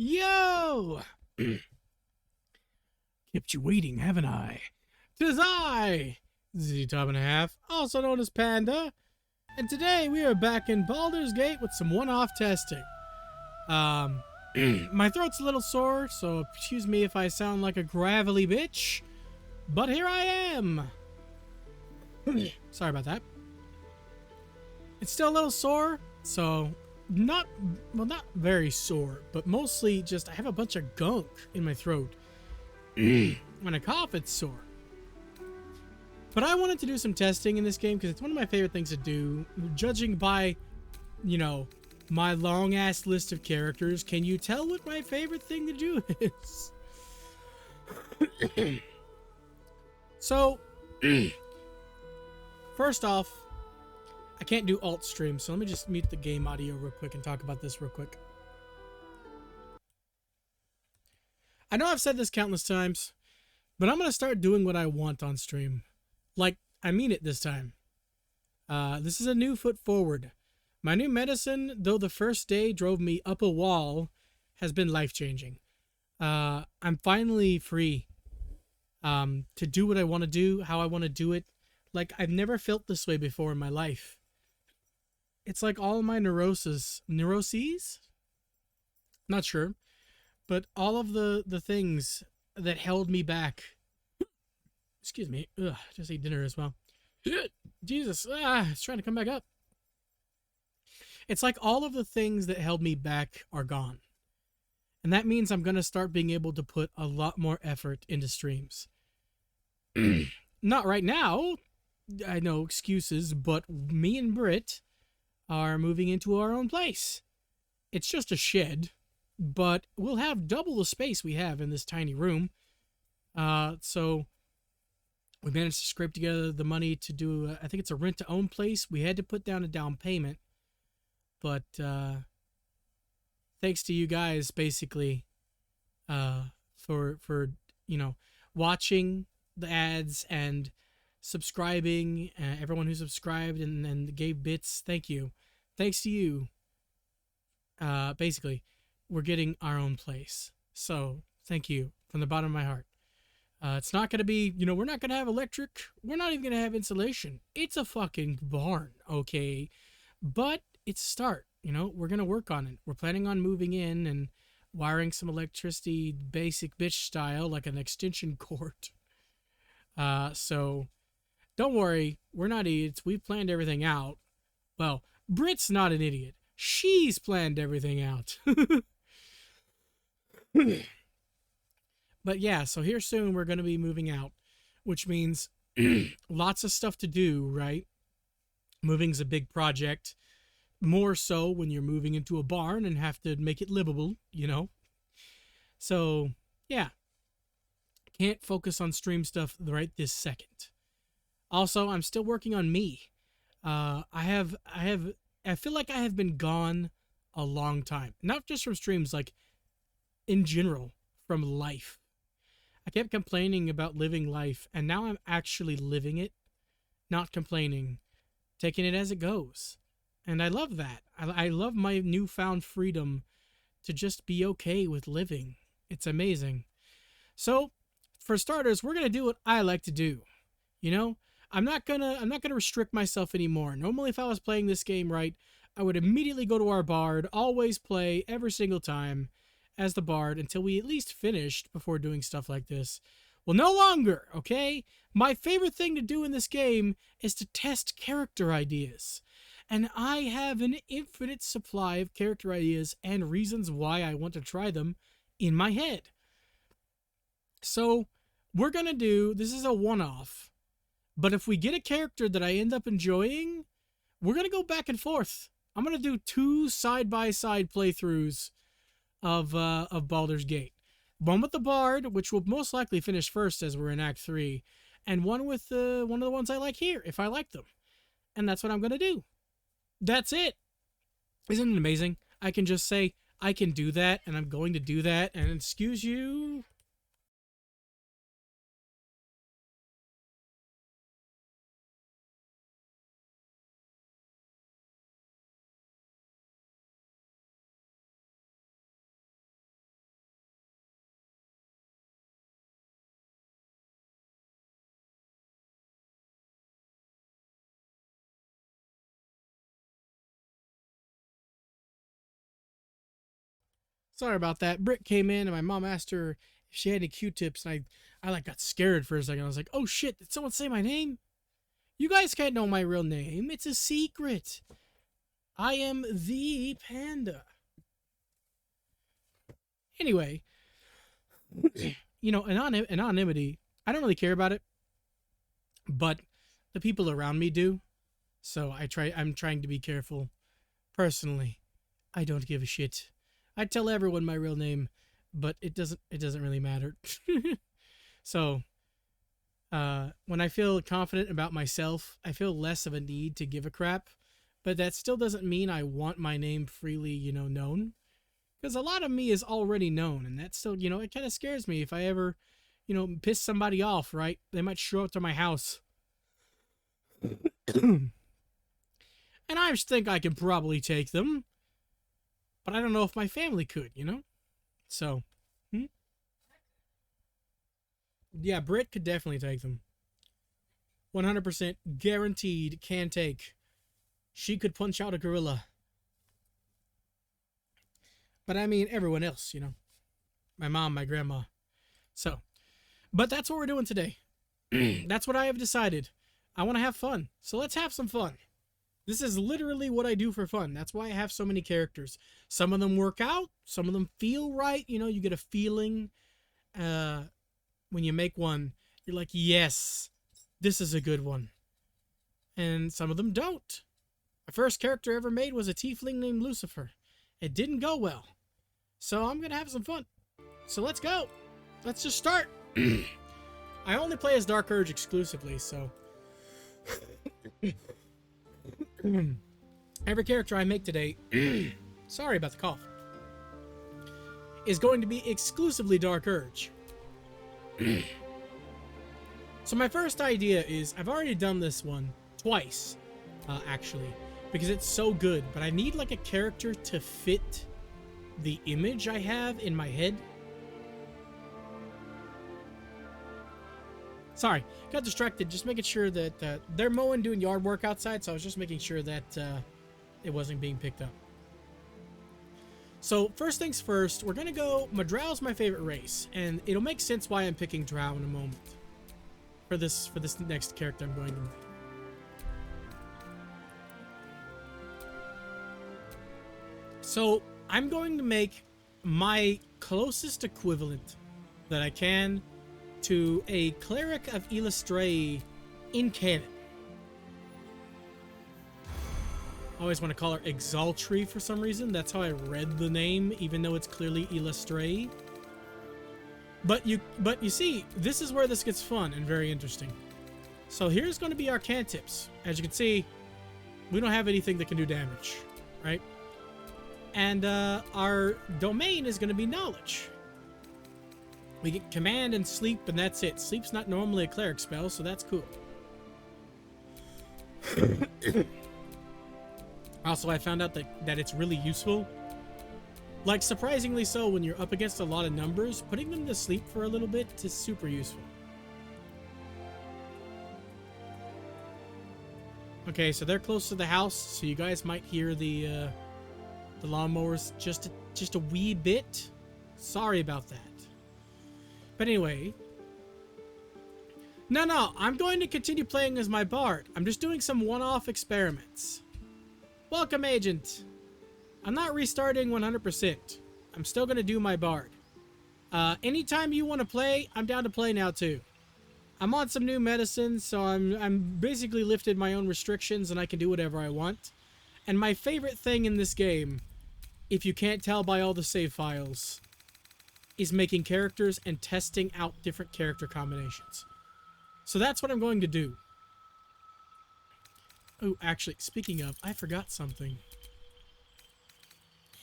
Yo! Kept you waiting, haven't I? 'Tis I, Z-Top and a Half, also known as Panda, and today we are back in Baldur's Gate with some one-off testing. My throat's a little sore, so excuse me if I sound like a gravelly bitch, but here I am. Sorry about that. It's still a little sore, so not very sore, but mostly just I have a bunch of gunk in my throat. When I cough, it's sore. But I wanted to do some testing in this game because it's one of my favorite things to do. Judging by, my long-ass list of characters, can you tell what my favorite thing to do is? So, first off, I can't do alt stream, so let me just mute the game audio real quick and talk about this real quick. I know I've said this countless times, but I'm going to start doing what I want on stream. Like, I mean it this time. This is a new foot forward. My new medicine, though the first day drove me up a wall, has been life-changing. I'm finally free to do what I want to do, how I want to do it. Like, I've never felt this way before in my life. It's like all my neuroses? Not sure. But all of the things that held me back. Excuse me. Ugh, just ate dinner as well. Jesus, it's trying to come back up. It's like all of the things that held me back are gone. And that means I'm going to start being able to put a lot more effort into streams. Not right now. I know excuses, but me and Britt are moving into our own place. It's just a shed, but we'll have double the space we have in this tiny room. So we managed to scrape together the money to do, I think it's a rent-to-own place. We had to put down a down payment, but thanks to you guys, basically, for watching the ads and subscribing, everyone who subscribed and gave bits, thank you. Thanks to you, basically, we're getting our own place. So, thank you from the bottom of my heart. It's not going to be, we're not going to have electric. We're not even going to have insulation. It's a fucking barn, okay? But it's a start, We're going to work on it. We're planning on moving in and wiring some electricity basic bitch style, like an extension cord. So, don't worry. We're not idiots. We've planned everything out. Well, Britt's not an idiot. She's planned everything out. But yeah, so here soon we're going to be moving out, which means lots of stuff to do, right? Moving's a big project, more so when you're moving into a barn and have to make it livable, So, yeah. Can't focus on stream stuff right this second. Also, I'm still working on me. I feel like I have been gone a long time. Not just from streams, like in general, from life. I kept complaining about living life, and now I'm actually living it, not complaining, taking it as it goes. And I love that. I love my newfound freedom to just be okay with living. It's amazing. So, for starters, we're going to do what I like to do. I'm not gonna restrict myself anymore. Normally, if I was playing this game right, I would immediately go to our bard, always play every single time as the bard until we at least finished before doing stuff like this. Well, no longer, okay? My favorite thing to do in this game is to test character ideas. And I have an infinite supply of character ideas and reasons why I want to try them in my head. So, we're gonna do, this is a one-off, but if we get a character that I end up enjoying, we're gonna go back and forth. I'm gonna do 2 side-by-side playthroughs of Baldur's Gate. One with the Bard, which will most likely finish first as we're in Act 3, and one with one of the ones I like here, if I like them. And that's what I'm gonna do. That's it. Isn't it amazing? I can just say, I can do that, and I'm going to do that, and excuse you... Sorry about that. Britt came in and my mom asked her if she had any Q-tips, and I like got scared for a second. I was like, oh shit, did someone say my name? You guys can't know my real name. It's a secret. I am the panda. Anyway, you know, anonymity, I don't really care about it, but the people around me do. So I'm trying to be careful. Personally, I don't give a shit. I tell everyone my real name, but it doesn't really matter. So, when I feel confident about myself, I feel less of a need to give a crap, but that still doesn't mean I want my name freely, you know, known. Because a lot of me is already known, and that still, you know, it kind of scares me if I ever, you know, piss somebody off, right? They might show up to my house. And I just think I can probably take them. But I don't know if my family could, you know? So, yeah, Britt could definitely take them. 100% guaranteed can take. She could punch out a gorilla. But I mean everyone else, you know? My mom, my grandma. So, but that's what we're doing today. That's what I have decided. I want to have fun. So let's have some fun. This is literally what I do for fun. That's why I have so many characters. Some of them work out. Some of them feel right. You know, you get a feeling when you make one. You're like, yes, this is a good one. And some of them don't. My first character I ever made was a tiefling named Lucifer. It didn't go well. So I'm going to have some fun. So let's go. Let's just start. I only play as Dark Urge exclusively, so... Every character I make today, sorry about the cough, is going to be exclusively Dark Urge. So my first idea is, I've already done this one twice, actually, because it's so good, but I need like a character to fit the image I have in my head. Sorry, got distracted, just making sure that they're mowing, doing yard work outside, so I was just making sure that it wasn't being picked up. So, first things first, we're going to go, Madrow's my favorite race, and it'll make sense why I'm picking Drow in a moment. For this next character I'm going to make. So, I'm going to make my closest equivalent that I can to a cleric of Illustray in canon. I always want to call her Exaltry for some reason. That's how I read the name, even though it's clearly Illustray. But you see, this is where this gets fun and very interesting. So here's going to be our cantrips. As you can see, we don't have anything that can do damage, right? And our domain is going to be knowledge. We get command and sleep, and that's it. Sleep's not normally a cleric spell, so that's cool. Also, I found out that it's really useful. Like, surprisingly so, when you're up against a lot of numbers, putting them to sleep for a little bit is super useful. Okay, so they're close to the house, so you guys might hear the lawnmowers just a wee bit. Sorry about that. But anyway, no, I'm going to continue playing as my bard. I'm just doing some one-off experiments. Welcome, Agent. I'm not restarting 100%. I'm still going to do my bard. Anytime you want to play, I'm down to play now too. I'm on some new medicine, so I'm basically lifted my own restrictions and I can do whatever I want. And my favorite thing in this game, if you can't tell by all the save files, is making characters and testing out different character combinations. So that's what I'm going to do. Oh, actually, speaking of, I forgot something.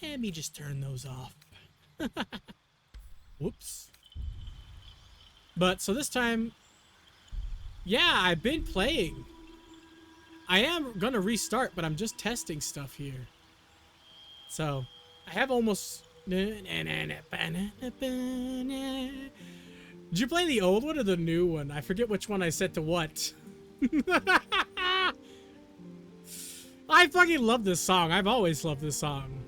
Let me just turn those off. Whoops. But, so this time, yeah, I've been playing. I am gonna restart, but I'm just testing stuff here. So, I have almost... Did you play the old one or the new one? I forget which one I set to what. I fucking love this song. I've always loved this song.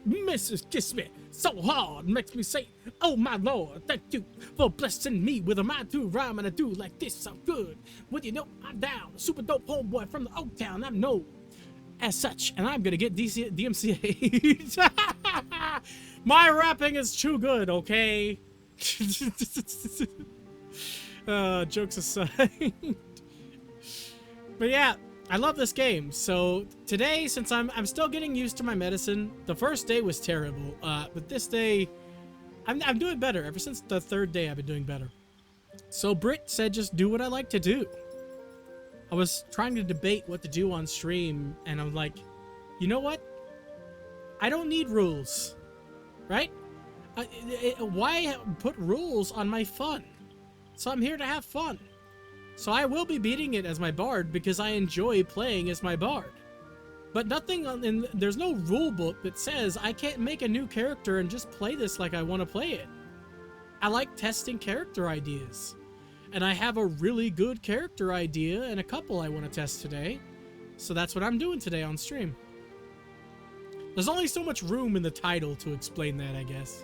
Mrs. Kismet, so hard, makes me say, oh my Lord, thank you for blessing me with a mind to rhyme, and I do like this so good. Well, you know, I'm down, super dope homeboy from the Oak Town, I'm known as such, and I'm gonna get DMCA. My rapping is too good, okay? Jokes aside. But yeah, I love this game. So today, since I'm still getting used to my medicine, the first day was terrible. But this day, I'm doing better. Ever since the third day, I've been doing better. So Britt said just do what I like to do. I was trying to debate what to do on stream, and I'm like, you know what? I don't need rules, right? Why put rules on my fun? So I'm here to have fun. So I will be beating it as my bard because I enjoy playing as my bard. But there's no rule book that says I can't make a new character and just play this like I want to play it. I like testing character ideas. And I have a really good character idea and a couple I want to test today. So that's what I'm doing today on stream. There's only so much room in the title to explain that, I guess.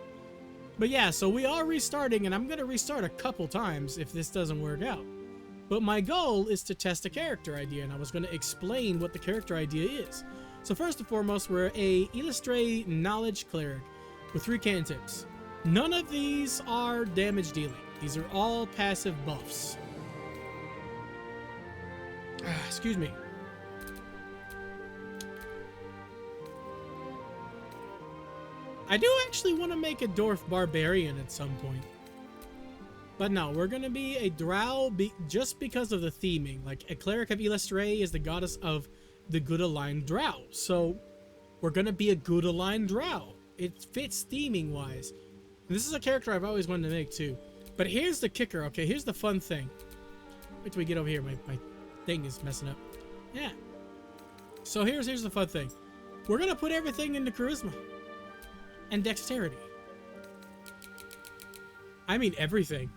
But yeah, so we are restarting, and I'm going to restart a couple times if this doesn't work out. But my goal is to test a character idea, and I was going to explain what the character idea is. So first and foremost, we're a Illustre Knowledge Cleric with 3 cantrips. None of these are damage dealing. These are all passive buffs. Excuse me. I do actually want to make a Dwarf Barbarian at some point. But no, we're going to be a drow just because of the theming. Like, a cleric of Illustre is the goddess of the good aligned drow. So, we're going to be a good aligned drow. It fits theming wise. And this is a character I've always wanted to make too. But here's the kicker, okay? Here's the fun thing. Wait till we get over here. My thing is messing up. Yeah. So here's the fun thing. We're going to put everything into charisma and dexterity. I mean everything.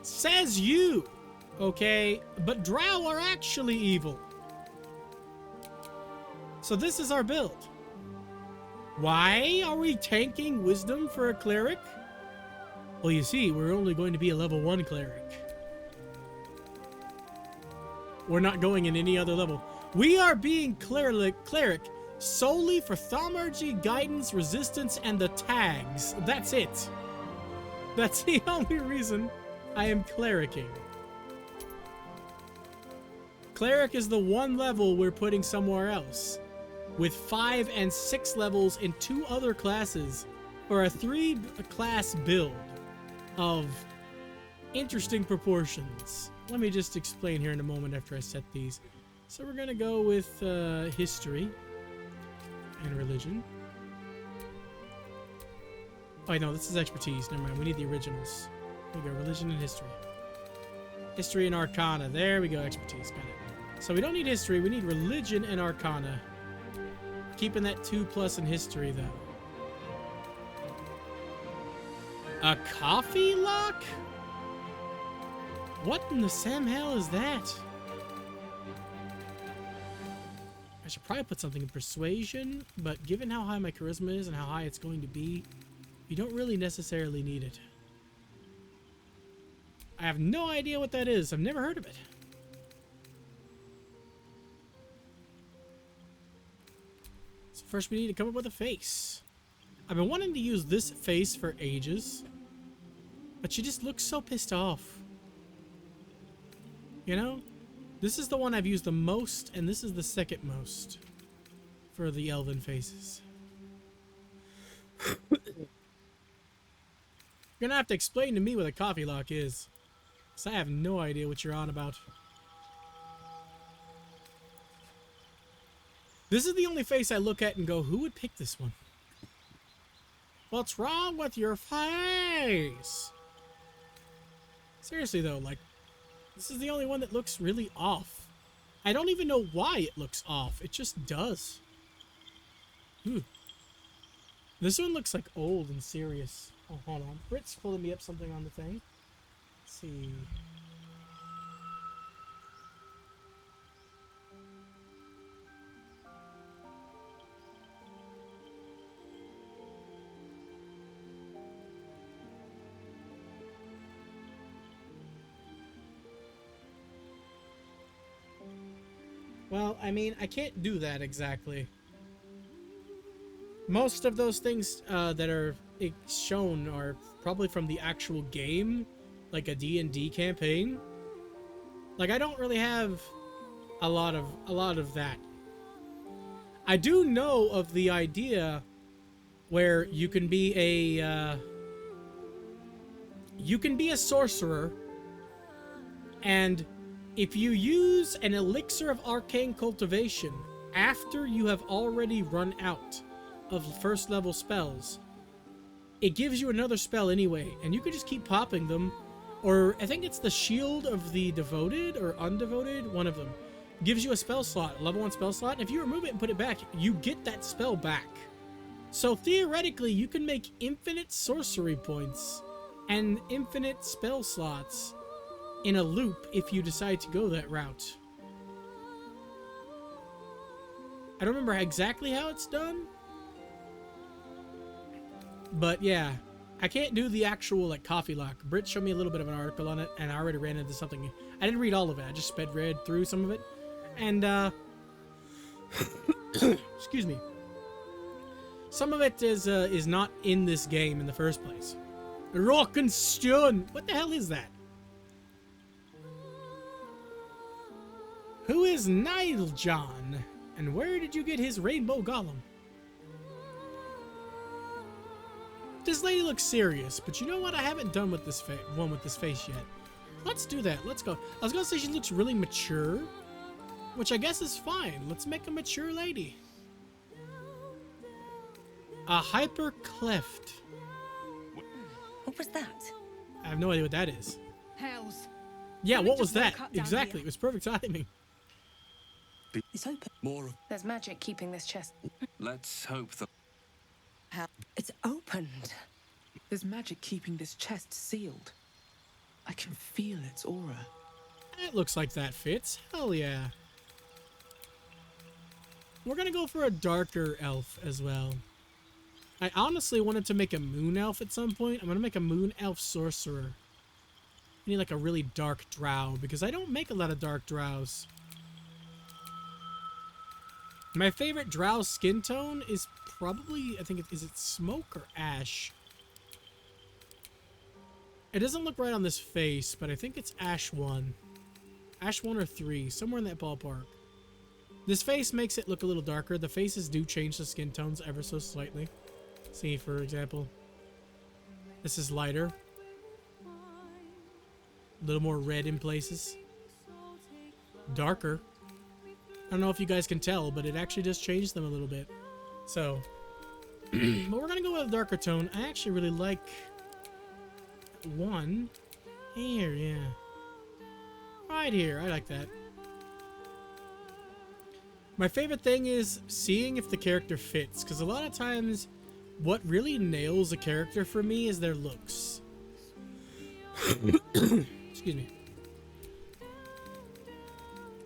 Says you, okay? But drow are actually evil. So this is our build. Why are we tanking wisdom for a cleric? Well, you see, we're only going to be a level 1 cleric. We're not going in any other level. We are being cleric solely for thaumaturgy, guidance, resistance, and the tags. That's it. That's the only reason I am clericing. Cleric is the one level we're putting somewhere else, with 5 and 6 levels in 2 other classes for a 3-class build of interesting proportions. Let me just explain here in a moment after I set these. So we're going to go with history and religion. Oh, no, this is expertise. Never mind. We need the originals. There we go. Religion and history. History and arcana. There we go. Expertise. Got it. So we don't need history. We need religion and arcana. Keeping that 2+ in history, though. A coffee lock? What in the Sam hell is that? I should probably put something in persuasion, but given how high my charisma is and how high it's going to be, you don't really necessarily need it. I have no idea what that is. I've never heard of it. So first we need to come up with a face. I've been wanting to use this face for ages, but she just looks so pissed off. You know? This is the one I've used the most, and this is the second most for the elven faces. You're gonna have to explain to me what a coffee lock is, because I have no idea what you're on about. This is the only face I look at and go, who would pick this one? What's wrong with your face? Seriously though, like, this is the only one that looks really off. I don't even know why it looks off. It just does. Ooh. This one looks like old and serious. Oh, hold on. Britt's pulling me up something on the thing. Let's see. Well, I mean, I can't do that exactly. Most of those things that are shown are probably from the actual game, like a D&D campaign. Like, I don't really have a lot of that. I do know of the idea where you can be a sorcerer, and if you use an elixir of arcane cultivation after you have already run out of first level spells, it gives you another spell anyway, and you can just keep popping them. Or I think it's the Shield of the Devoted or Undevoted, one of them. Gives you a spell slot, a level 1 spell slot, and if you remove it and put it back, you get that spell back. So theoretically, you can make infinite sorcery points and infinite spell slots in a loop if you decide to go that route. I don't remember exactly how it's done, but yeah, I can't do the actual like coffee lock. Britt showed me a little bit of an article on it, and I already ran into something. I didn't read all of it. I just read through some of it, and excuse me. Some of it is not in this game in the first place. Rock and stone. What the hell is that? Who is Nile John? And where did you get his rainbow golem? This lady looks serious, but you know what? I haven't done with this one with this face yet. Let's do that. Let's go. I was gonna say she looks really mature, which I guess is fine. Let's make a mature lady. A hyper cleft. What was that? I have no idea what that is. Hells. Yeah, Something what was just that? woke up down Exactly. here. It was perfect timing. It's open. More. There's magic keeping this chest. Let's hope that. It's opened. There's magic keeping this chest sealed. I can feel its aura. It looks like that fits. Hell yeah. We're gonna go for a darker elf as well. I honestly wanted to make a moon elf at some point. I'm gonna make a moon elf sorcerer. I need like a really dark drow because I don't make a lot of dark drows. My favorite drow skin tone is probably, I think, is it smoke or ash? It doesn't look right on this face, but I think it's ash 1. Ash 1 or 3, somewhere in that ballpark. This face makes it look a little darker. The faces do change the skin tones ever so slightly. See, for example, this is lighter. A little more red in places. Darker. I don't know if you guys can tell, but it actually does change them a little bit. So, but we're gonna go with a darker tone. I actually really like 1 here, yeah. Right here, I like that. My favorite thing is seeing if the character fits, because a lot of times what really nails a character for me is their looks. Excuse me.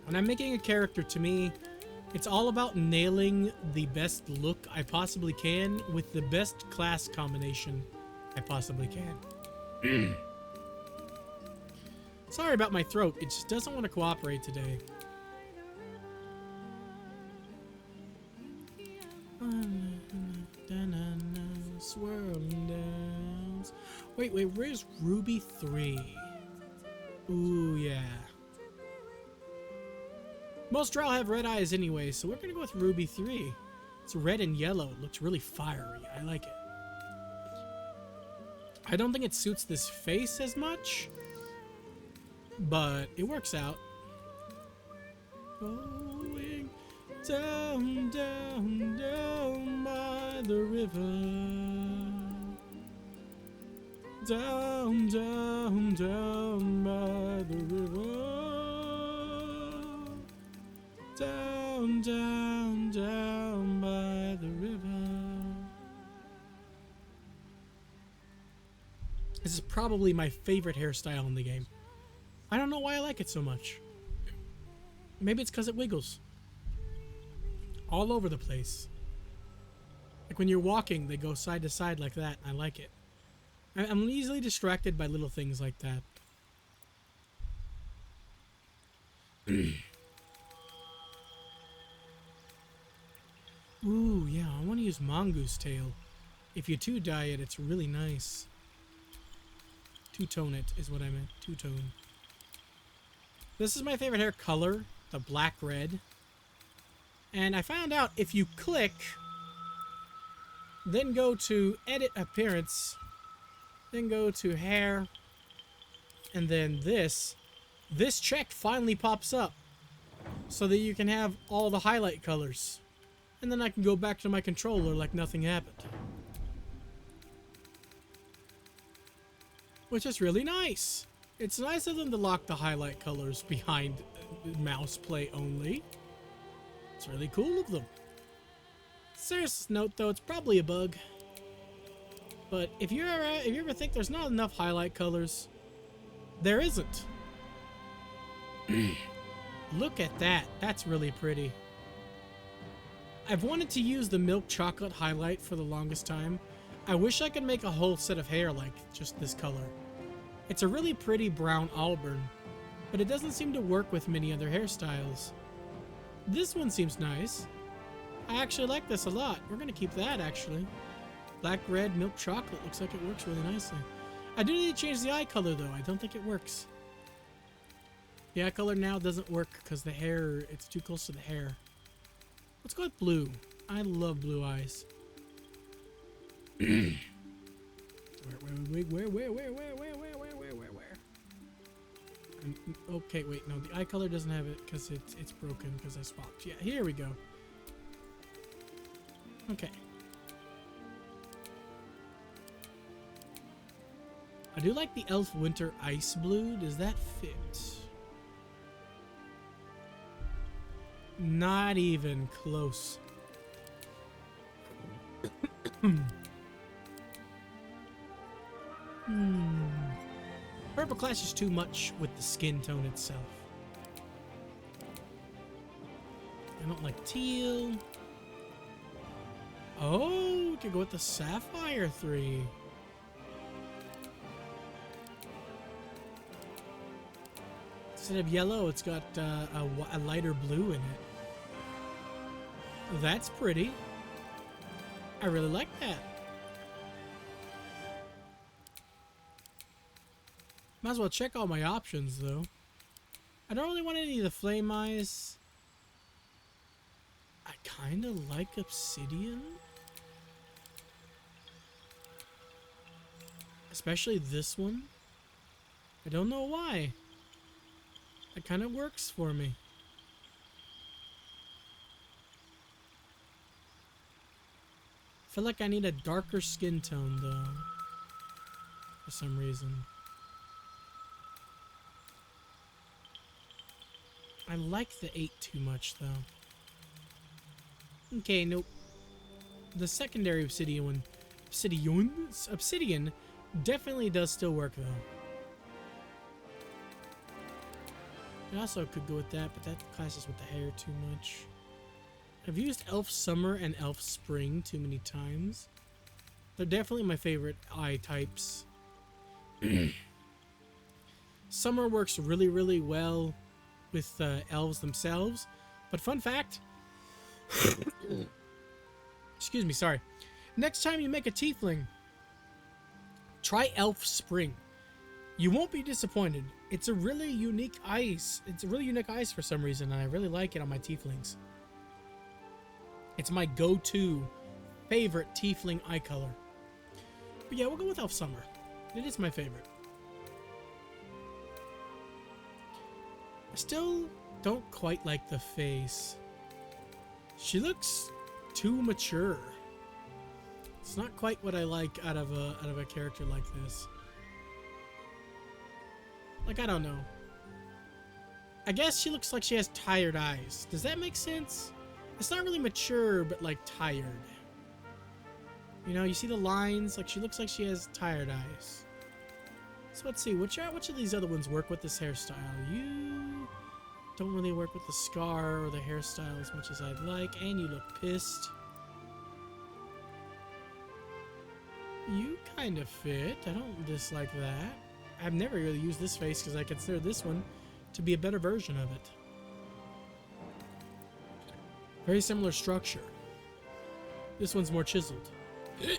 When I'm making a character, to me, it's all about nailing the best look I possibly can with the best class combination I possibly can. Sorry about my throat. It just doesn't want to cooperate today. Swirling downs. Wait, where's Ruby 3? Ooh, yeah. Most drow have red eyes anyway, so we're gonna go with Ruby 3. It's red and yellow. It looks really fiery. I like it. I don't think it suits this face as much, but it works out. Going down, down, down by the river. Down, down, down by the river. Down, down, down by the river. This is probably my favorite hairstyle in the game. I don't know why I like it so much. Maybe it's because it wiggles. All over the place. Like when you're walking, they go side to side like that. I like it. I'm easily distracted by little things like that. Ooh, yeah, I want to use mongoose tail. If you two-dye it, it's really nice. Two-tone it is what I meant. Two-tone. This is my favorite hair color, the black-red. And I found out if you click, then go to Edit Appearance, then go to Hair, and then this check finally pops up so that you can have all the highlight colors. And then I can go back to my controller like nothing happened. Which is really nice. It's nice of them to lock the highlight colors behind mouse play only. It's really cool of them. Serious note though, it's probably a bug. But if you ever think there's not enough highlight colors, there isn't. Look at that. That's really pretty. I've wanted to use the milk chocolate highlight for the longest time. I wish I could make a whole set of hair like just this color. It's a really pretty brown auburn, but it doesn't seem to work with many other hairstyles. This one seems nice. I actually like this a lot. We're gonna keep that actually. Black, red, milk chocolate. Looks like it works really nicely. I do need to change the eye color though. I don't think it works. The eye color now doesn't work because the hair, it's too close to the hair. Let's go with blue. I love blue eyes. Where? Okay, wait, no, the eye color doesn't have it because it's broken because I swapped. Yeah, here we go. Okay. I do like the Elf Winter Ice Blue. Does that fit? Not even close. Purple clashes too much with the skin tone itself. I don't like teal. Oh, we could go with the Sapphire 3. Instead of yellow, it's got a lighter blue in it. That's pretty. I really like that. Might as well check all my options, though. I don't really want any of the flame eyes. I kind of like obsidian. Especially this one. I don't know why. It kind of works for me. I feel like I need a darker skin tone, though. For some reason. I like the 8 too much, though. Okay, nope. The secondary obsidian one... Obsidian definitely does still work, though. I also could go with that, but that clashes with the hair too much. I've used Elf Summer and Elf Spring too many times. They're definitely my favorite eye types. Summer works really, really well with elves themselves. But fun fact... Excuse me, sorry. Next time you make a tiefling, try Elf Spring. You won't be disappointed. It's a really unique ice. It's a really unique ice for some reason, and I really like it on my tieflings. It's my go-to favorite tiefling eye color. But yeah, we'll go with Elf Summer. It is my favorite. I still don't quite like the face. She looks too mature. It's not quite what I like out of a character like this. Like, I don't know. I guess she looks like she has tired eyes. Does that make sense? It's not really mature, but like tired. You know, you see the lines? Like, she looks like she has tired eyes. So let's see, which of these other ones work with this hairstyle? You don't really work with the scar or the hairstyle as much as I'd like, and you look pissed. You kind of fit. I don't dislike that. I've never really used this face because I consider this one to be a better version of it. Very similar structure. This one's more chiseled. Oh,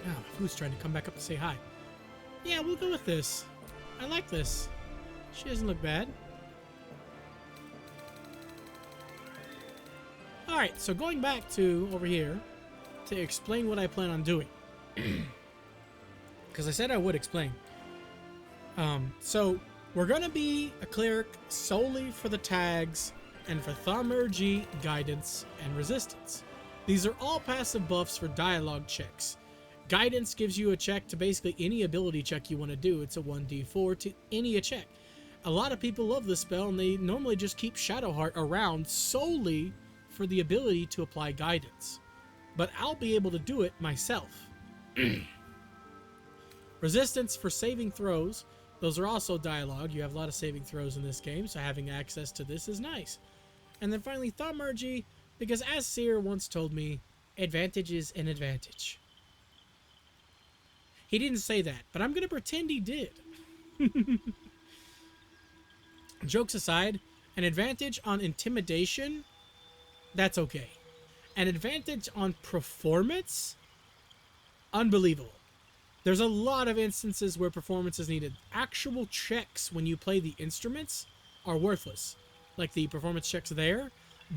my food's trying to come back up to say hi. Yeah, we'll go with this. I like this. She doesn't look bad. Alright, so going back to over here to explain what I plan on doing. Because I said I would explain. So we're going to be a cleric solely for the tags and for thaumaturgy, guidance, and resistance. These are all passive buffs for dialogue checks. Guidance gives you a check to basically any ability check you want to do. It's a 1d4 to any check. A lot of people love this spell, and they normally just keep Shadowheart around solely for the ability to apply guidance. But I'll be able to do it myself. Resistance for saving throws. Those are also dialogue. You have a lot of saving throws in this game, so having access to this is nice. And then finally, thaumaturgy, because as Seer once told me, advantage is an advantage. He didn't say that, but I'm going to pretend he did. Jokes aside, an advantage on intimidation, that's okay. An advantage on performance, unbelievable. There's a lot of instances where performance is needed. Actual checks when you play the instruments are worthless, like the performance checks there,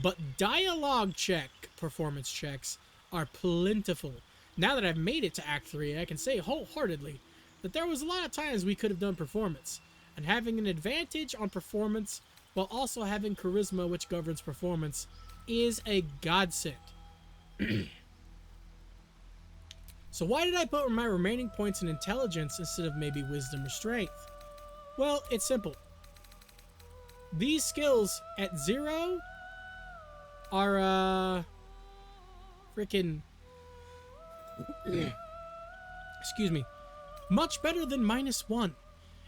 but dialogue check performance checks are plentiful. Now that I've made it to Act 3, I can say wholeheartedly that there was a lot of times we could have done performance, and having an advantage on performance while also having charisma, which governs performance, is a godsend. So why did I put my remaining points in intelligence instead of maybe wisdom or strength? Well, it's simple. These skills at 0 are freaking excuse me, much better than -1.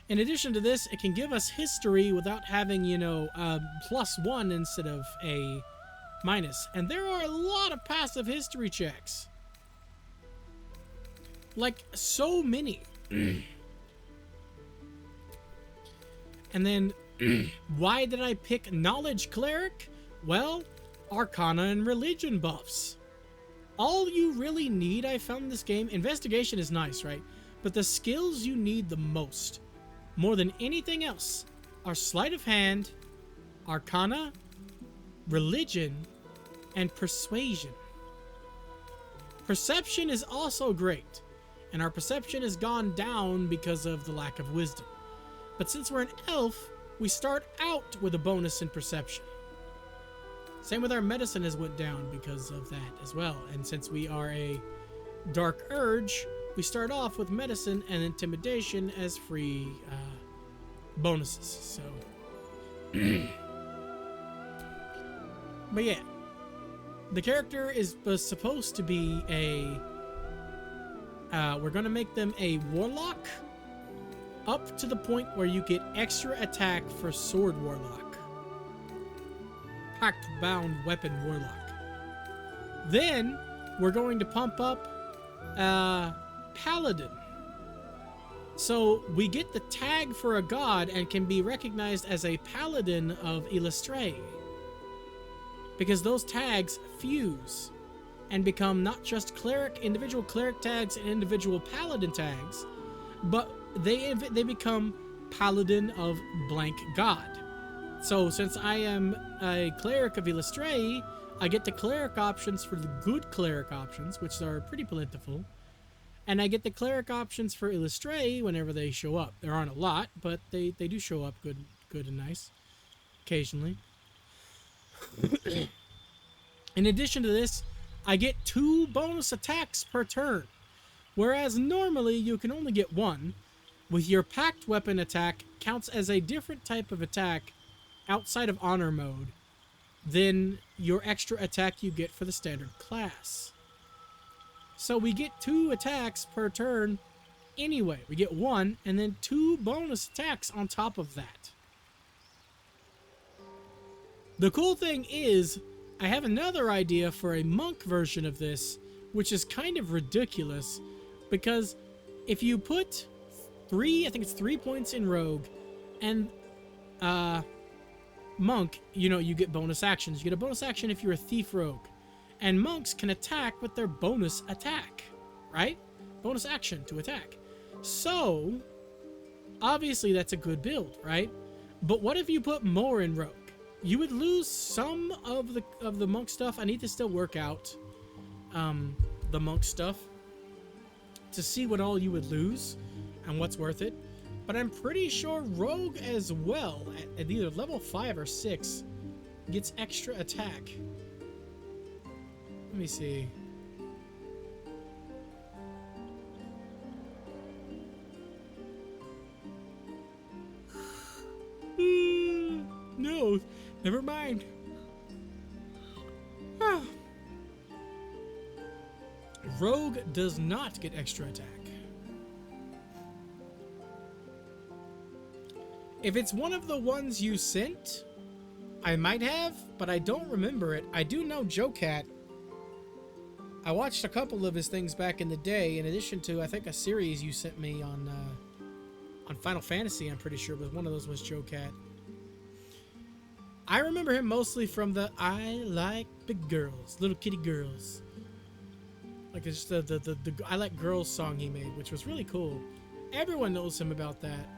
In addition to this, it can give us history without having, +1 instead of a minus. And there are a lot of passive history checks. Like, so many. And then, why did I pick Knowledge Cleric? Well, Arcana and Religion buffs. All you really need, I found in this game, investigation is nice, right? But the skills you need the most, more than anything else, are Sleight of Hand, Arcana, Religion, and Persuasion. Perception is also great, and our perception has gone down because of the lack of wisdom. But since we're an elf, we start out with a bonus in perception. Same with our medicine has went down because of that as well. And since we are a dark urge, we start off with medicine and intimidation as free bonuses. So, but yeah, the character was supposed to be a. We're gonna make them a warlock, up to the point where you get extra attack for sword warlock. Pact-bound weapon warlock. Then we're going to pump up paladin. So we get the tag for a god and can be recognized as a paladin of Illustre. Because those tags fuse and become not just individual cleric tags and individual paladin tags, but they become paladin of blank god. So since I am a cleric of Illustre, I get the cleric options for the good cleric options, which are pretty plentiful. And I get the cleric options for Illustre whenever they show up. There aren't a lot, but they do show up good and nice occasionally. In addition to this, I get 2 bonus attacks per turn, whereas normally you can only get 1. With your packed weapon attack counts as a different type of attack outside of honor mode than your extra attack you get for the standard class. So we get 2 attacks per turn anyway. We get 1 and then 2 bonus attacks on top of that. The cool thing is, I have another idea for a monk version of this, which is kind of ridiculous, because if you put 3 points in rogue, and monk, you get bonus actions. You get a bonus action if you're a thief rogue. And monks can attack with their bonus attack, right? Bonus action to attack. So, obviously that's a good build, right? But what if you put more in rogue? You would lose some of the monk stuff. I need to still work out the monk stuff to see what all you would lose and what's worth it. But I'm pretty sure rogue as well, at either level 5 or 6, gets extra attack. Let me see. No, never mind. Rogue does not get extra attack. If it's one of the ones you sent, I might have, but I don't remember it. I do know Joe Cat. I watched a couple of his things back in the day, in addition to, I think, a series you sent me on Final Fantasy, I'm pretty sure, but one of those was Joe Cat. I remember him mostly from the I Like Big Girls, Little Kitty Girls. Like, it's just the I Like Girls song he made, which was really cool. Everyone knows him about that.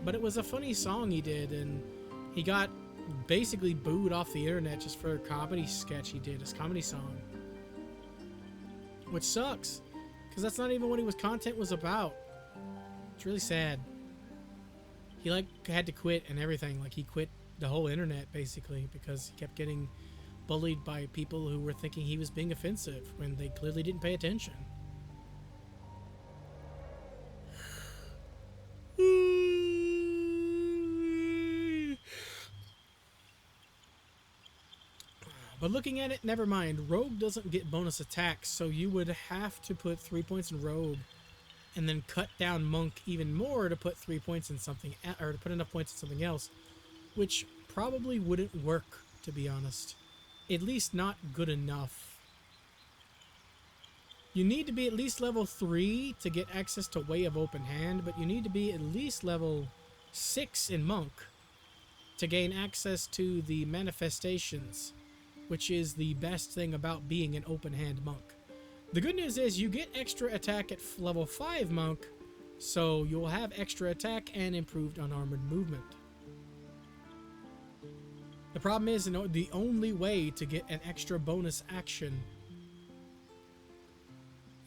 But it was a funny song he did, and he got basically booed off the internet just for a comedy sketch he did, his comedy song. Which sucks, because that's not even what his content was about. It's really sad. He, had to quit and everything. He quit the whole internet, basically, because he kept getting bullied by people who were thinking he was being offensive when they clearly didn't pay attention. But looking at it, never mind. Rogue doesn't get bonus attacks, so you would have to put 3 points in Rogue and then cut down Monk even more to put 3 points in something, or to put enough points in something else, which probably wouldn't work, to be honest. At least not good enough. You need to be at least level 3 to get access to Way of Open Hand, but you need to be at least level 6 in Monk to gain access to the manifestations, which is the best thing about being an open hand monk. The good news is you get extra attack at level 5 monk, so you'll have extra attack and improved unarmored movement. The problem is, the only way to get an extra bonus action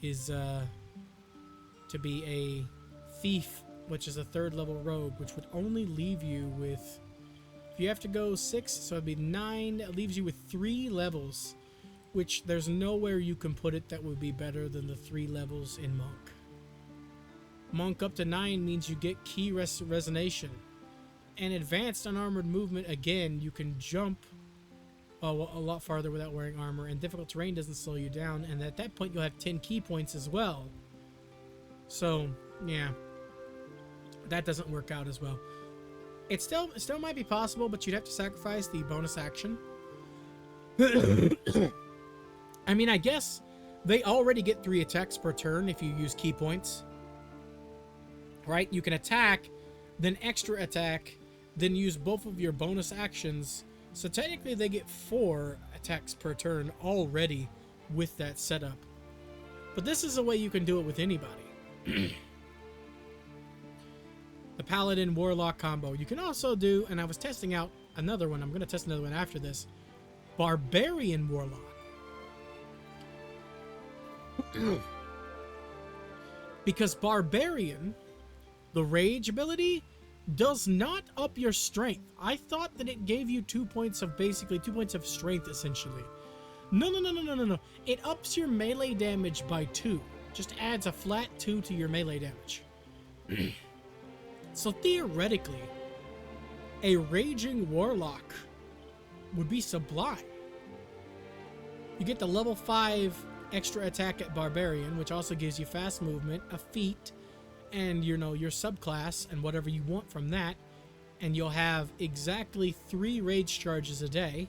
is to be a thief, which is a 3rd level rogue, which would only leave you with, if you have to go 6, so it'd be 9, that leaves you with 3 levels, which there's nowhere you can put it that would be better than the 3 levels in Monk. Monk up to 9 means you get key resonation. And advanced unarmored movement, again, you can jump a lot farther without wearing armor, and difficult terrain doesn't slow you down, and at that point you'll have 10 key points as well. So, yeah, that doesn't work out as well. It still might be possible, but you'd have to sacrifice the bonus action. I mean, I guess they already get 3 attacks per turn if you use key points. Right? You can attack, then extra attack, then use both of your bonus actions. So technically they get 4 attacks per turn already with that setup. But this is a way you can do it with anybody. The Paladin Warlock combo. You can also do, and I was testing out another one. I'm going to test another one after this. Barbarian Warlock. Because Barbarian, the rage ability, does not up your strength. I thought that it gave you 2 points of, basically 2 points of strength, essentially. No. It ups your melee damage by 2. Just adds a flat 2 to your melee damage. So theoretically, a raging warlock would be sublime. You get the level 5 extra attack at Barbarian, which also gives you fast movement, a feat, and your subclass and whatever you want from that, and you'll have exactly 3 rage charges a day.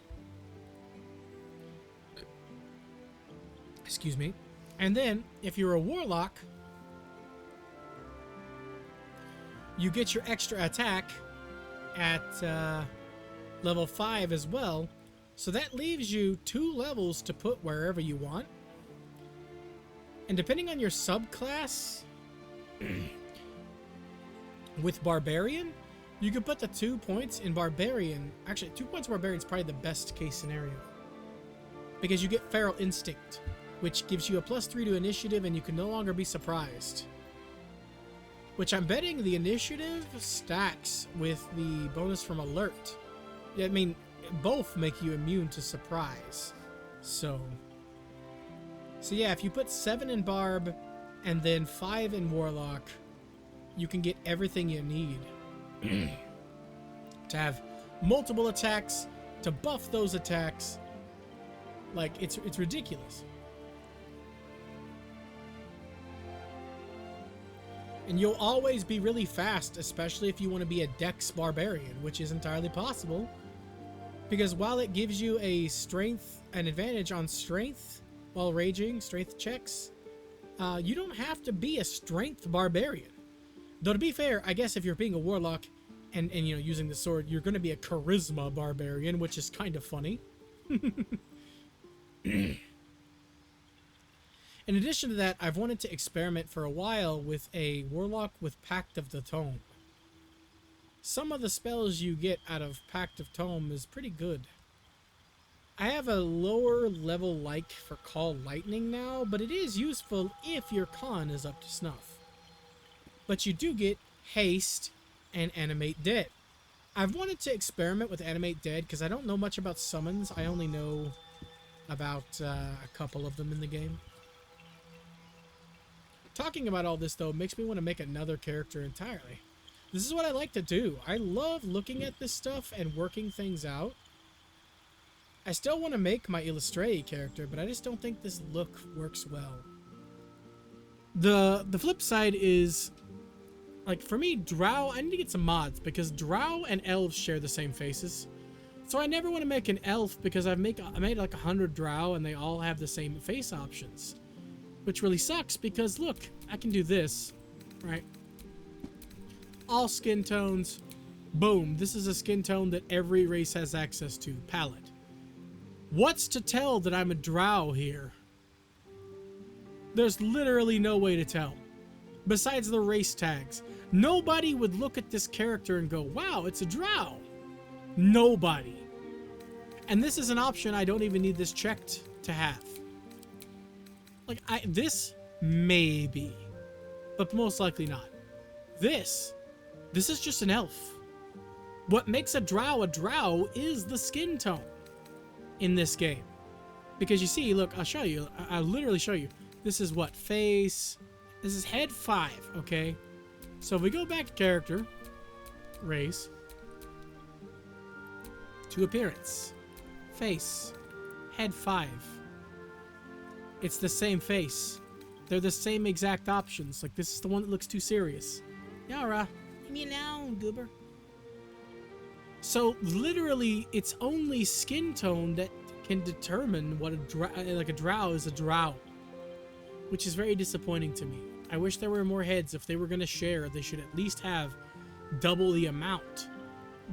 Excuse me. And then, if you're a warlock, you get your extra attack at level 5 as well. So that leaves you 2 levels to put wherever you want. And depending on your subclass, with Barbarian, you could put the 2 points in Barbarian. Actually, 2 points in Barbarian is probably the best case scenario. Because you get Feral Instinct, which gives you a +3 to initiative and you can no longer be surprised. Which I'm betting the initiative stacks with the bonus from Alert. I mean, both make you immune to surprise. So yeah, if you put 7 in Barb and then 5 in Warlock, you can get everything you need to have multiple attacks, to buff those attacks. Like, it's ridiculous. And you'll always be really fast, especially if you want to be a Dex Barbarian, which is entirely possible. Because while it gives you an advantage on strength while raging, strength checks, you don't have to be a strength barbarian. Though to be fair, I guess if you're being a warlock and you know, using the sword, you're going to be a charisma barbarian, which is kind of funny. In addition to that, I've wanted to experiment for a while with a warlock with Pact of the Tome. Some of the spells you get out of Pact of Tome is pretty good. I have a lower level like for Call Lightning now, but it is useful if your con is up to snuff. But you do get Haste and Animate Dead. I've wanted to experiment with Animate Dead because I don't know much about summons. I only know about a couple of them in the game. Talking about all this, though, makes me want to make another character entirely. This is what I like to do. I love looking at this stuff and working things out. I still want to make my Illustrae character, but I just don't think this look works well. The flip side is, like, for me, Drow, I need to get some mods, because Drow and Elves share the same faces. So I never want to make an Elf, because I made like 100 Drow, and they all have the same face options. Which really sucks, because look, I can do this, right? All skin tones, boom, this is a skin tone that every race has access to, palette. What's to tell that I'm a Drow here? There's literally no way to tell. Besides the race tags. Nobody would look at this character and go, wow, it's a Drow. Nobody. And this is an option I don't even need this checked to have. Like, this, maybe. But most likely not. This is just an elf. What makes a drow is the skin tone in this game. Because you see, look, I'll show you. I'll literally show you. This is what? Face. This is head 5, okay? So if we go back to character, race, to appearance, face, head 5. It's the same face. They're the same exact options. Like, this is the one that looks too serious. Yara, leave me alone, goober. So, literally, it's only skin tone that can determine what a drow is a drow. Which is very disappointing to me. I wish there were more heads. If they were going to share, they should at least have double the amount.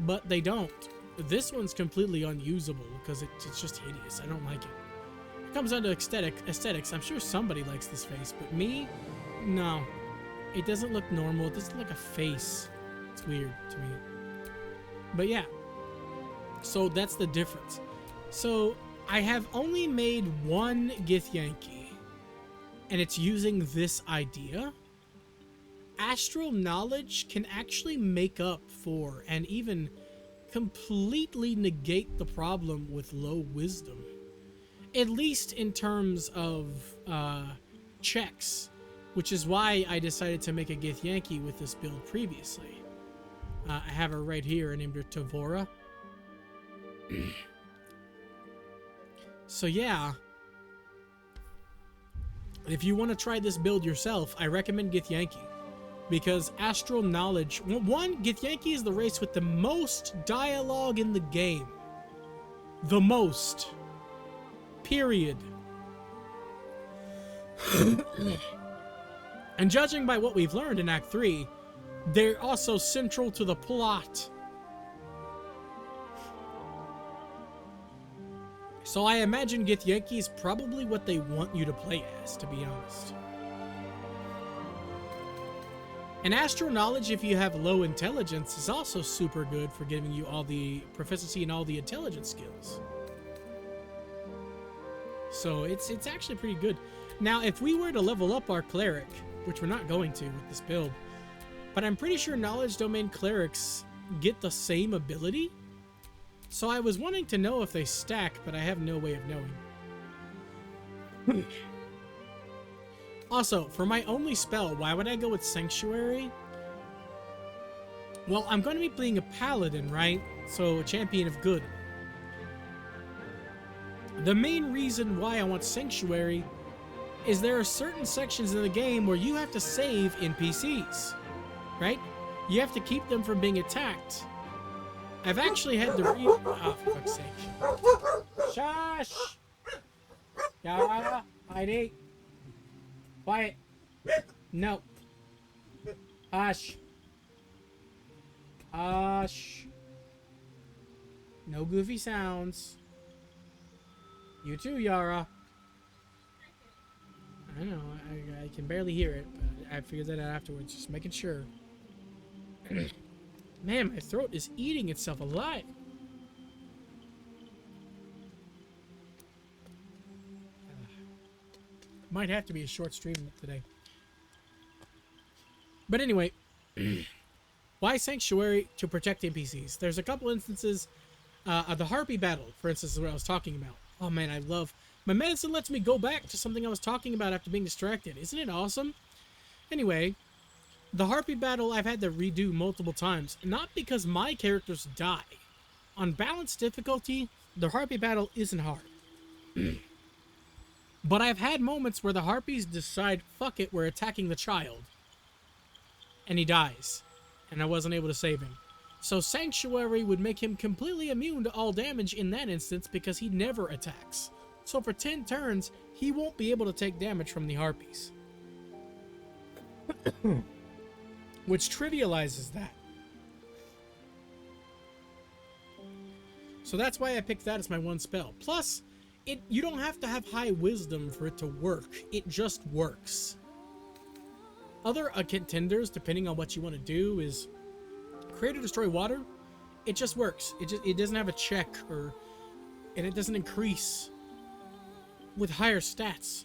But they don't. This one's completely unusable because it's just hideous. I don't like it. It comes down to aesthetics. I'm sure somebody likes this face, but me, no. It doesn't look normal. It doesn't look like a face. It's weird to me. But yeah. So that's the difference. So I have only made one Githyanki, and it's using this idea. Astral knowledge can actually make up for and even completely negate the problem with low wisdom. At least in terms of checks, which is why I decided to make a Githyanki with this build previously. I have her right here. I named her Tavora. So yeah, if you want to try this build yourself, I recommend Githyanki. Because astral knowledge... One, Githyanki is the race with the most dialogue in the game. The most. Period. And judging by what we've learned in Act 3, they're also central to the plot. So I imagine Githyanki is probably what they want you to play as, to be honest. And Astro Knowledge, if you have low intelligence, is also super good for giving you all the proficiency and all the intelligence skills. So it's actually pretty good. Now, if we were to level up our cleric, which we're not going to with this build, but I'm pretty sure knowledge domain clerics get the same ability. So I was wanting to know if they stack, but I have no way of knowing. Also, for my only spell, why would I go with Sanctuary? Well, I'm going to be playing a paladin, right? So, a champion of good. The main reason why I want Sanctuary is there are certain sections of the game where you have to save NPCs, right? You have to keep them from being attacked. I've actually had to oh, for fuck's sake. Shush! Yara, Heidi. Quiet. No. Hush. Hush. No goofy sounds. You too, Yara. I know, I can barely hear it, but I figured that out afterwards, just making sure. Man, my throat is eating itself alive. Might have to be a short stream today. But anyway, why Sanctuary? To protect NPCs. There's a couple instances of the Harpy battle, for instance, is what I was talking about. Oh man, I love... My medicine lets me go back to something I was talking about after being distracted. Isn't it awesome? Anyway, the Harpy battle I've had to redo multiple times. Not because my characters die. On balanced difficulty, the Harpy battle isn't hard. But I've had moments where the Harpies decide, fuck it, we're attacking the child. And he dies. And I wasn't able to save him. So Sanctuary would make him completely immune to all damage in that instance because he never attacks. So for 10 turns, he won't be able to take damage from the Harpies. Which trivializes that. So that's why I picked that as my one spell. Plus, you don't have to have high wisdom for it to work. It just works. Other contenders, depending on what you want to do, is create or destroy water. It just works. It doesn't have a check and it doesn't increase with higher stats.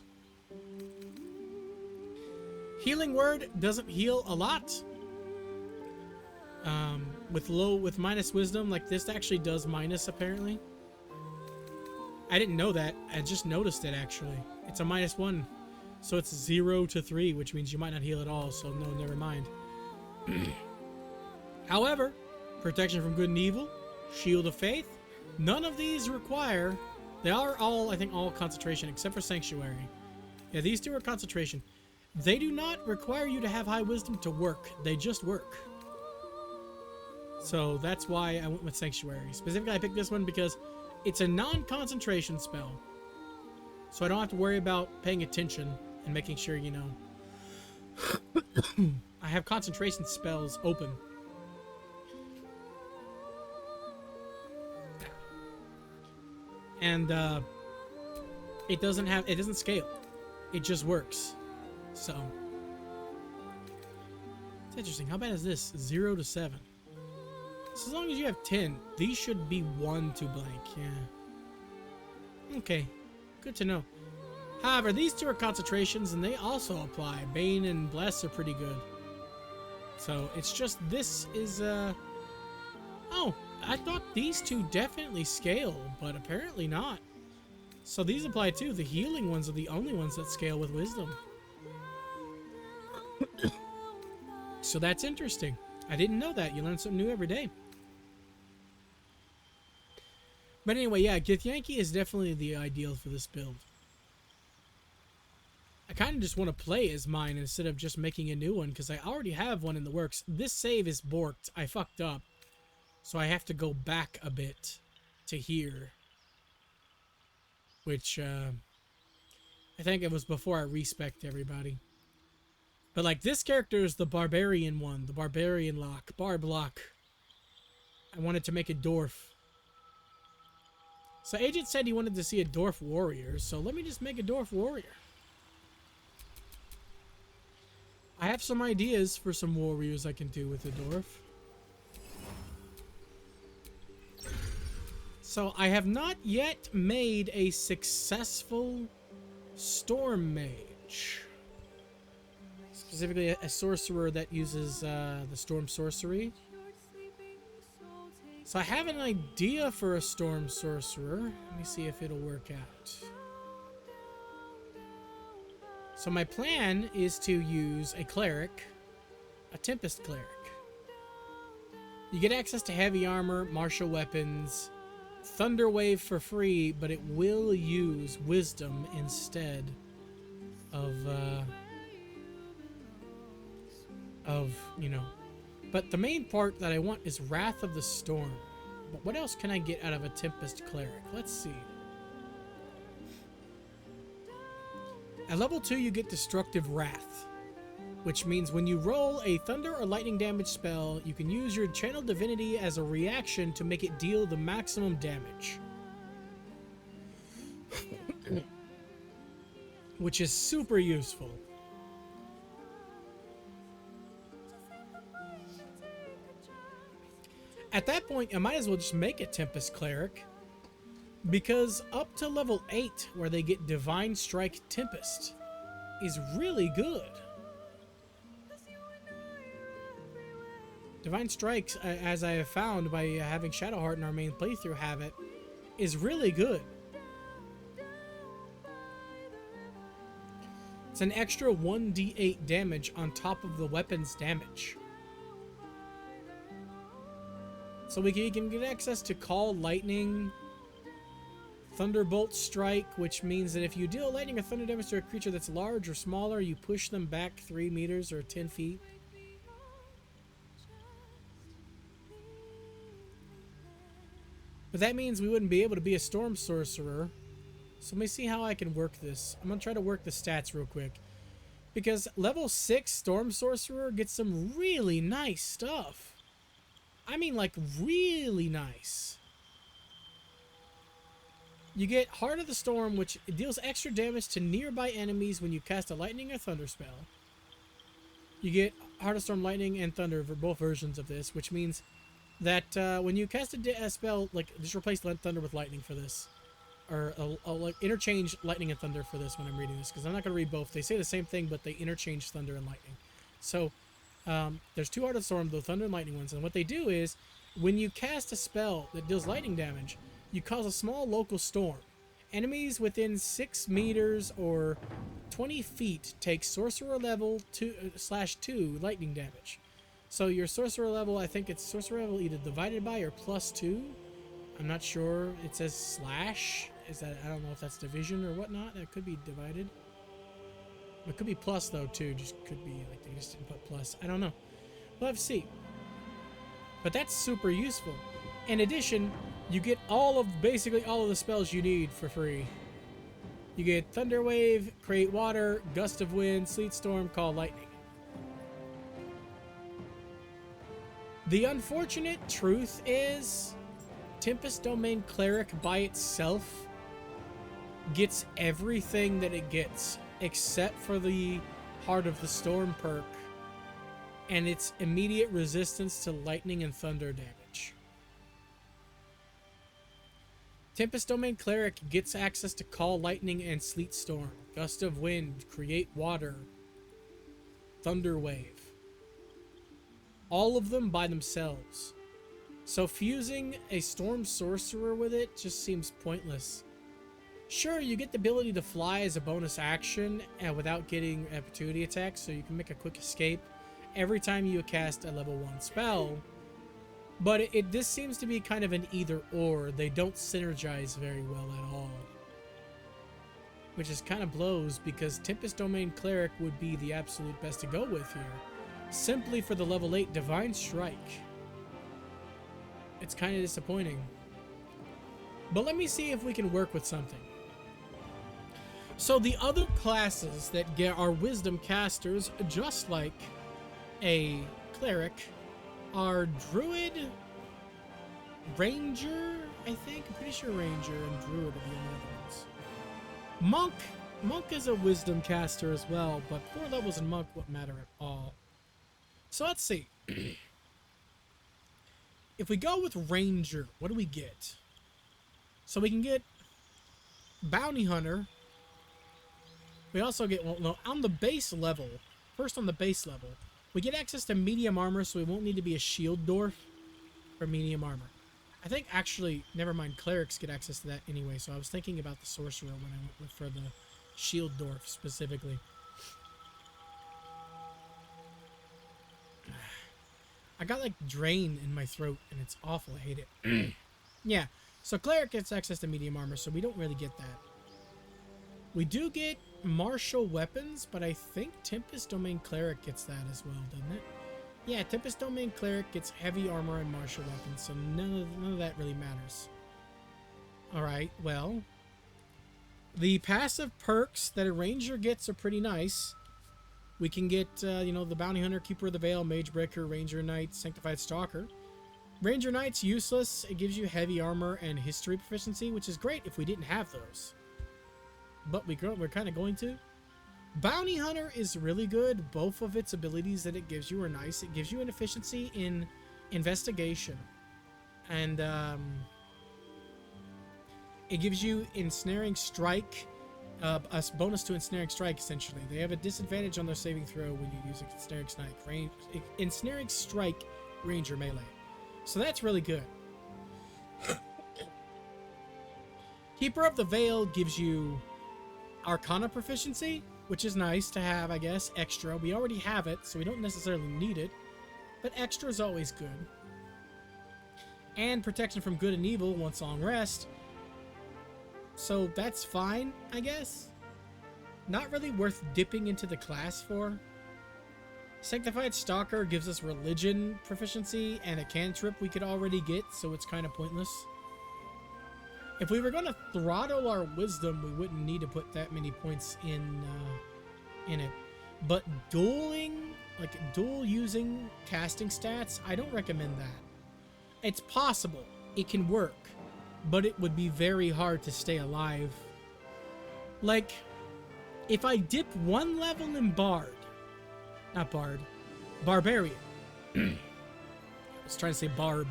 Healing word doesn't heal a lot. With minus wisdom, like this actually does minus apparently. I didn't know that. I just noticed it actually. It's a -1. So it's 0 to 3, which means you might not heal at all, so no, never mind. However, protection from good and evil, shield of faith, none of these require... They are all, I think, all concentration, except for Sanctuary. Yeah, these two are concentration. They do not require you to have high wisdom to work. They just work. So that's why I went with Sanctuary. Specifically, I picked this one because it's a non-concentration spell. So I don't have to worry about paying attention and making sure, you know... I have concentration spells open. And it doesn't scale. It just works. So it's interesting. How bad is this? 0 to 7. So as long as you have 10, these should be 1 to blank. Yeah. Okay. Good to know. However, these two are concentrations and they also apply. Bane and Bless are pretty good. So it's just this is oh, I thought these two definitely scale, but apparently not. So these apply too. The healing ones are the only ones that scale with wisdom. So that's interesting. I didn't know that. You learn something new every day. But anyway, yeah, Githyanki is definitely the ideal for this build. I kind of just want to play as mine instead of just making a new one because I already have one in the works. This save is borked. I fucked up. So I have to go back a bit to here. Which, I think it was before I respec'd everybody. But like this character is the barbarian one. The barbarian lock. Barb lock. I wanted to make a dwarf. So Agent said he wanted to see a dwarf warrior, so let me just make a dwarf warrior. I have some ideas for some warriors I can do with a dwarf. So I have not yet made a successful storm mage. Specifically a sorcerer that uses the storm sorcery. So I have an idea for a storm sorcerer. Let me see if it'll work out. So my plan is to use a cleric, a Tempest cleric. You get access to heavy armor, martial weapons, Thunder Wave for free, but it will use wisdom instead of, you know. But the main part that I want is Wrath of the Storm. But what else can I get out of a Tempest cleric? Let's see. At level 2, you get Destructive Wrath, which means when you roll a thunder or lightning damage spell, you can use your Channel Divinity as a reaction to make it deal the maximum damage. Which is super useful. At that point, I might as well just make a Tempest Cleric, because up to level 8, where they get Divine Strike Tempest, is really good. Divine Strikes, as I have found by having Shadowheart in our main playthrough have it, is really good. It's an extra 1d8 damage on top of the weapon's damage. So we can get access to Call Lightning, Thunderbolt Strike, which means that if you deal lightning or thunder damage to a creature that's large or smaller, you push them back 3 meters or 10 feet. But that means we wouldn't be able to be a Storm Sorcerer. So let me see how I can work this. I'm going to try to work the stats real quick. Because level 6 Storm Sorcerer gets some really nice stuff. I mean, like, really nice. You get Heart of the Storm, which deals extra damage to nearby enemies when you cast a lightning or thunder spell. You get Heart of Storm, Lightning, and Thunder for both versions of this, which means that when you cast a spell, like, just replace Thunder with Lightning for this. Or like interchange Lightning and Thunder for this when I'm reading this, because I'm not going to read both. They say the same thing, but they interchange Thunder and Lightning. So, there's 2 Heart of the Storm, the Thunder and Lightning ones, and what they do is, when you cast a spell that deals lightning damage, you cause a small local storm. Enemies within 6 meters or 20 feet take Sorcerer level 2/2 lightning damage. So your Sorcerer level, I think it's Sorcerer level either divided by or +2. I'm not sure. It says slash. Is that, I don't know if that's division or whatnot. That could be divided. It could be plus though too. Just could be like they just didn't put plus. I don't know. We'll have to see. But that's super useful. In addition, you get basically all of the spells you need for free. You get Thunder Wave, Create Water, Gust of Wind, Sleet Storm, Call Lightning. The unfortunate truth is, Tempest Domain Cleric by itself gets everything that it gets, except for the Heart of the Storm perk and its immediate resistance to lightning and thunder damage. Tempest Domain Cleric gets access to Call Lightning and Sleet Storm, Gust of Wind, Create Water, Thunder Wave. All of them by themselves. So fusing a Storm Sorcerer with it just seems pointless. Sure, you get the ability to fly as a bonus action without getting opportunity attacks, so you can make a quick escape every time you cast a level 1 spell. But this seems to be kind of an either or. They don't synergize very well at all. Which is kind of blows, because Tempest Domain Cleric would be the absolute best to go with here. Simply for the level 8 Divine Strike. It's kind of disappointing. But let me see if we can work with something. So the other classes that are wisdom casters, just like a cleric, are druid, Ranger, I think. I'm pretty sure Ranger and Druid are the only other ones. Monk. Monk is a wisdom caster as well, but 4 levels in Monk wouldn't matter at all. So let's see. If we go with Ranger, what do we get? So we can get Bounty Hunter. We also get, well, no, on the base level, first on the base level, we get access to medium armor, so we won't need to be a shield dwarf for medium armor. I think actually, never mind, clerics get access to that anyway, so I was thinking about the sorcerer when I went for the shield dwarf specifically. I got like drain in my throat and it's awful. I hate it. Yeah, so cleric gets access to medium armor, so we don't really get that. We do get martial weapons, but I think Tempest Domain Cleric gets that as well, doesn't it? Yeah, Tempest Domain Cleric gets heavy armor and martial weapons, so none of that really matters. Alright, well, the passive perks that a ranger gets are pretty nice. We can get, you know, the Bounty Hunter, Keeper of the Veil, Mage Breaker, Ranger Knight, Sanctified Stalker. Ranger Knight's useless. It gives you heavy armor and history proficiency, which is great if we didn't have those. But we're kind of going to. Bounty Hunter is really good. Both of its abilities that it gives you are nice. It gives you an efficiency in investigation. And it gives you Ensnaring Strike. A bonus to Ensnaring Strike, essentially. They have a disadvantage on their saving throw when you use Ensnaring Strike. Ensnaring Strike Ranger Melee. So that's really good. Keeper of the Veil gives you Arcana proficiency, which is nice to have, I guess. Extra. We already have it, so we don't necessarily need it. But extra is always good. And protection from good and evil once long rest. So that's fine, I guess. Not really worth dipping into the class for. Sanctified Stalker gives us religion proficiency and a cantrip we could already get, so it's kind of pointless. If we were going to throttle our wisdom, we wouldn't need to put that many points in it. But dueling, like dual using casting stats, I don't recommend that. It's possible. It can work. But it would be very hard to stay alive. Like, if I dip 1 level in Barbarian. I was trying to say Barb.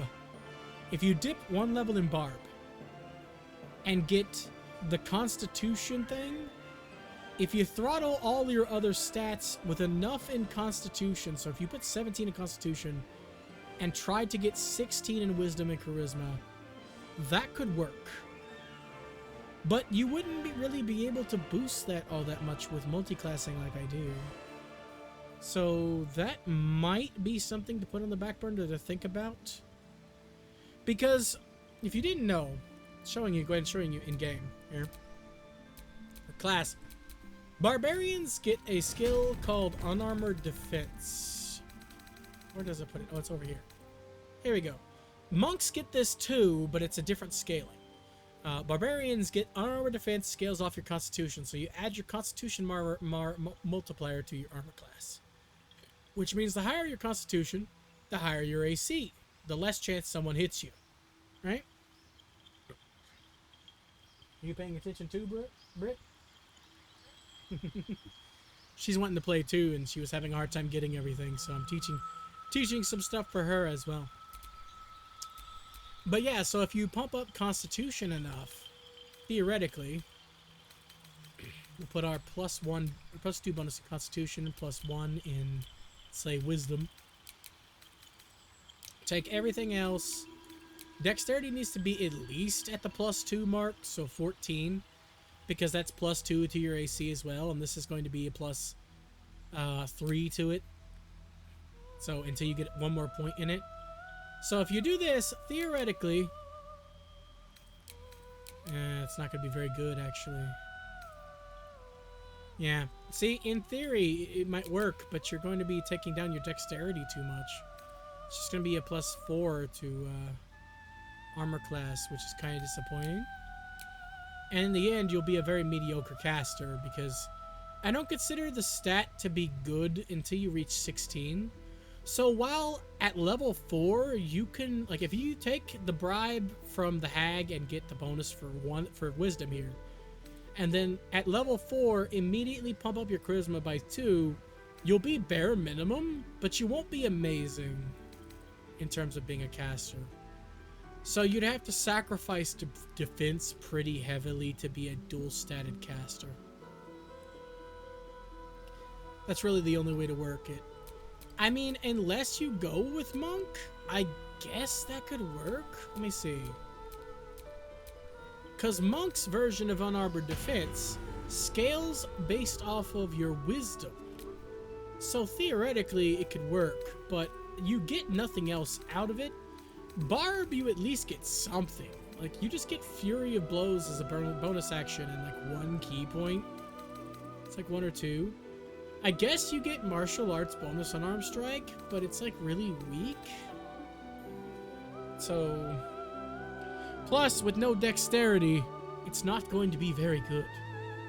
If you dip 1 level in Barb and get the Constitution thing, if you throttle all your other stats with enough in Constitution, so if you put 17 in Constitution and tried to get 16 in Wisdom and Charisma, that could work. But you wouldn't really be able to boost that all that much with multiclassing like I do. So that might be something to put on the back burner to think about. Because if you didn't know, go ahead and showing you in game here. For class, barbarians get a skill called Unarmored Defense. Where does it put it? Oh, it's over here. Here we go. Monks get this too, but it's a different scaling. Barbarians get Unarmored Defense, scales off your Constitution, so you add your Constitution multiplier to your armor class. Which means the higher your Constitution, the higher your AC, the less chance someone hits you. Right? Are you paying attention too, Britt? She's wanting to play too, and she was having a hard time getting everything, so I'm teaching some stuff for her as well. But yeah, so if you pump up Constitution enough, theoretically, we'll put our +2 bonus in Constitution and +1 in, say, Wisdom. Take everything else. Dexterity needs to be at least at the +2 mark, so 14, because that's +2 to your AC as well, and this is going to be a +3 to it. So until you get 1 more point in it. So if you do this, theoretically, it's not going to be very good, actually. Yeah. See, in theory, it might work, but you're going to be taking down your dexterity too much. It's just going to be a +4 to armor class, which is kind of disappointing. And in the end, you'll be a very mediocre caster, because I don't consider the stat to be good until you reach 16. So while at level 4, you can, like, if you take the bribe from the hag and get the bonus for wisdom here, and then at level 4 immediately pump up your charisma by 2, you'll be bare minimum, but you won't be amazing in terms of being a caster. So you'd have to sacrifice defense pretty heavily to be a dual-statted caster. That's really the only way to work it. I mean, unless you go with Monk, I guess that could work. Let me see. Because Monk's version of Unarmored Defense scales based off of your wisdom. So theoretically, it could work, but you get nothing else out of it. Barb, you at least get something. Like, you just get Fury of Blows as a bonus action and, like, 1 key point. It's like 1 or 2. I guess you get Martial Arts bonus on Arm Strike, but it's, like, really weak. So... Plus, with no Dexterity, it's not going to be very good.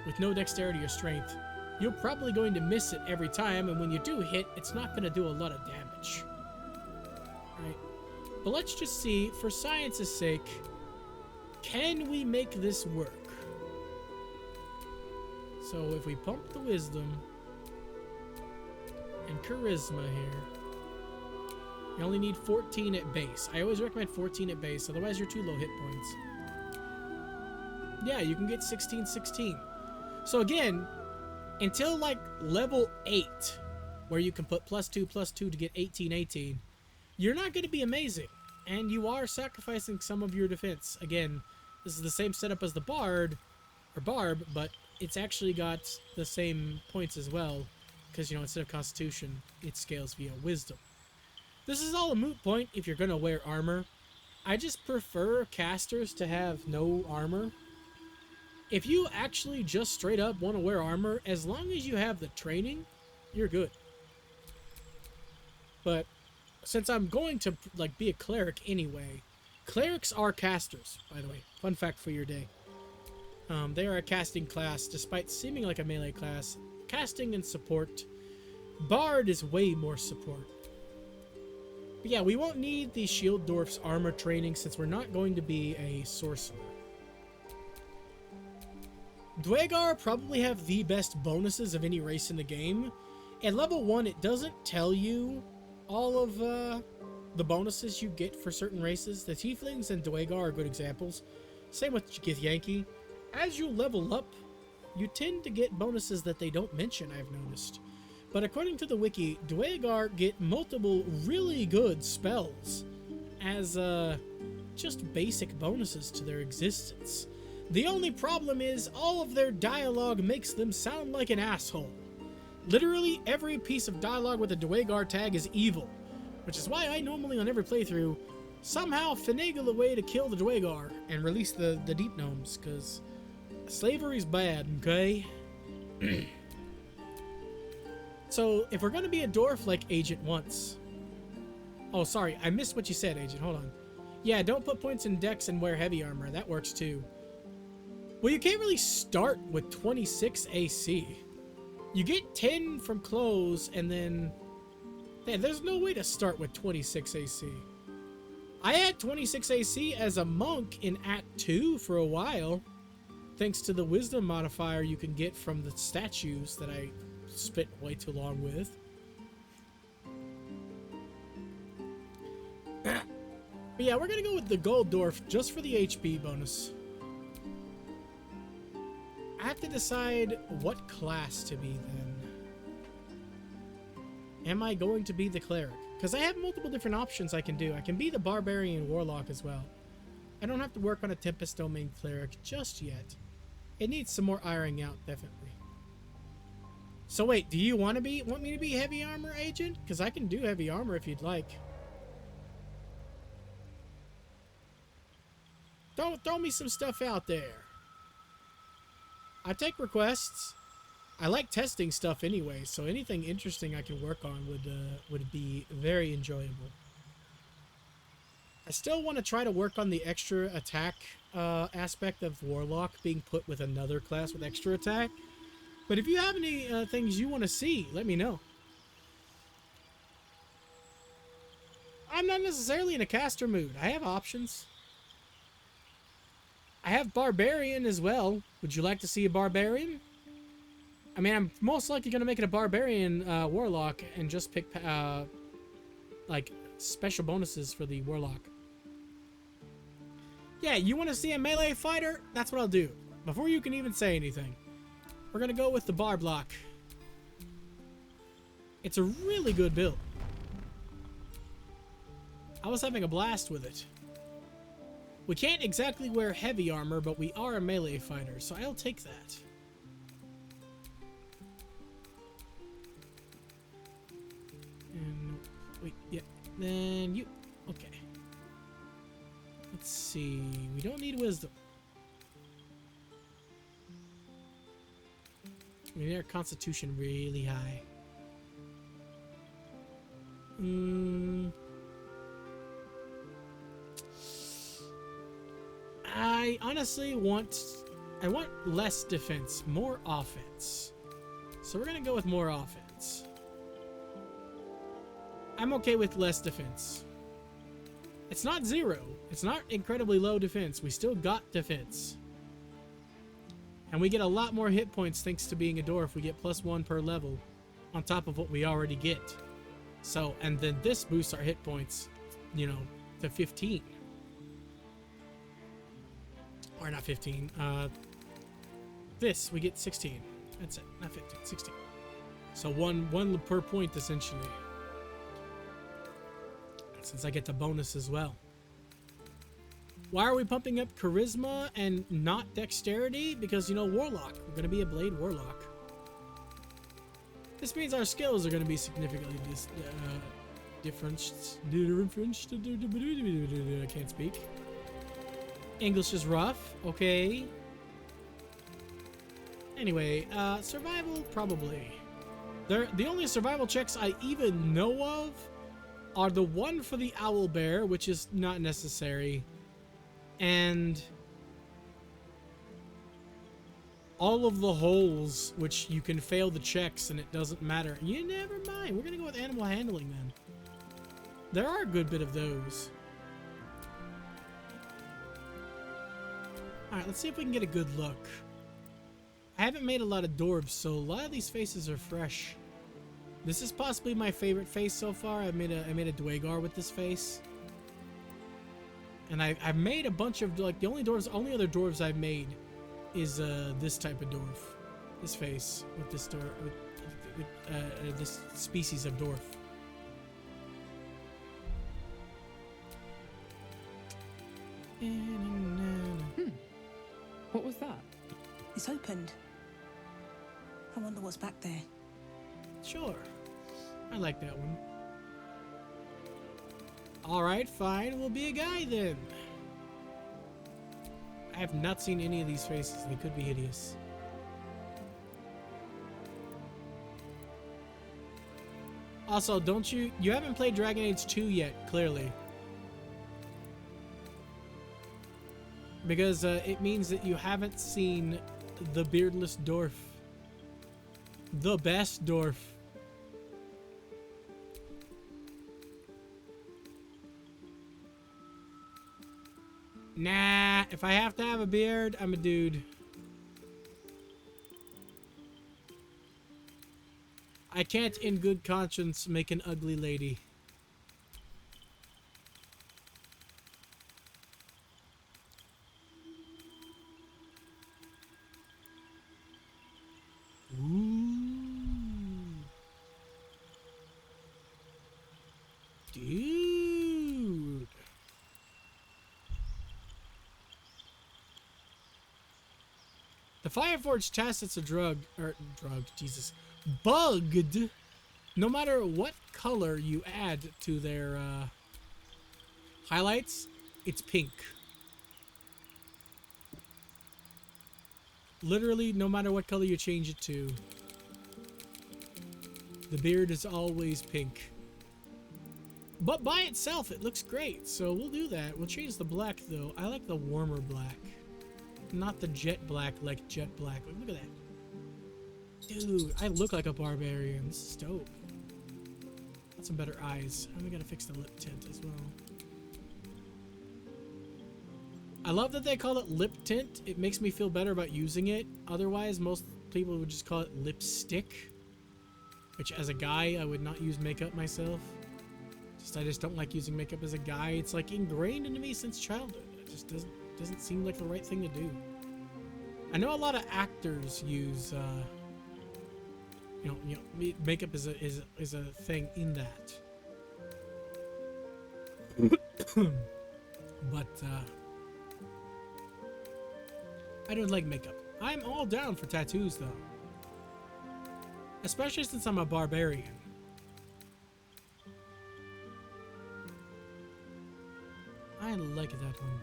With no Dexterity or Strength, you're probably going to miss it every time, and when you do hit, it's not going to do a lot of damage. Right? But let's just see, for science's sake, can we make this work? So if we pump the Wisdom and Charisma here, you only need 14 at base. I always recommend 14 at base, otherwise you're too low hit points. Yeah, you can get 16-16. So again, until like level 8, where you can put +2/+2 to get 18-18, you're not going to be amazing. And you are sacrificing some of your defense. Again, this is the same setup as the Barb, but it's actually got the same points as well. Because, you know, instead of Constitution, it scales via Wisdom. This is all a moot point if you're going to wear armor. I just prefer casters to have no armor. If you actually just straight up want to wear armor, as long as you have the training, you're good. But since I'm going to like be a cleric anyway, clerics are casters, by the way. Fun fact for your day. They are a casting class, despite seeming like a melee class. Casting and support. Bard is way more support. But yeah, we won't need the Shield Dwarf's armor training since we're not going to be a sorcerer. Dwegar probably have the best bonuses of any race in the game. At level 1, it doesn't tell you all of the bonuses you get for certain races. The Tieflings and Dwegar are good examples. Same with Githyanki. As you level up, you tend to get bonuses that they don't mention, I've noticed. But according to the wiki, Dwegar get multiple really good spells as just basic bonuses to their existence. The only problem is all of their dialogue makes them sound like an asshole. Literally every piece of dialogue with a Dwegar tag is evil, which is why I normally on every playthrough somehow finagle a way to kill the Dwegar and release the Deep Gnomes, because slavery's bad, okay? So, if we're gonna be a dwarf like Agent wants... Oh, sorry, I missed what you said, Agent, hold on. Yeah, don't put points in dex and wear heavy armor, that works too. Well, you can't really start with 26 AC. You get 10 from clothes, and then... Man, there's no way to start with 26 AC. I had 26 AC as a monk in Act 2 for a while, thanks to the wisdom modifier you can get from the statues that I spent way too long with. But yeah, we're gonna go with the Gold Dwarf just for the HP bonus. I have to decide what class to be then. Am I going to be the cleric? Because I have multiple different options I can do. I can be the barbarian warlock as well. I don't have to work on a Tempest Domain cleric just yet. It needs some more ironing out, definitely. So wait, do you want me to be heavy armor, Agent? Because I can do heavy armor if you'd like. Throw me some stuff out there. I take requests. I like testing stuff anyway, so anything interesting I can work on would be very enjoyable. I still want to try to work on the extra attack aspect of Warlock being put with another class with extra attack. But if you have any things you want to see, let me know. I'm not necessarily in a caster mood. I have options. I have barbarian as well. Would you like to see a barbarian? I mean, I'm most likely going to make it a barbarian warlock and just pick like special bonuses for the warlock. Yeah, you want to see a melee fighter? That's what I'll do. Before you can even say anything, we're going to go with the bar block. It's a really good build. I was having a blast with it. We can't exactly wear heavy armor, but we are a melee fighter, so I'll take that. And wait, yeah. Then you. Okay. Let's see. We don't need wisdom. We need our constitution really high. I honestly want less defense, more offense. So we're gonna go with more offense. I'm okay with less defense. It's not zero. It's not incredibly low defense. We still got defense. And we get a lot more hit points thanks to being a dwarf. We get +1 per level on top of what we already get. So, and then this boosts our hit points, you know, to 15. Or not 15. This, we get 16. That's it. Not 15, 16. So one per point, essentially. Since I get the bonus as well. Why are we pumping up charisma and not dexterity? Because, you know, warlock. We're going to be a blade warlock. This means our skills are going to be significantly different. I can't speak. English is rough. Okay. Anyway, survival, probably. The only survival checks I even know of are the one for the owl bear, which is not necessary, and all of the holes, which you can fail the checks and it doesn't matter. You never mind. We're gonna go with animal handling then. There are a good bit of those. All right, let's see if we can get a good look. I haven't made a lot of dwarves, so a lot of these faces are fresh. This is possibly my favorite face so far. I made a Dwagar with this face, and I've made a bunch of, like, the only other dwarves I've made is this type of dwarf, this face with this this species of dwarf. What was that? It's opened. I wonder what's back there. Sure. I like that one. Alright, fine. We'll be a guy then. I have not seen any of these faces. They could be hideous. Also, you haven't played Dragon Age 2 yet, clearly. Because it means that you haven't seen the beardless dwarf. The best dwarf. Nah, if I have to have a beard, I'm a dude. I can't in good conscience make an ugly lady. Ooh. Dude. The Fireforged Tacit's a bugged. No matter what color you add to their highlights, it's pink. Literally, no matter what color you change it to, the beard is always pink. But by itself, it looks great, so we'll do that. We'll change the black, though. I like the warmer black. Not the jet black, like jet black. Look at that. Dude, I look like a barbarian. This is dope. Got some better eyes. And we gotta fix the lip tint as well. I love that they call it lip tint. It makes me feel better about using it. Otherwise, most people would just call it lipstick. Which, as a guy, I would not use makeup myself. I just don't like using makeup as a guy. It's like ingrained into me since childhood. It just doesn't seem like the right thing to do. I know a lot of actors use, makeup is a thing in that. But I don't like makeup. I'm all down for tattoos though, especially since I'm a barbarian. I like that one.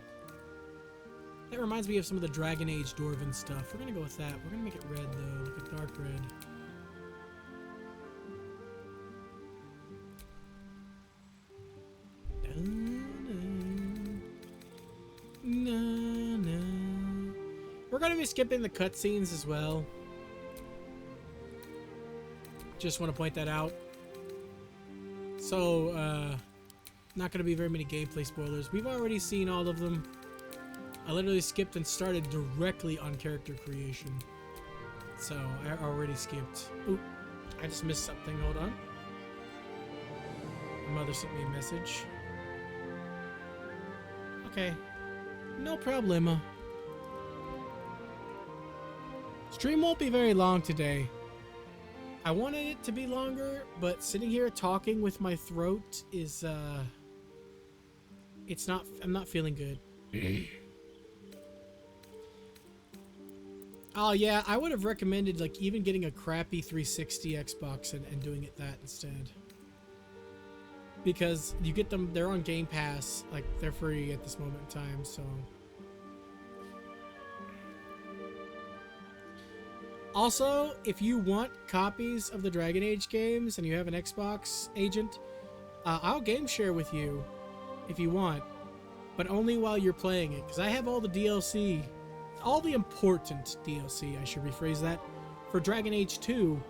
That reminds me of some of the Dragon Age Dwarven stuff. We're gonna go with that. We're gonna make it red though, like a dark red. We're gonna be skipping the cutscenes as well. Just want to point that out. So, not gonna be very many gameplay spoilers. We've already seen all of them. I literally skipped and started directly on character creation. So, I already skipped. Ooh, I just missed something. Hold on. My mother sent me a message. Okay. No problema. Stream won't be very long today. I wanted it to be longer, but sitting here talking with my throat is, it's not, I'm not feeling good. Oh yeah, I would have recommended like even getting a crappy 360 Xbox and doing it that instead. Because you get them, they're on Game Pass, like they're free at this moment in time, so. Also, if you want copies of the Dragon Age games and you have an Xbox agent, I'll game share with you if you want, but only while you're playing it, because I have all the DLC, all the important DLC, I should rephrase that, for Dragon Age 2,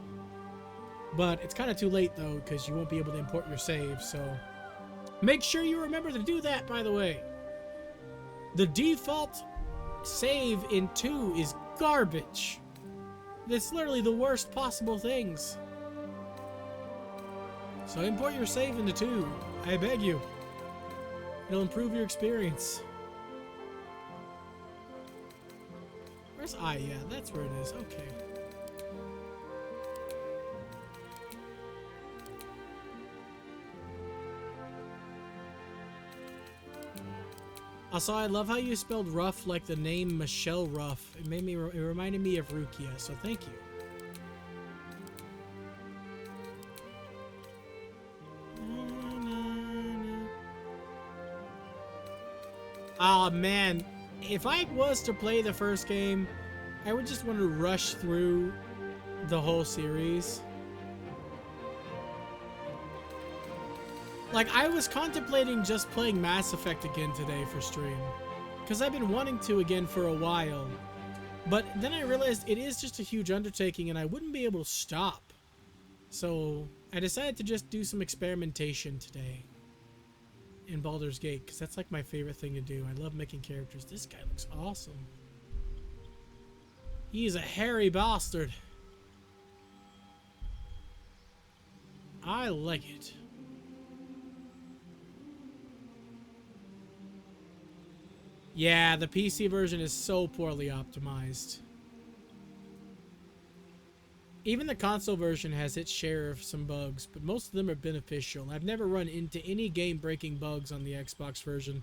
but it's kind of too late though, because you won't be able to import your save, so make sure you remember to do that, by the way. The default save in 2 is garbage. It's literally the worst possible things. So import your save into 2. I beg you. It'll improve your experience. Where's I? Yeah, that's where it is. Okay. Also, I love how you spelled Ruff like the name Michelle Ruff. It reminded me of Rukia, so thank you. Ah, man. If I was to play the first game, I would just want to rush through the whole series. Like, I was contemplating just playing Mass Effect again today for stream, because I've been wanting to again for a while, but then I realized it is just a huge undertaking and I wouldn't be able to stop. So I decided to just do some experimentation today in Baldur's Gate, because that's like my favorite thing to do. I love making characters. This guy looks awesome. He's a hairy bastard. I like it. Yeah, the PC version is so poorly optimized. Even the console version has its share of some bugs, but most of them are beneficial. I've never run into any game-breaking bugs on the Xbox version.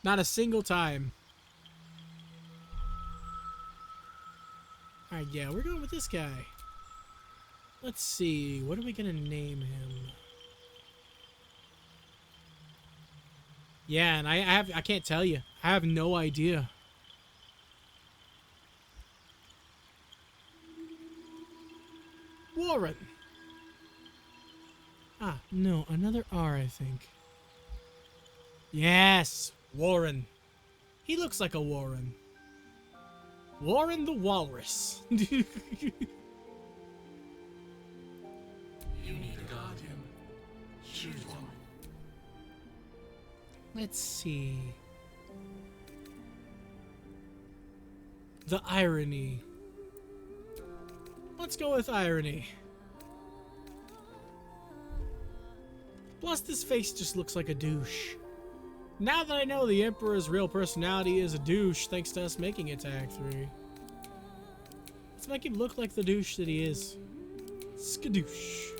Not a single time. Alright, yeah, we're going with this guy. Let's see, what are we gonna name him? Yeah, and I can't tell you. I have no idea. Warren. Ah, no, another R, I think. Yes, Warren. He looks like a Warren. Warren the Walrus. Let's see. The irony. Let's go with irony. Plus, this face just looks like a douche. Now that I know the Emperor's real personality is a douche, thanks to us making it Tag 3. Let's make him look like the douche that he is. Skadoosh.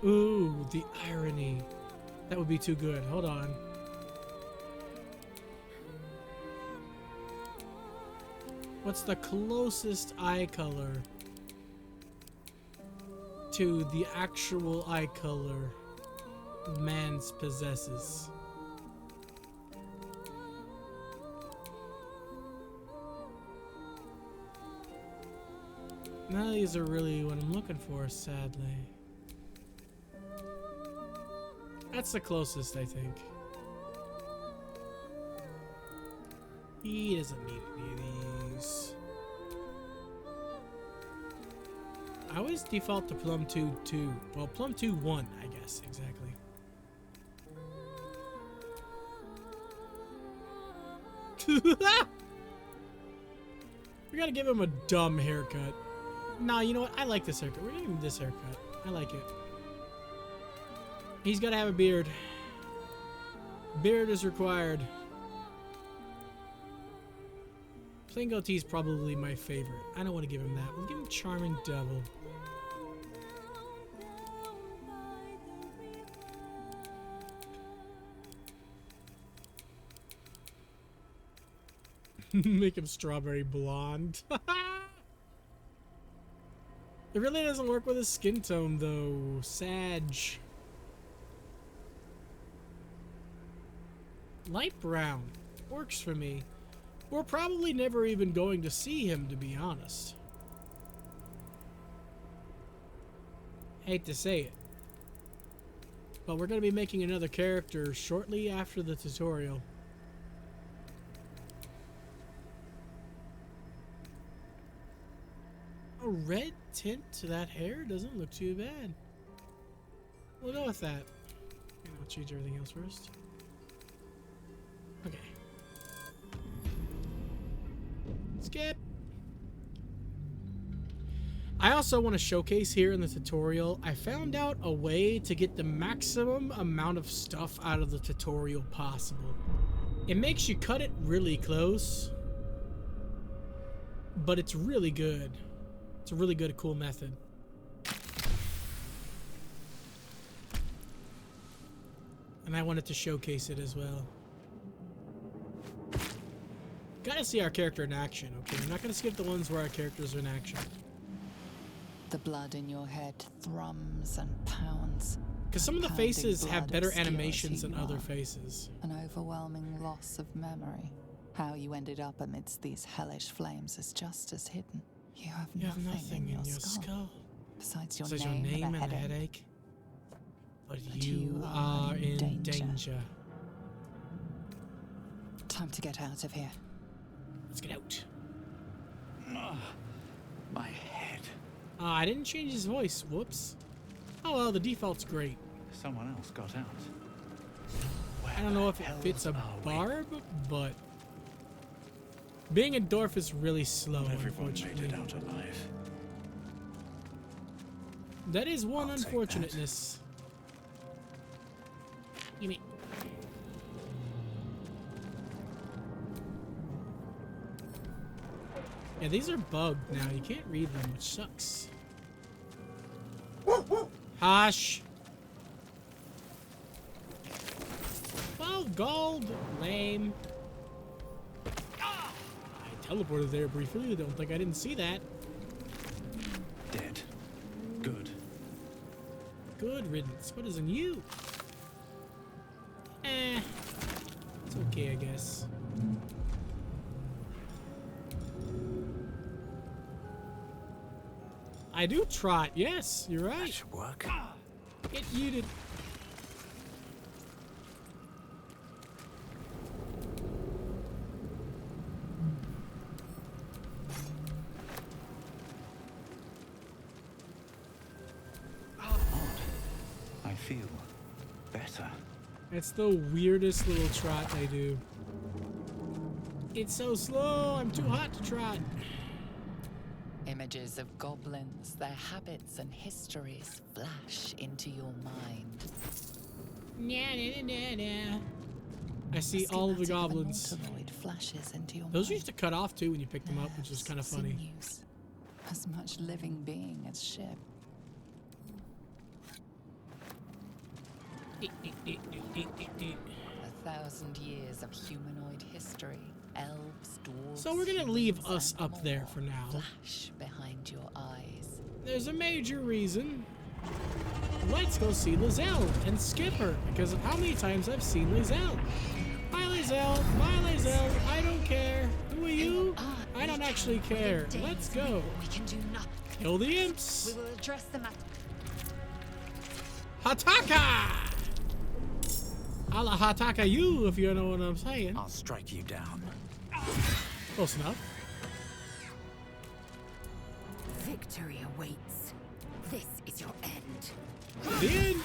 Ooh, the irony. That would be too good. Hold on. What's the closest eye color to the actual eye color man's possesses? None of these are really what I'm looking for, sadly. That's the closest, I think. He doesn't need any of these. I always default to Plum 2 2. Well, Plum 2 1, I guess, exactly. We gotta give him a dumb haircut. Nah, you know what? I like this haircut. We're gonna give him this haircut. I like it. He's gotta have a beard. Beard is required. Plain goatee is probably my favorite. I don't want to give him that. We'll give him Charming Devil. Make him strawberry blonde. It really doesn't work with his skin tone though. Sag. Light brown. Works for me. We're probably never even going to see him, to be honest. Hate to say it. But we're going to be making another character shortly after the tutorial. A red tint to that hair doesn't look too bad. We'll go with that. And I'll change everything else first. Okay. Skip. I also want to showcase here in the tutorial, I found out a way to get the maximum amount of stuff out of the tutorial possible. It makes you cut it really close, but it's really good. It's a really good, cool method. And I wanted to showcase it as well. Gotta see our character in action, okay? I'm not gonna skip the ones where our characters are in action. The blood in your head thrums and pounds. Because some of the Pounding faces have blood better obscures animations who than you other are. faces. An overwhelming loss of memory. How you ended up amidst these hellish flames is just as hidden. You have nothing in your skull. Besides your Besides name, your name and a and a headache. headache. But you are in danger. Time to get out of here. Let's get out. My head. I didn't change his voice. Whoops. Oh well, the default's great. Someone else got out. I don't know if it fits a barb, but being a dwarf is really slow, Everyone made unfortunately. it out alive. That is one I'll take unfortunateness. You mean? Yeah, these are bugged now. You can't read them, which sucks. Hush. 12 gold. Lame. I teleported there briefly. I don't think I didn't see that. Dead. Good. Good riddance. What is in you? It's okay, I guess. I do trot. Yes, you're That right. should work. Get you to. feel better. It's the weirdest little trot they do. It's so slow, I'm too hot to trot. Images of goblins, their habits and histories flash into your mind. I see all of the goblins. Flashes into your Those mind. used to cut off too when you picked them up, which is kind of funny. Sinews, as much living being as ship. 1,000 years of humanoid history. Elves, dwarves. So we're gonna leave humans, us and up there more for now. Flash behind your eyes. There's a major reason. Let's go see Lizelle and skip her because of how many times I've seen Lizelle. Bye, Lizelle. Bye, Lizelle. I don't care. Who are you? I don't actually care. Let's go. We can do nothing. Kill the imps. We will address them at Hataka! I'll Hataka you if you know what I'm saying. I'll strike you down. Close enough. victory awaits. This is your end. The end.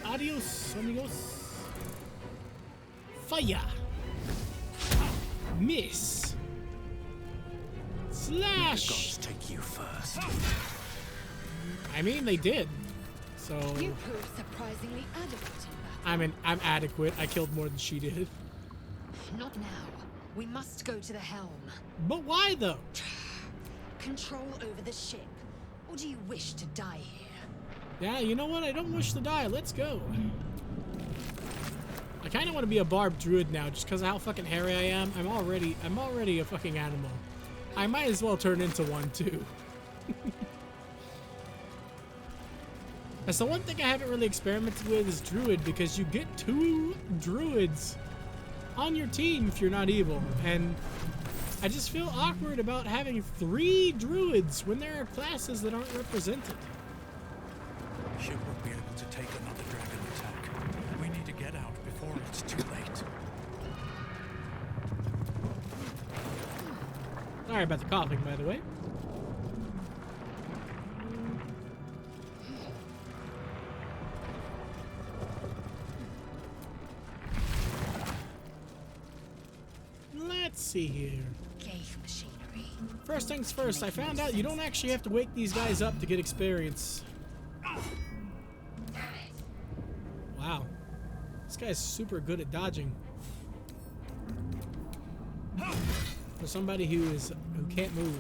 Adios, amigos. Fire. Miss. Slash. The gods take you first. I mean, they did. So You proved surprisingly adequate in battle. I'm adequate. I killed more than she did. Not now. We must go to the helm. But why though? Control over the ship. Or do you wish to die here? Yeah, you know what? I don't wish to die. Let's go. I kind of want to be a barbed druid now, just because of how fucking hairy I am. I'm already a fucking animal. I might as well turn into one too. That's the one thing I haven't really experimented with is druid, because you get 2 druids on your team if you're not evil, and I just feel awkward about having 3 druids when there are classes that aren't represented. Ship won't be able to take another dragon attack. We need to get out before it's too late. Sorry about the coughing, by the way. Let's see here. Gauge machinery. First things first, I found out you don't actually have to wake these guys up to get experience. Wow. This guy's super good at dodging. For somebody who can't move.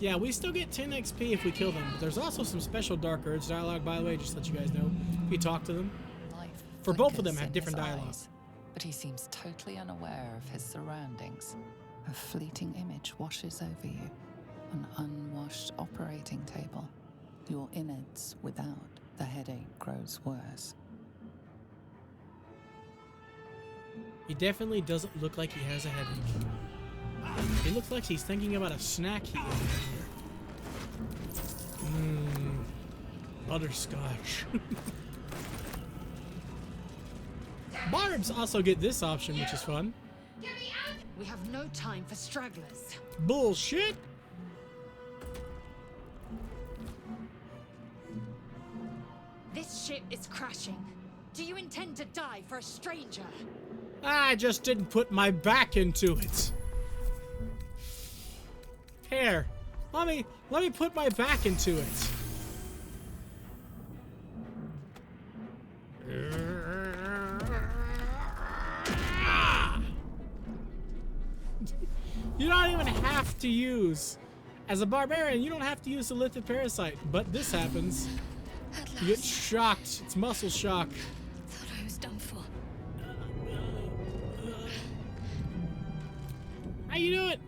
Yeah, we still get 10 XP if we kill them, but there's also some special Dark Urge dialogue, by the way, just to let you guys know. If you talk to them. Life For both of them flickers have in different his dialogue. eyes, but he seems totally unaware of his surroundings. A fleeting image washes over you. An unwashed operating table. Your innards without. The headache grows worse. He definitely doesn't look like he has a headache. He looks like he's thinking about a snack he ate. Butterscotch. Barbs also get this option, which is fun. We have no time for stragglers. Bullshit. This ship is crashing. Do you intend to die for a stranger? I just didn't put my back into it. Here, let me put my back into it. You don't even have to use, as a barbarian, you don't have to use the lifted parasite, but this happens. At You get last. shocked. It's muscle shock. Thought I was done for. How you doing?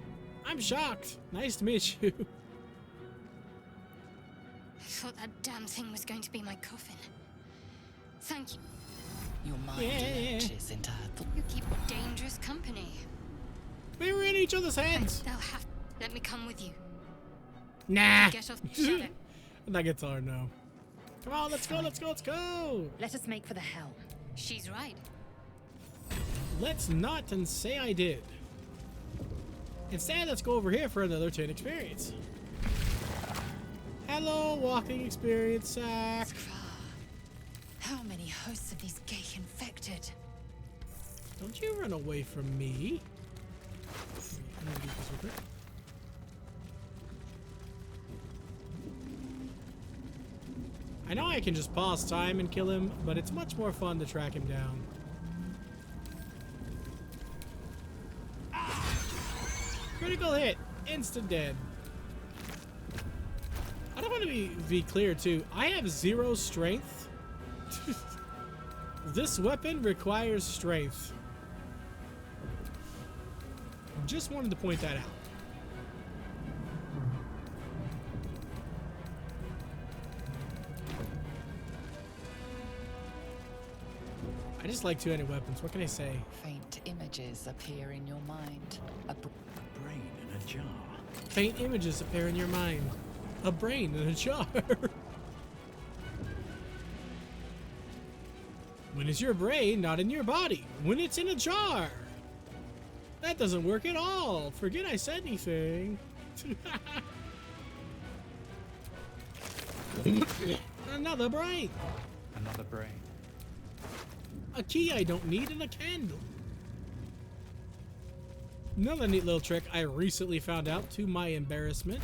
I'm shocked. Nice to meet you. I thought that damn thing was going to be my coffin. Thank you. Your mind Yeah. lurches into her thoughts. You keep dangerous company. We were in each other's hands. They'll have. Let me come with you. Nah. Get off the shadow. That gets hard now. Come on, let's go, let's go, let's go. Let us make for the helm. She's right. Let's not and say I did. Instead, let's go over here for another 10 experience. Hello, walking experience sack. How many hosts of these gay infected? Don't you run away from me. I'm gonna do this real quick. I know I can just pause time and kill him, but it's much more fun to track him down. Critical hit. Instant dead. I don't want to be clear, too. I have 0 strength. This weapon requires strength. Just wanted to point that out. I just like two-handed weapons. What can I say? Faint images appear in your mind. A brain in a jar. Faint images appear in your mind. A brain in a jar. When is your brain not in your body? When it's in a jar. That doesn't work at all. Forget I said anything. Another brain. Another brain. A key I don't need and a candle. Another neat little trick I recently found out to my embarrassment.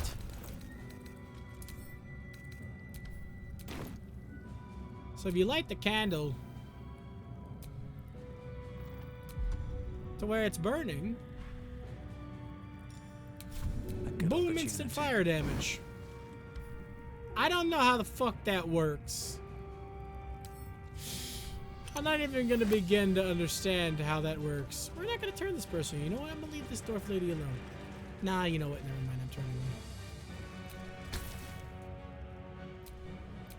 So if you light the candle to where it's burning, boom, instant fire damage. I don't know how the fuck that works. I'm not even gonna begin to understand how that works. We're not gonna turn this person. You know what? I'm gonna leave this dwarf lady alone. Nah, you know what? Never mind. I'm turning her.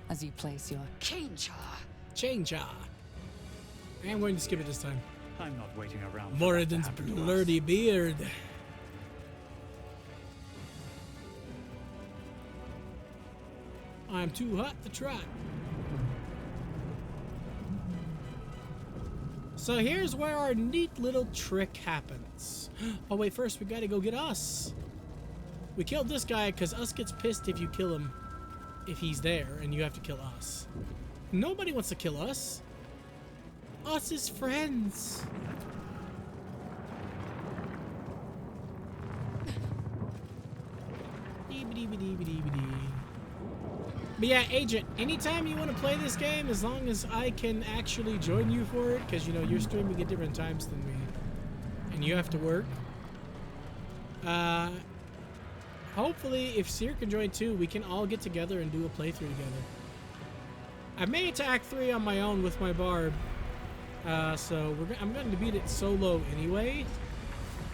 As you place your Change her. Change her. I'm going to skip it this time. I'm not waiting around. for that to Moradin's happen to us. blurry beard. I'm too hot to try. So here's where our neat little trick happens. Oh wait, first we gotta go get us. We killed this guy because us gets pissed if you kill him if he's there and you have to kill us. Nobody wants to kill us. Us is friends. But yeah, Agent, anytime you want to play this game, as long as I can actually join you for it, because, you know, you're streaming at different times than me, and you have to work. Hopefully, if Seer can join too, we can all get together and do a playthrough together. I made it to Act 3 on my own with my barb, so I'm going to beat it solo anyway,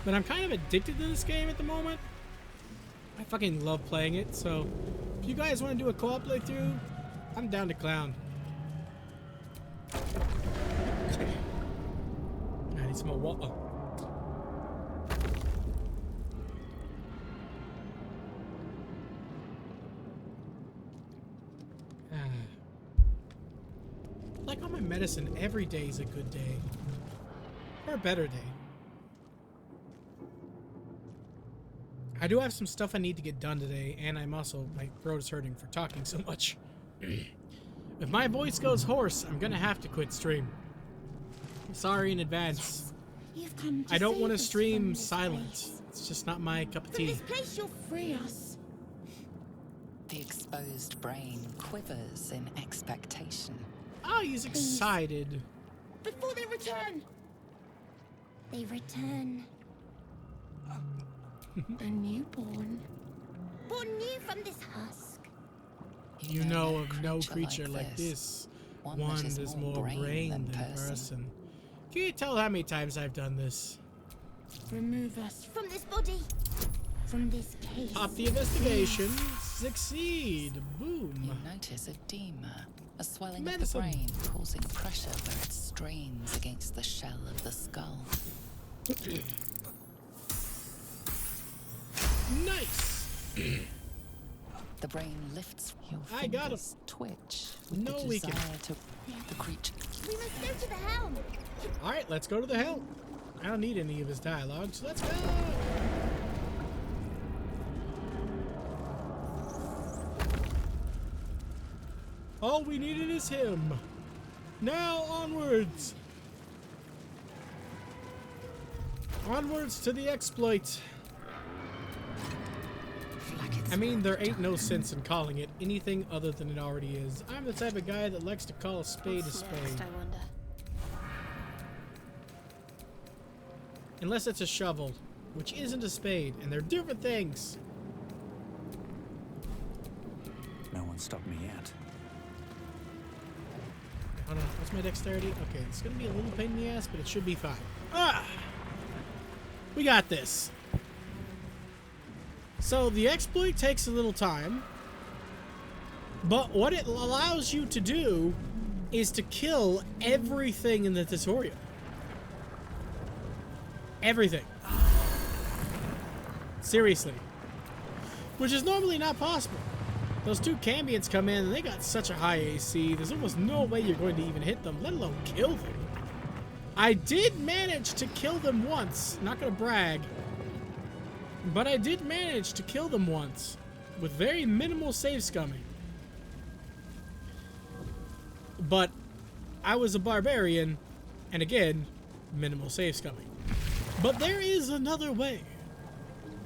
but I'm kind of addicted to this game at the moment. I fucking love playing it, so if you guys want to do a co-op playthrough, I'm down to clown. I need some more water. Like on my medicine, every day is a good day. Or a better day. I do have some stuff I need to get done today, and I'm also, my throat is hurting for talking so much. If my voice goes hoarse, I'm gonna have to quit stream. Sorry in advance. You've come to I don't save want to us stream from this silent. place. It's just not my cup of From tea. this place, you'll free us. The exposed brain quivers in expectation. Oh, he's excited. Before they return. They return. A newborn. Born new from this husk. You know of no creature like this. One One that is is more more brain brain than than person. person. Can you tell how many times I've done this? Remove us from this body. From this case. Pop the investigation. Succeed. Boom. You notice edema, a swelling Medicine. of the brain causing pressure where it strains against the shell of the skull. Nice. The brain lifts your I got him. fingers twitch with No the weaken. desire to the creature. We must go to the helm. All right, let's go to the helm. I don't need any of his dialogue, so let's go. All we needed is him. Now onwards! Onwards to the exploit! I mean, there ain't no sense in calling it anything other than it already is. I'm the type of guy that likes to call a spade a What's spade. next, I wonder? Unless it's a shovel, which isn't a spade, and they're different things. No one stopped me yet. Hold on, what's my dexterity? Okay, it's gonna be a little pain in the ass, but it should be fine. Ah! We got this. So the exploit takes a little time, but what it allows you to do is to kill everything in the tutorial. Everything. Seriously. Which is normally not possible. Those two cambions come in and they got such a high AC, there's almost no way you're going to even hit them, let alone kill them. I did manage to kill them once, not gonna brag, but I did manage to kill them once with very minimal save scumming. But I was a barbarian, and again, minimal save scumming. But there is another way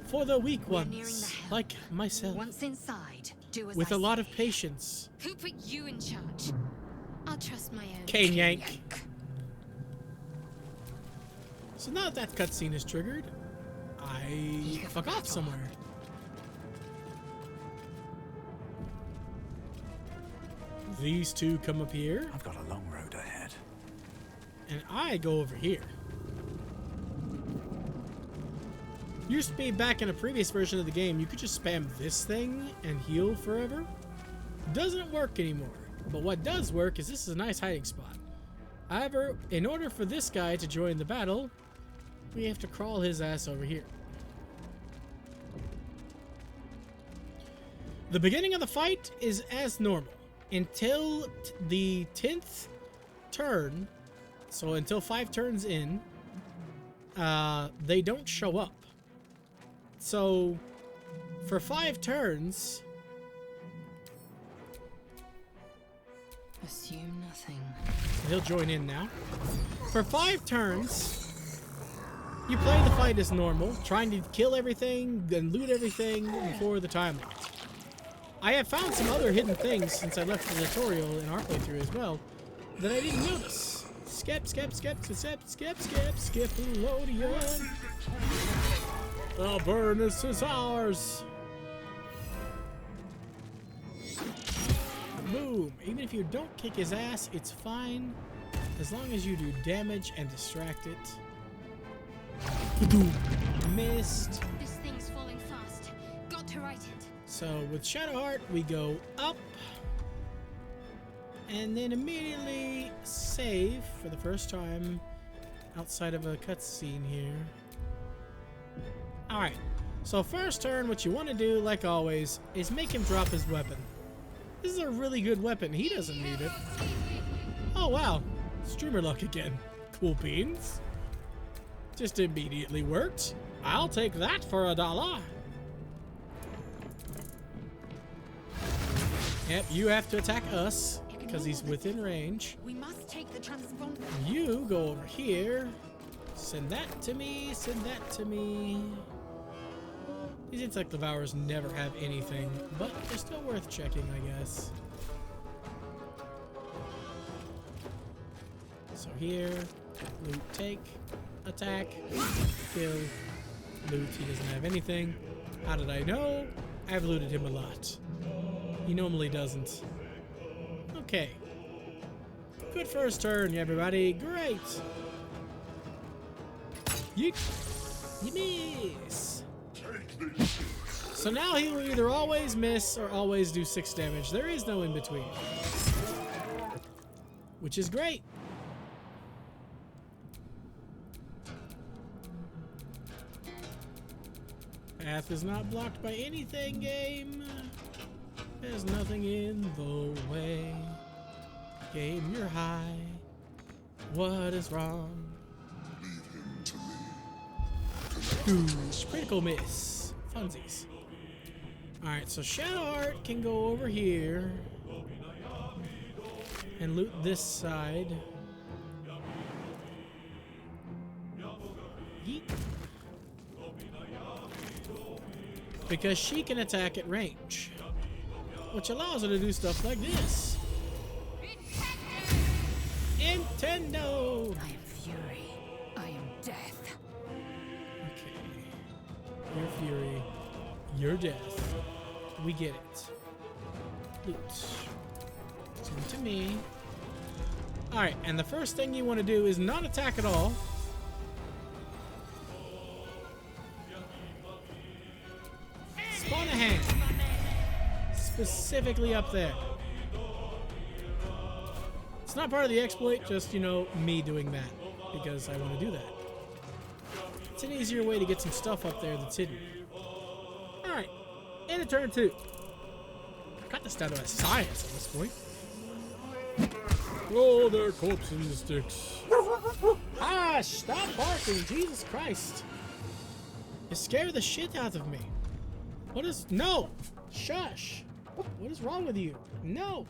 for the weak We're nearing the ones, hell. like myself, Once inside, do as with I a lot say. of patience. Who put you in charge? I'll trust my own. Cane yank. So now that that cutscene is triggered, I fuck off somewhere. These two come up here, I've got a long road ahead. and I go over here. Used to be back in a previous version of the game, you could just spam this thing and heal forever. Doesn't work anymore. But what does work is this is a nice hiding spot. However, in order for this guy to join the battle, we have to crawl his ass over here. The beginning of the fight is as normal until the 10th turn. So until 5 turns in, they don't show up. So for 5 turns, Assume nothing. he'll join in now. For 5 turns, you play the fight as normal, trying to kill everything and loot everything before the time limit. I have found some other hidden things since I left the tutorial in our playthrough as well that I didn't notice. Skip, Loadion. The Burnus is ours. Boom. Even if you don't kick his ass, it's fine. As long as you do damage and distract it. Ba-doom. Missed. This thing's falling fast. Got to right it. So with Shadowheart, we go up. And then immediately save for the first time outside of a cutscene here. Alright. So first turn, what you want to do, like always, is make him drop his weapon. This is a really good weapon. He doesn't need it. Oh, wow. Streamer luck again. Cool beans. Just immediately worked. I'll take that for $1. Yep, you have to attack us because he's within range. We must take the transponder. You go over here. Send that to me. Send that to me. These insect devourers never have anything, but they're still worth checking, I guess. So here, loot, take, attack, kill, loot. He doesn't have anything. How did I know? I've looted him a lot. He normally doesn't. Okay. Good first turn, everybody. Great. Yeet. You miss. So now he will either always miss or always do 6 damage. There is no in between. Which is great. Path is not blocked by anything, game. There's nothing in the way. Game, you're high. What is wrong? Ooh, critical miss. Funsies. Alright, so Shadowheart can go over here. and loot this side. Yeet. Because she can attack at range, which allows her to do stuff like this. Nintendo! I am fury. I am death. Okay. Your fury. Your death. We get it. Loot. Send to me. Alright, and the first thing you want to do is not attack at all. Spawn a hand. Specifically up there. It's not part of the exploit, just, you know, me doing that. Because I want to do that. It's an easier way to get some stuff up there that's hidden. Alright. And a turn 2. Got this down to a science at this point. Oh, there are corpses in the sticks. Ah, stop barking, Jesus Christ. You scare the shit out of me. What is... No! Shush! What is wrong with you? No!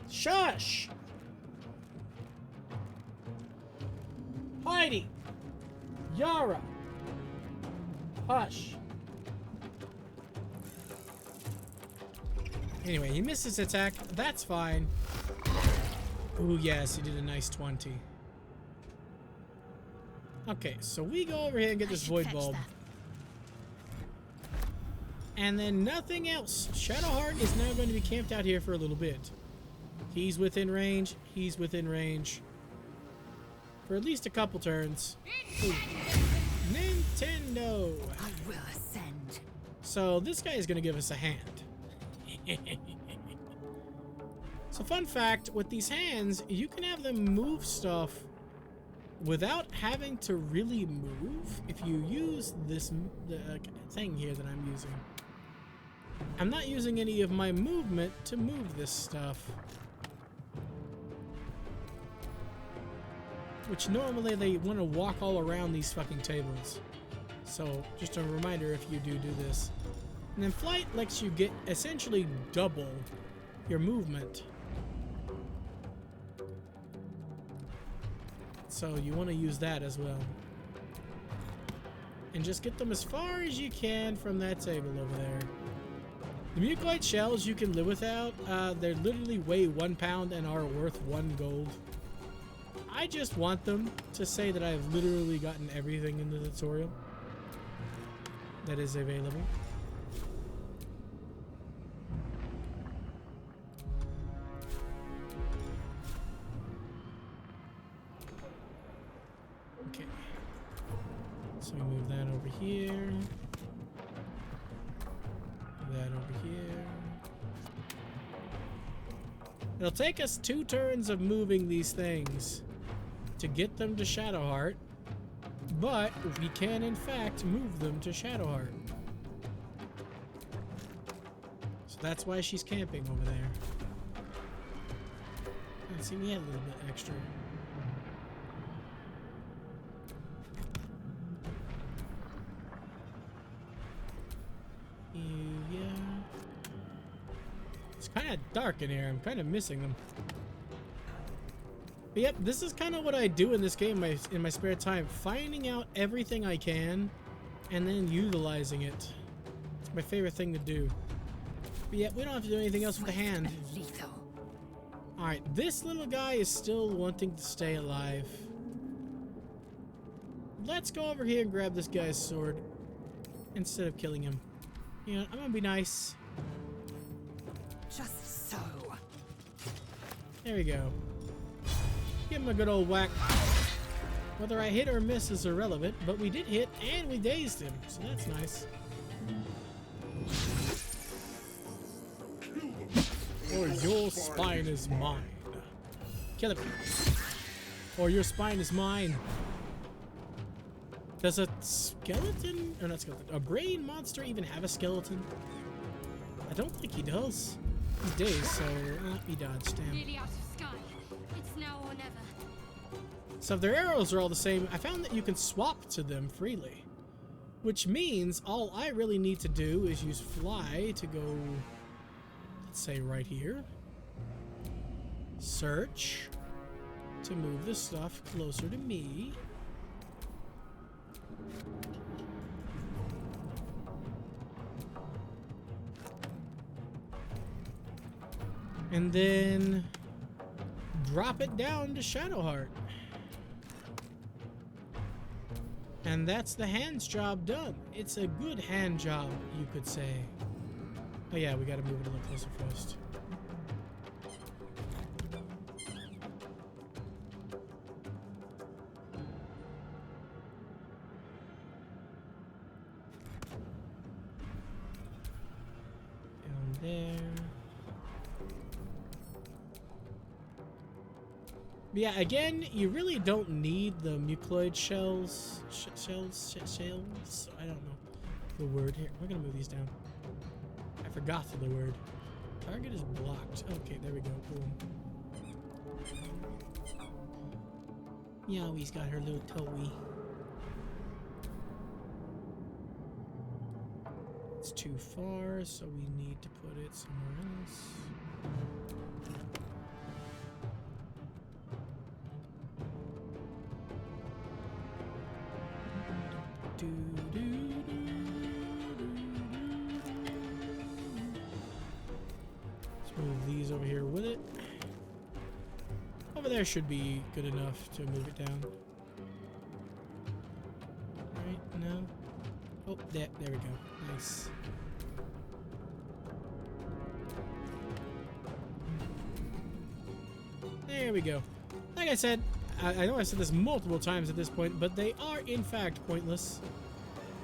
Shush! Heidi! Yara! Hush! Anyway, he missed his attack. That's fine. Ooh, yes, he did a nice 20. Okay, so we go over here and get this void bulb. And then nothing else. Shadowheart is now going to be camped out here for a little bit. He's within range. He's within range. For at least a couple turns. Ooh. Nintendo! I will ascend. So this guy is going to give us a hand. So fun fact, with these hands, you can have them move stuff without having to really move if you use this thing here that I'm using. I'm not using any of my movement to move this stuff. Which normally they want to walk all around these fucking tables. So just a reminder if you do this. And then flight lets you get essentially double your movement. So you want to use that as well. And just get them as far as you can from that table over there. The mucoid shells you can live without. They literally weigh 1 pound and are worth 1 gold. I just want them to say that I've literally gotten everything in the tutorial that is available. Okay. So we move that over here. That over here. It'll take us 2 turns of moving these things to get them to Shadowheart, but we can in fact move them to Shadowheart. So that's why she's camping over there. Let's see, we had a little bit extra. Yeah. It's kind of dark in here. I'm kind of missing them. But yep, this is kind of what I do in this game in my spare time. Finding out everything I can and then utilizing it. It's my favorite thing to do. But yep, we don't have to do anything else with the hand. Alright, this little guy is still wanting to stay alive. Let's go over here and grab this guy's sword instead of killing him. You know, I'm gonna be nice. Just so. There we go. Give him a good old whack. Whether I hit or miss is irrelevant, but we did hit and we dazed him, so that's nice. Or your spine is mine. Kill him. Or your spine is mine. Does a skeleton, or not skeleton, a brain monster even have a skeleton? I don't think he does. He's dazed, so he dodged him. Nearly out of sky. It's now or never. So if their arrows are all the same, I found that you can swap to them freely. Which means all I really need to do is use fly to go, let's say right here. Search to move the stuff closer to me. And then drop it down to Shadowheart. And that's the hand's job done. It's a good hand job, you could say. Oh yeah, we gotta move it a little closer first. Down there. But yeah, again, you really don't need the mucoid shells. Shells? I don't know the word here. We're gonna move these down. I forgot the word. Target is blocked. Okay, there we go. Boom. Yowie has got her little toey. It's too far, so we need to put it somewhere else. Let's move these over here with it. Over there should be good enough to move it down. Right, no. Oh, there we go. Nice. There we go. Like I said, I know I said this multiple times at this point, but they are in fact pointless.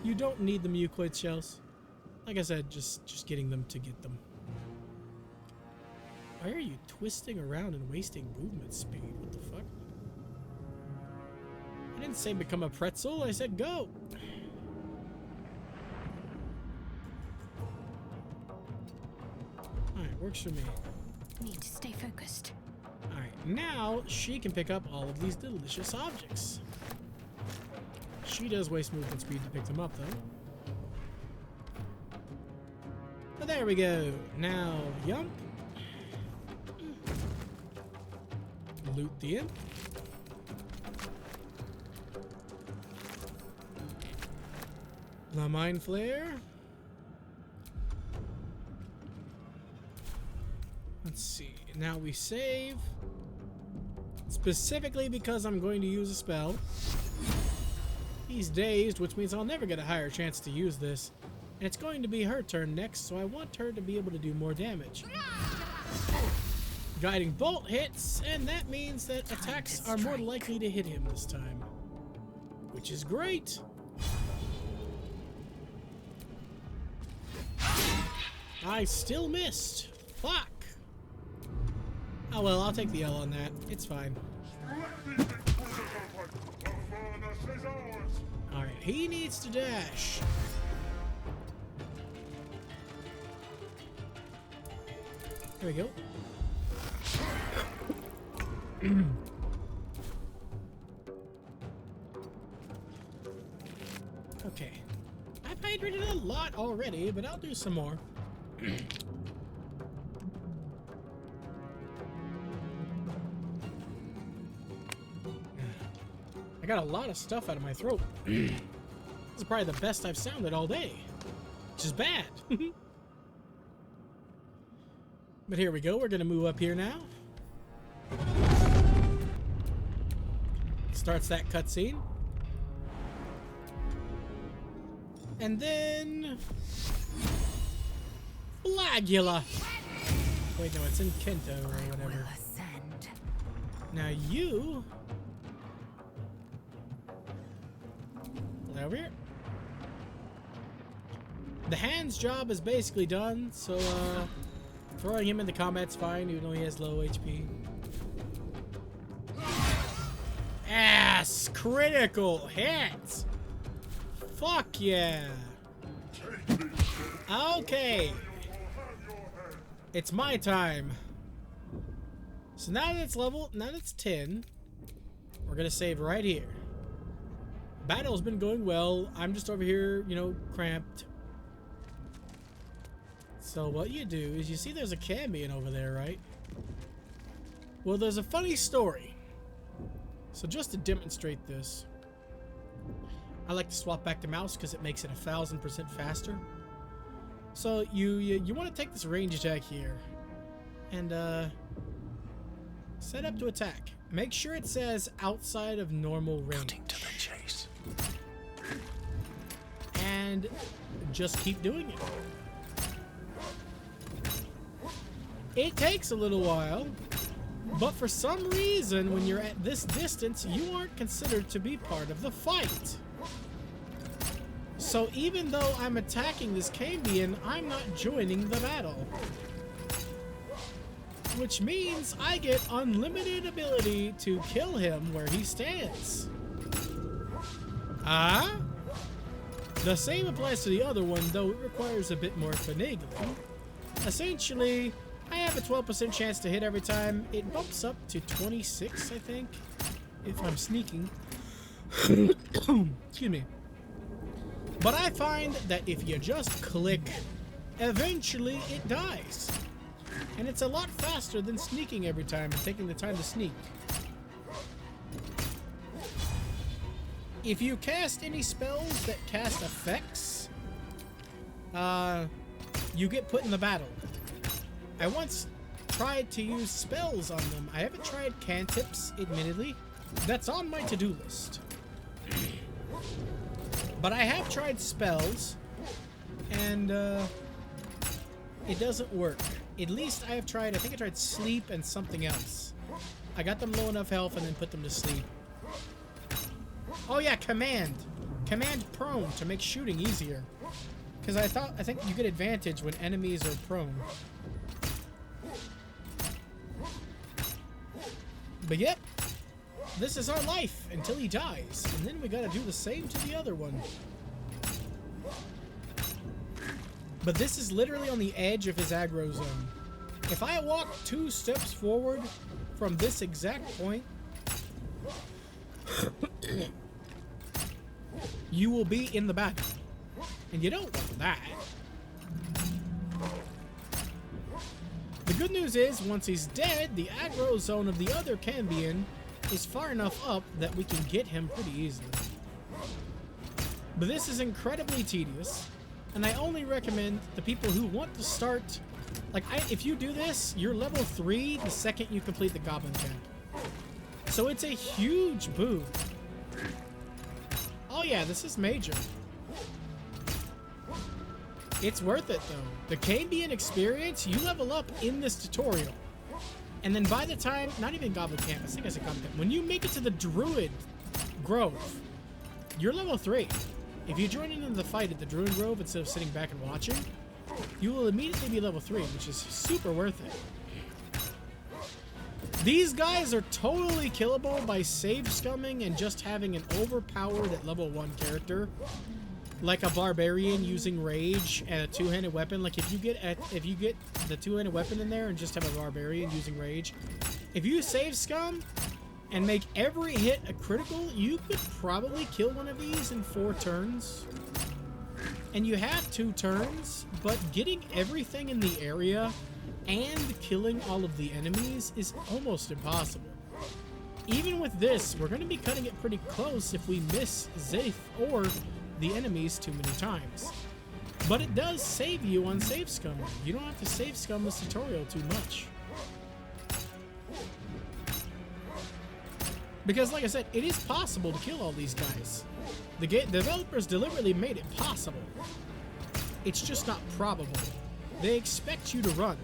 You don't need the mucoid shells. Like I said, just getting them to get them. Why are you twisting around and wasting movement speed? What the fuck? I didn't say become a pretzel, I said go! Alright, works for me. Need to stay focused. Alright, now she can pick up all of these delicious objects. She does waste movement speed to pick them up, though. But there we go. Now, Yump. Loot the imp. La Mind Flare. Let's see. Now we save. Specifically because I'm going to use a spell. He's dazed, which means I'll never get a higher chance to use this. And it's going to be her turn next, so I want her to be able to do more damage. Guiding Bolt hits, and that means that attacks are more likely to hit him this time. Which is great! I still missed. Fuck! Oh well, I'll take the L on that. It's fine. Alright, he needs to dash. There we go. Okay. I've hydrated a lot already, but I'll do some more. I got a lot of stuff out of my throat. This is probably the best I've sounded all day. Which is bad. But here we go. We're going to move up here now. Starts that cutscene. And then... Flagula. Wait, no, it's in Kento or whatever. Now you... over here. The hand's job is basically done, so throwing him into combat's fine, even though he has low HP. Ass critical hit. Fuck yeah. Okay. It's my time. So now that it's level, now that it's 10, we're gonna save right here. Battle's been going well. I'm just over here, you know, cramped. So what you do is you see there's a Cambion over there, right? Well, there's a funny story. So just to demonstrate this, I like to swap back to mouse because it makes it 1000% faster. So you want to take this range attack here and set up to attack. Make sure it says outside of normal range. Cutting to the chase. And just keep doing it. It takes a little while, but for some reason, when you're at this distance, you aren't considered to be part of the fight. So even though I'm attacking this Cambion, I'm not joining the battle. Which means I get unlimited ability to kill him where he stands. Ah? The same applies to the other one, though it requires a bit more finagling. Essentially, I have a 12% chance to hit every time. It bumps up to 26, I think, if I'm sneaking. Excuse me. But I find that if you just click, eventually it dies. And it's a lot faster than sneaking every time and taking the time to sneak. If you cast any spells that cast effects, you get put in the battle. I once tried to use spells on them. I haven't tried cantrips, admittedly. That's on my to-do list. But I have tried spells, and it doesn't work. At least I think I tried sleep and something else. I got them low enough health and then put them to sleep. Oh yeah, command. Command prone to make shooting easier. Because I think you get advantage when enemies are prone. But yep, this is our life until he dies. And then we gotta do the same to the other one. But this is literally on the edge of his aggro zone. If I walk 2 steps forward from this exact point, you will be in the battle. And you don't want that. The good news is, once he's dead, the aggro zone of the other Cambion is far enough up that we can get him pretty easily. But this is incredibly tedious, and I only recommend the people who want to start... Like, if you do this, you're level 3 the second you complete the Goblin Camp. So it's a huge boon. Oh yeah, this is major. It's worth it though. The Cambion experience, you level up in this tutorial. And then by the time, not even Goblin Camp, I think I said Goblin Camp. When you make it to the Druid Grove, you're level 3. If you join in the fight at the Druid Grove instead of sitting back and watching, you will immediately be level 3, which is super worth it. These guys are totally killable by save scumming and just having an overpowered at level 1 character. Like a barbarian using rage and a 2-handed weapon. Like if you get the 2-handed weapon in there and just have a barbarian using rage, if you save scum and make every hit a critical, you could probably kill one of these in 4 turns. And you have 2 turns, but getting everything in the area and killing all of the enemies is almost impossible. Even with this, we're going to be cutting it pretty close if we miss Zaith or the enemies too many times. But it does save you on save scum. You don't have to save scum this tutorial too much. Because like I said, it is possible to kill all these guys. The developers deliberately made it possible. It's just not probable. They expect you to run.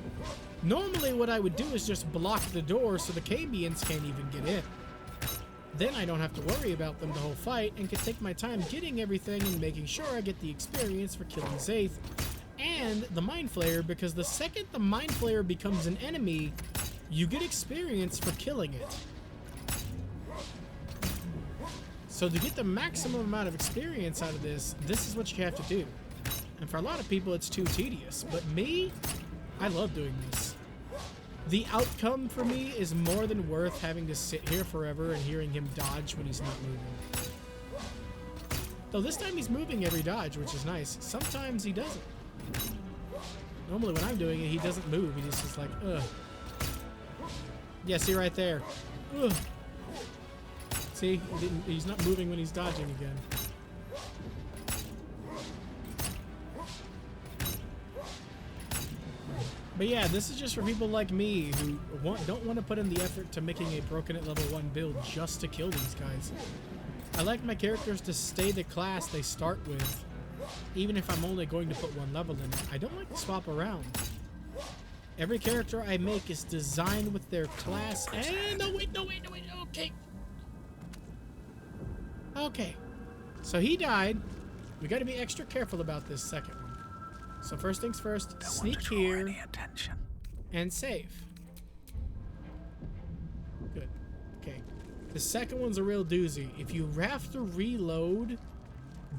Normally what I would do is just block the door so the Cambions can't even get in. Then I don't have to worry about them the whole fight and can take my time getting everything and making sure I get the experience for killing Zaith and the Mind Flayer, because the second the Mind Flayer becomes an enemy, you get experience for killing it. So to get the maximum amount of experience out of this, this is what you have to do. And for a lot of people, it's too tedious. But me, I love doing this. The outcome for me is more than worth having to sit here forever and hearing him dodge when he's not moving. Though this time he's moving every dodge, which is nice. Sometimes he doesn't. Normally when I'm doing it, he doesn't move. He just is like, ugh. Yeah, see right there. Ugh. See, he's not moving when he's dodging again. But yeah, this is just for people like me who don't want to put in the effort to making a broken at level 1 build just to kill these guys. I like my characters to stay the class they start with, even if I'm only going to put 1 level in it. I don't like to swap around. Every character I make is designed with their class and... No, wait. Okay. Okay. So he died. We got to be extra careful about this second one. So first things first, sneak here and save. Good. Okay. The second one's a real doozy. If you have to reload,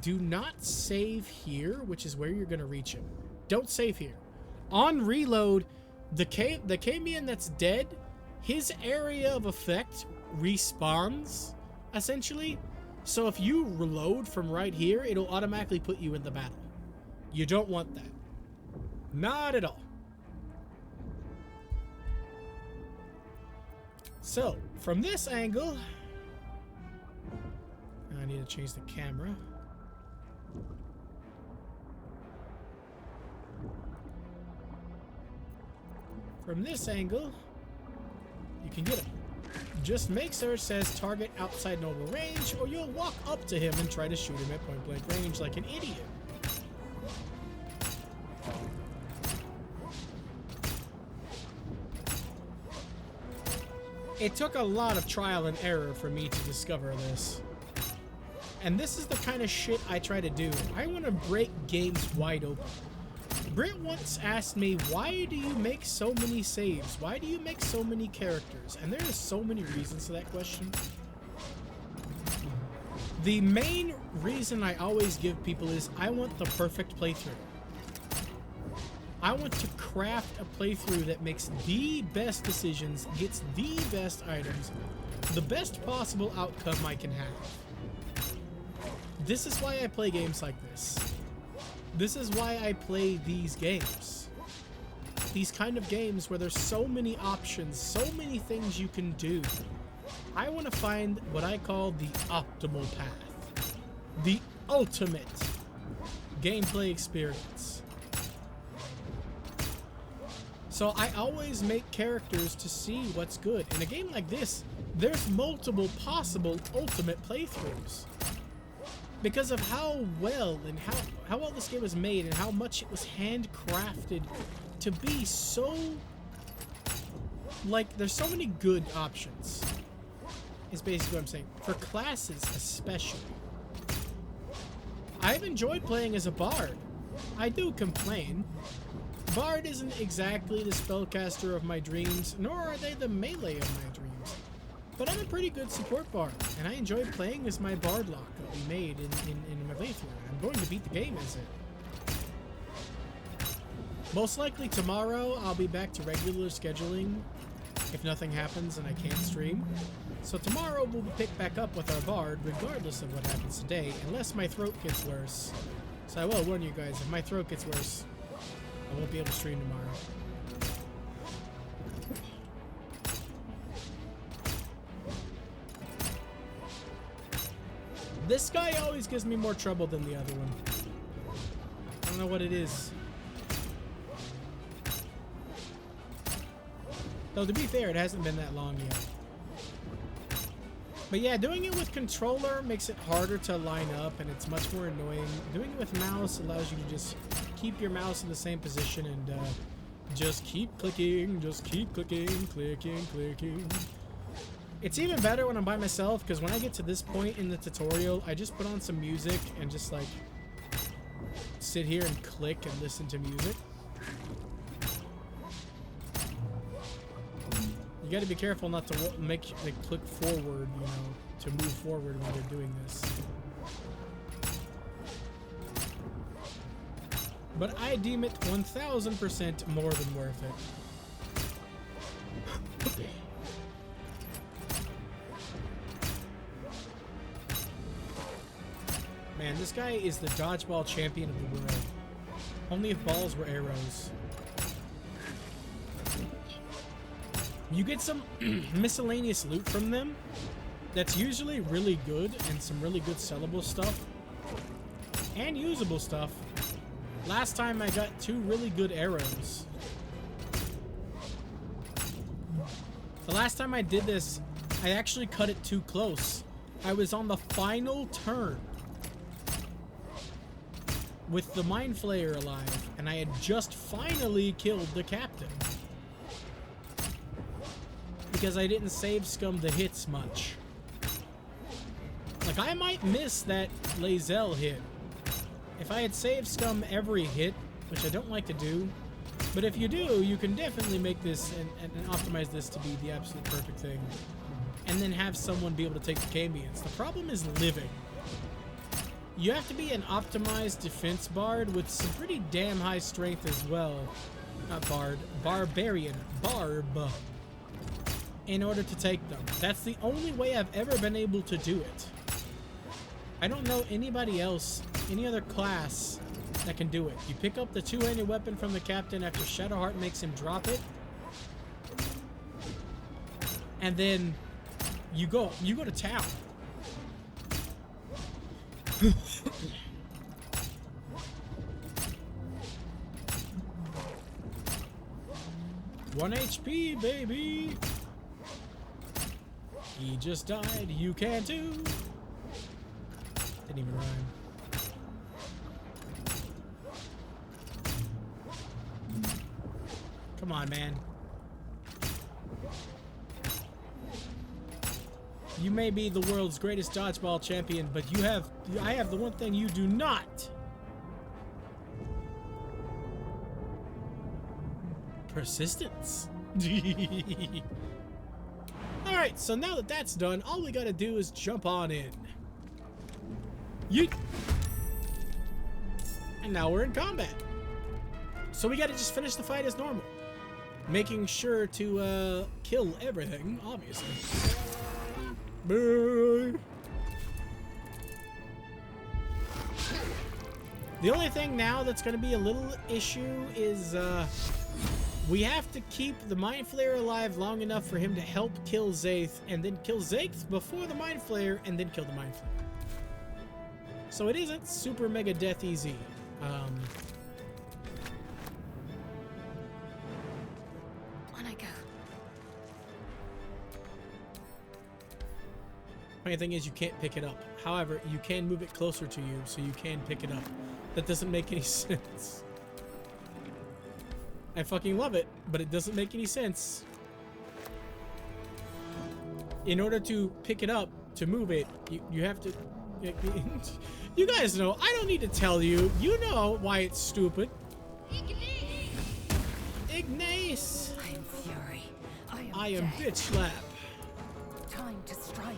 do not save here, which is where you're going to reach him. Don't save here. On reload, the Camion that's dead, his area of effect respawns, essentially. So if you reload from right here, it'll automatically put you in the battle. You don't want that. Not at all. So, from this angle, I need to change the camera. From this angle, you can get him. Just make sure it says target outside normal range, or you'll walk up to him and try to shoot him at point blank range like an idiot. It took a lot of trial and error for me to discover this. And this is the kind of shit I try to do. I want to break games wide open. Britt once asked me, why do you make so many saves? Why do you make so many characters? And there are so many reasons to that question. The main reason I always give people is I want the perfect playthrough. I want to craft a playthrough that makes the best decisions, gets the best items, the best possible outcome I can have. This is why I play games like this. This is why I play these games. These kind of games where there's so many options, so many things you can do. I want to find what I call the optimal path. The ultimate gameplay experience. So I always make characters to see what's good. In a game like this, there's multiple possible ultimate playthroughs. Because of how well and how well this game was made and how much it was handcrafted to be so... Like, there's so many good options. Is basically what I'm saying. For classes especially. I've enjoyed playing as a bard. I do complain. Bard isn't exactly the spellcaster of my dreams, nor are they the melee of my dreams. But I'm a pretty good support bard, and I enjoy playing as my bard lock that we made in my playthrough. I'm going to beat the game as it. Most likely tomorrow I'll be back to regular scheduling if nothing happens and I can't stream. So tomorrow we'll pick back up with our bard regardless of what happens today, unless my throat gets worse. So I will warn you guys, if my throat gets worse, I won't be able to stream tomorrow. This guy always gives me more trouble than the other one. I don't know what it is. Though to be fair, it hasn't been that long yet. But yeah, doing it with controller makes it harder to line up, and it's much more annoying. Doing it with mouse allows you to just keep your mouse in the same position and just keep clicking, clicking. It's even better when I'm by myself, because when I get to this point in the tutorial, I just put on some music and just like sit here and click and listen to music. You got to be careful not to make click forward, you know, to move forward when you're doing this. But I deem it 1000% more than worth it. Man, this guy is the dodgeball champion of the world. Only if balls were arrows. You get some miscellaneous loot from them that's usually really good and some really good sellable stuff and usable stuff. Last time I got 2 really good arrows. The last time I did this, I actually cut it too close. I was on the final turn with the Mind Flayer alive, and I had just finally killed the captain. Because I didn't save scum the hits much. Like, I might miss that Lae'zel hit. If I had saved scum every hit, which I don't like to do, but if you do, you can definitely make this and optimize this to be the absolute perfect thing. And then have someone be able to take the Camions. The problem is living. You have to be an optimized defense bard with some pretty damn high strength as well. Not bard, barbarian, barb. In order to take them. That's the only way I've ever been able to do it. I don't know anybody else, any other class that can do it. You pick up the 2-handed weapon from the captain after Shadowheart makes him drop it. And then you go to town. One HP, baby. He just died. You can too. Didn't even rhyme. Come on, man. You may be the world's greatest dodgeball champion, but I have the one thing you do not. Persistence. Alright, so now that that's done, all we gotta do is jump on in. Yeet! And now we're in combat. So we gotta just finish the fight as normal. Making sure to kill everything, obviously. Boo! The only thing now that's gonna be a little issue is we have to keep the Mind Flayer alive long enough for him to help kill Zaith, and then kill Zaith before the Mind Flayer, and then kill the Mind Flayer. So it isn't super mega death easy. On I go. Funny thing is you can't pick it up. However, you can move it closer to you, so you can pick it up. That doesn't make any sense. I fucking love it, but it doesn't make any sense. In order to pick it up, to move it, you have to... You guys know, I don't need to tell you. You know why it's stupid. Ignace! I am fury. I am bitch slap. Time to strike.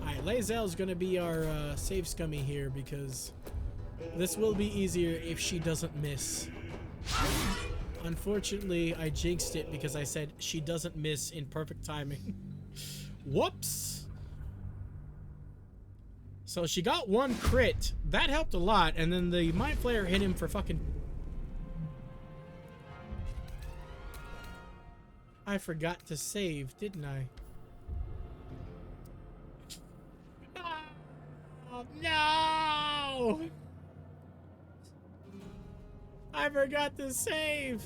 Alright, Lae'zel's gonna be our save scummy here because this will be easier if she doesn't miss. Unfortunately, I jinxed it because I said she doesn't miss in perfect timing. Whoops! So she got 1 crit. That helped a lot, and then the Mind Flayer hit him for fucking... I forgot to save, didn't I? Oh, no! I forgot to save.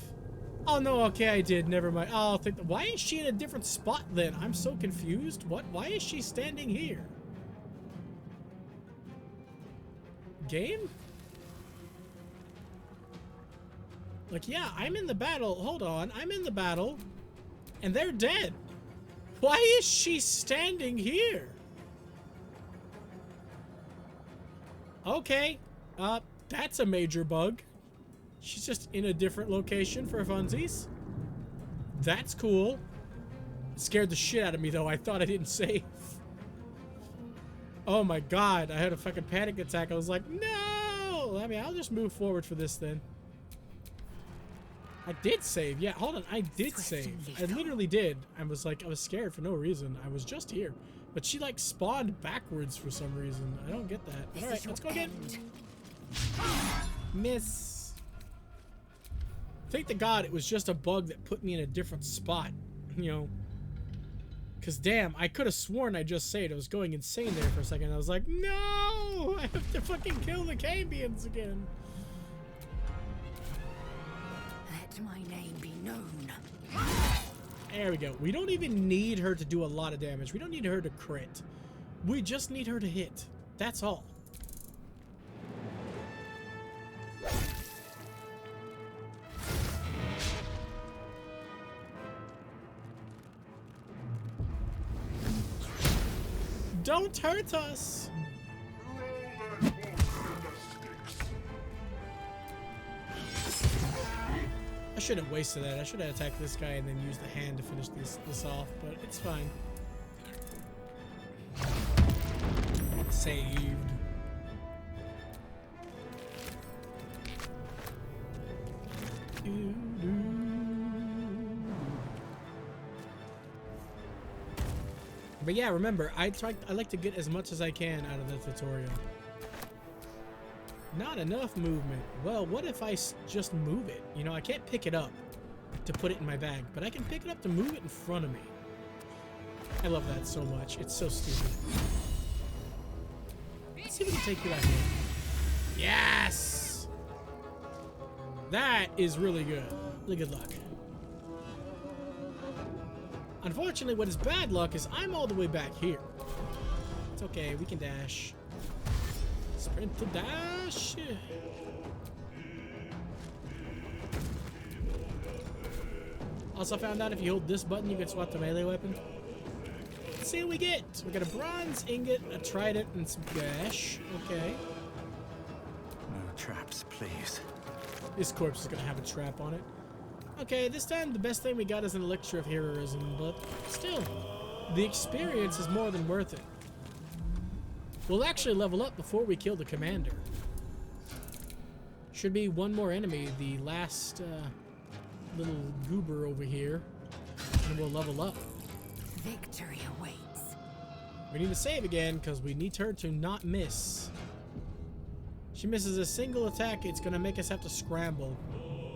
Oh no, okay, I did. Never mind. I'll think. Why is she in a different spot then? I'm so confused. What? Why is she standing here? Game? Like, yeah, I'm in the battle. Hold on, I'm in the battle, and they're dead. Why is she standing here? Okay, that's a major bug. She's just in a different location for funsies. That's cool. It scared the shit out of me, though. I thought I didn't save. Oh my god, I had a fucking panic attack. I was like, no! I mean, I'll just move forward for this then. I did save. Yeah, hold on. I did save. I literally did. I was like, I was scared for no reason. I was just here. But she, like, spawned backwards for some reason. I don't get that. Alright, let's go again. Miss. Thank the god it was just a bug that put me in a different spot. You know, Cause damn, I could have sworn I just said I was going insane there for a second. I was like, no, I have to fucking kill the Cambians again. Let my name be known. There we go. We don't even need her to do a lot of damage. We don't need her to crit. We just need her to hit. That's all. Don't hurt us! I should have wasted that. I should have attacked this guy and then used the hand to finish this off, but it's fine. Saved. But yeah, remember, I like to get as much as I can out of the tutorial. Not enough movement. Well, what if I just move it? You know, I can't pick it up to put it in my bag, but I can pick it up to move it in front of me. I love that so much. It's so stupid. Let's see if we can take you out here. Yes! That is really good. Really good luck. Unfortunately, what is bad luck is I'm all the way back here. It's okay, we can dash. Sprint to dash. Also found out if you hold this button, you can swap the melee weapon. Let's see what we get. We got a bronze ingot, a trident, and some gash. Okay. No traps, please. This corpse is gonna have a trap on it. Okay, this time the best thing we got is an elixir of heroism, but still, the experience is more than worth it. We'll actually level up before we kill the commander. Should be one more enemy, the last little goober over here, and we'll level up. Victory awaits. We need to save again because we need her to not miss. She misses a single attack, it's gonna make us have to scramble.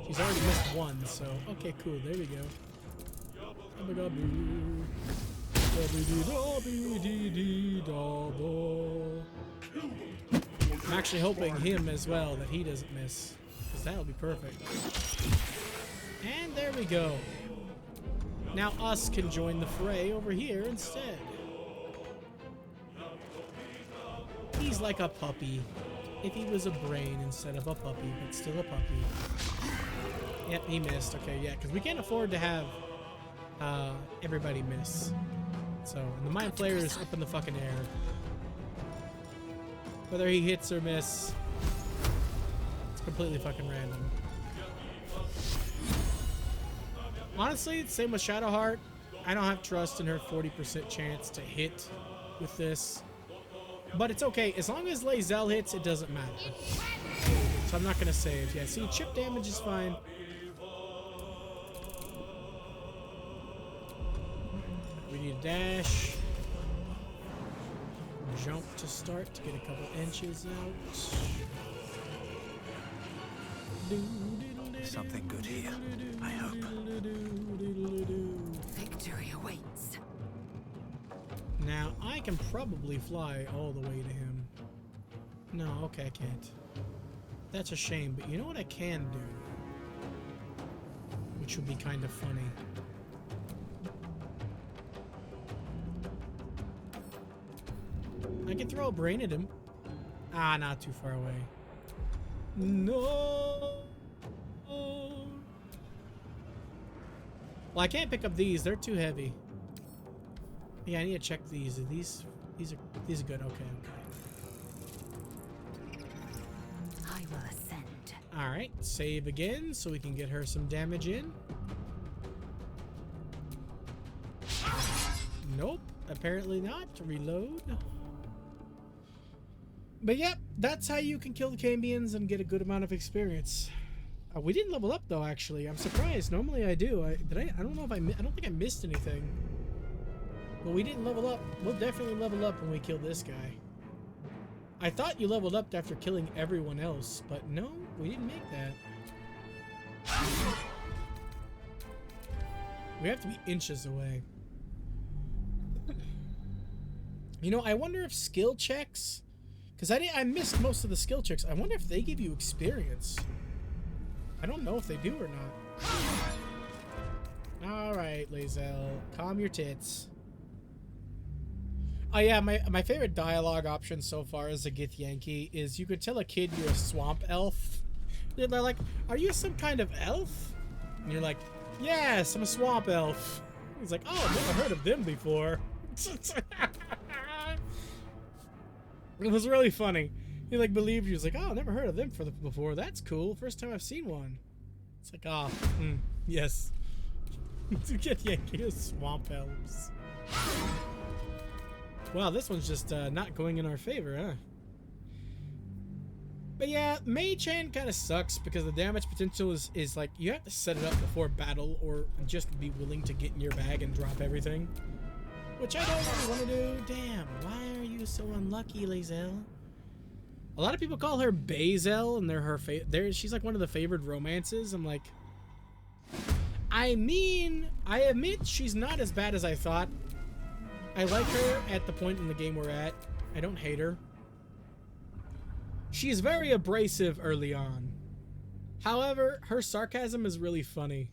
She's already missed one, so okay, cool. There we go. I'm actually hoping him as well that he doesn't miss, because that'll be perfect. And there we go. Now us can join the fray over here instead. He's like a puppy. If he was a brain instead of a puppy, but still a puppy. Yep, he missed. Okay, yeah, because we can't afford to have everybody miss. So, and the Mind Flayer is up in the fucking air. Whether he hits or miss, it's completely fucking random. Honestly, same with Shadowheart. I don't have trust in her 40% chance to hit with this. But it's okay. As long as Lae'zel hits, it doesn't matter. So I'm not going to save. Yeah, see, chip damage is fine. We need a dash. Jump to start to get a couple inches out. Something good here, I hope. Victory awaits. Now, I can probably fly all the way to him. No, okay, I can't. That's a shame, but you know what I can do? Which would be kind of funny. I can throw a brain at him. Ah, not too far away. No! Well, I can't pick up these. They're too heavy. Yeah, I need to check these. These are good. Okay. I will ascend. All right, save again so we can get her some damage in. Nope, apparently not. Reload. But yep, that's how you can kill the Cambians and get a good amount of experience. We didn't level up though. Actually, I'm surprised. Normally I do. I don't know if I don't think I missed anything. But we didn't level up. We'll definitely level up when we kill this guy. I thought you leveled up after killing everyone else, but no, we didn't make that. We have to be inches away. You know, I wonder if skill checks, because I missed most of the skill checks. I wonder if they give you experience. I don't know if they do or not. All right, Lae'zel, calm your tits. Oh yeah, my favorite dialogue option so far as a Githyanki is you could tell a kid you're a swamp elf. They're like, "Are you some kind of elf?" And you're like, "Yes, I'm a swamp elf." He's like, "Oh, I've never heard of them before." It was really funny. He like believed you. He's like, "Oh, I've never heard of them before. That's cool. First time I've seen one." It's like, "Oh, yes." To get Yankee of swamp elves. Wow, this one's just not going in our favor, huh? But yeah, Mage Hand kind of sucks because the damage potential is like you have to set it up before battle or just be willing to get in your bag and drop everything. Which I don't really want to do. Damn, why are you so unlucky, Lae'zel? A lot of people call her Bazel, and they're her she's like one of the favored romances. I'm like, I mean, I admit she's not as bad as I thought. I like her at the point in the game we're at. I don't hate her. She's very abrasive early on. However, her sarcasm is really funny.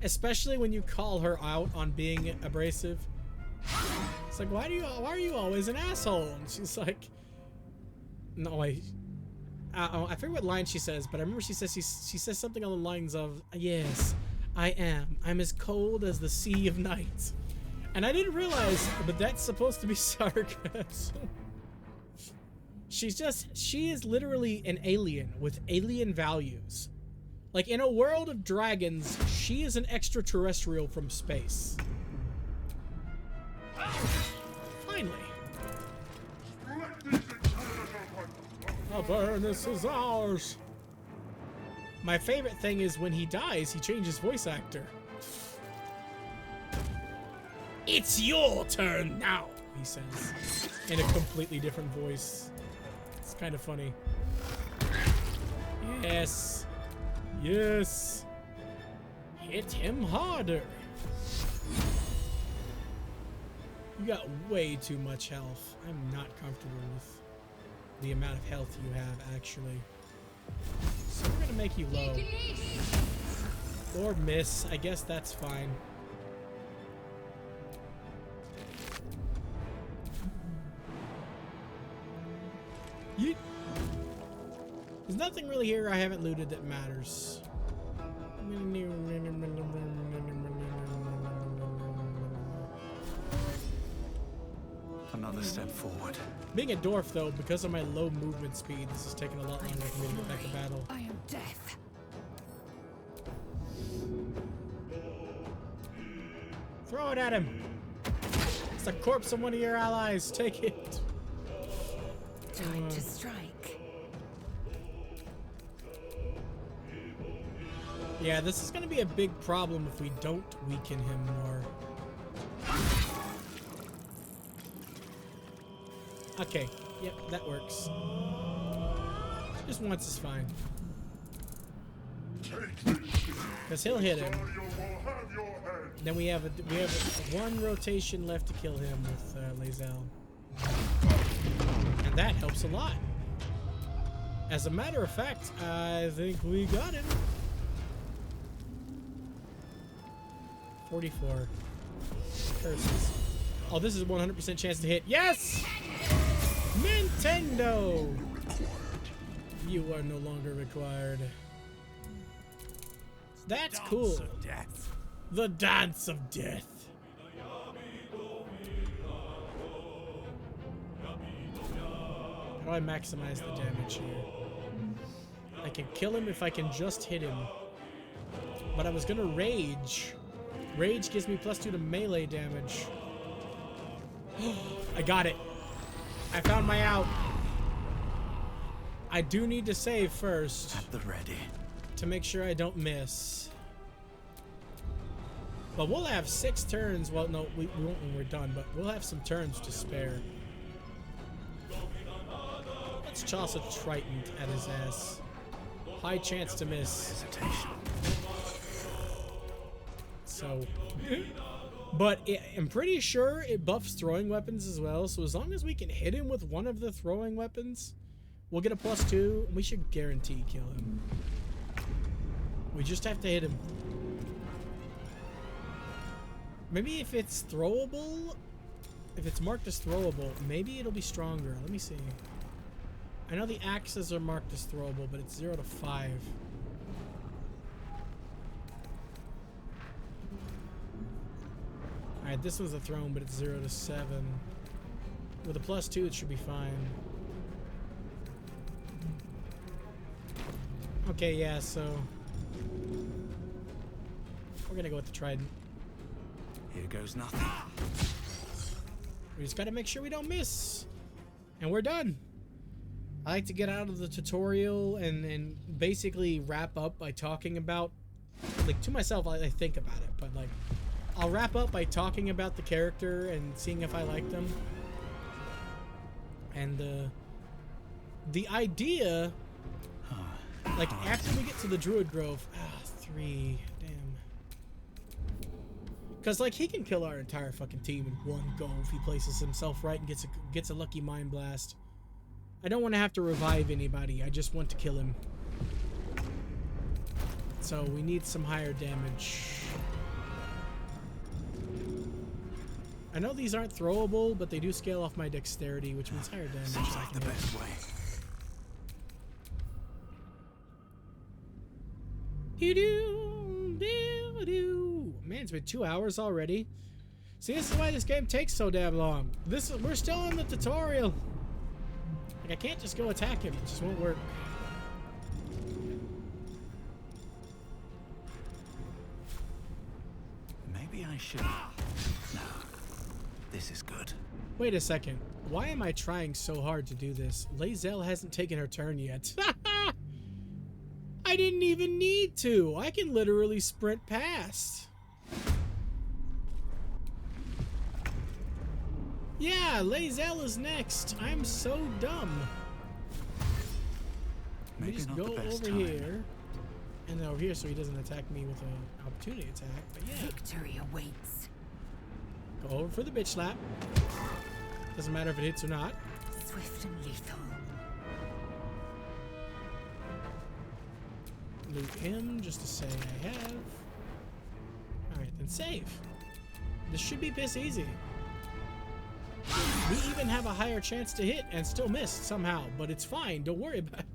Especially when you call her out on being abrasive. It's like, why are you always an asshole? And she's like, no, I forget what line she says, but I remember she says something along the lines of, "Yes, I am. I'm as cold as the sea of night." And I didn't realize, but that's supposed to be sarcasm. She is literally an alien with alien values. Like, in a world of dragons, she is an extraterrestrial from space. Finally. Avernus is ours. My favorite thing is when he dies, he changes voice actor. "It's your turn now," he says, in a completely different voice. It's kind of funny. Yes. Yes. Hit him harder. You got way too much health. I'm not comfortable with the amount of health you have, actually. So we're gonna make you low. Or miss. I guess that's fine. Yeet. There's nothing really here I haven't looted that matters. Another step forward. Being a dwarf, though, because of my low movement speed, this is taking a lot longer for me to get back to battle. I am death. Throw it at him! It's the corpse of one of your allies. Take it. Time to strike. Yeah, this is going to be a big problem if we don't weaken him more. Okay, yep, that works. Just once is fine. Because he'll hit him. Then we have one rotation left to kill him with Lae'zel. And that helps a lot. As a matter of fact, I think we got him. 44. Curses. Oh, this is a 100% chance to hit. Yes! Nintendo! You are no longer required. That's cool. The Dance of Death. How do I maximize the damage here? I can kill him if I can just hit him. But I was gonna rage. Rage gives me +2 to melee damage. I got it. I found my out. I do need to save first. At the ready. To make sure I don't miss. But we'll have 6 turns. Well, no, we won't when we're done, but we'll have some turns to spare. Let's toss a Triton at his ass. High chance to miss. Hesitation. So, But I'm pretty sure it buffs throwing weapons as well. So as long as we can hit him with one of the throwing weapons, we'll get a +2. And we should guarantee kill him. We just have to hit him. Maybe if it's throwable, if it's marked as throwable, maybe it'll be stronger. Let me see. I know the axes are marked as throwable, but it's 0 to 5. Alright, this one's a thrown, but it's 0 to 7. With a +2, it should be fine. Okay, yeah, so we're gonna go with the trident. Here goes nothing. We just gotta make sure we don't miss. And we're done. I like to get out of the tutorial and basically wrap up by talking about, like, to myself, I think about it, but like, I'll wrap up by talking about the character and seeing if I like them. And the idea, like, after we get to the Druid Grove, 3, damn. Because, like, he can kill our entire fucking team in one go if he places himself right and gets a lucky Mind Blast. I don't want to have to revive anybody. I just want to kill him. So we need some higher damage. I know these aren't throwable, but they do scale off my dexterity, which means higher damage. Seems like the best way. Man, it's been 2 hours already. See, this is why this game takes so damn long. We're still in the tutorial. Like, I can't just go attack him. It just won't work. Maybe I should. No, this is good. Wait a second. Why am I trying so hard to do this? Lae'zel hasn't taken her turn yet. I didn't even need to. I can literally sprint past. Yeah, Lae'zel is next. I'm so dumb. Maybe just not go the best over time. here. And then over here so he doesn't attack me with an opportunity attack. But yeah. Victory awaits. Go over for the bitch slap. Doesn't matter if it hits or not. Swift and lethal. Loot him just to say I have. Alright, then save. This should be piss easy. We even have a higher chance to hit and still miss somehow, but it's fine. Don't worry about it.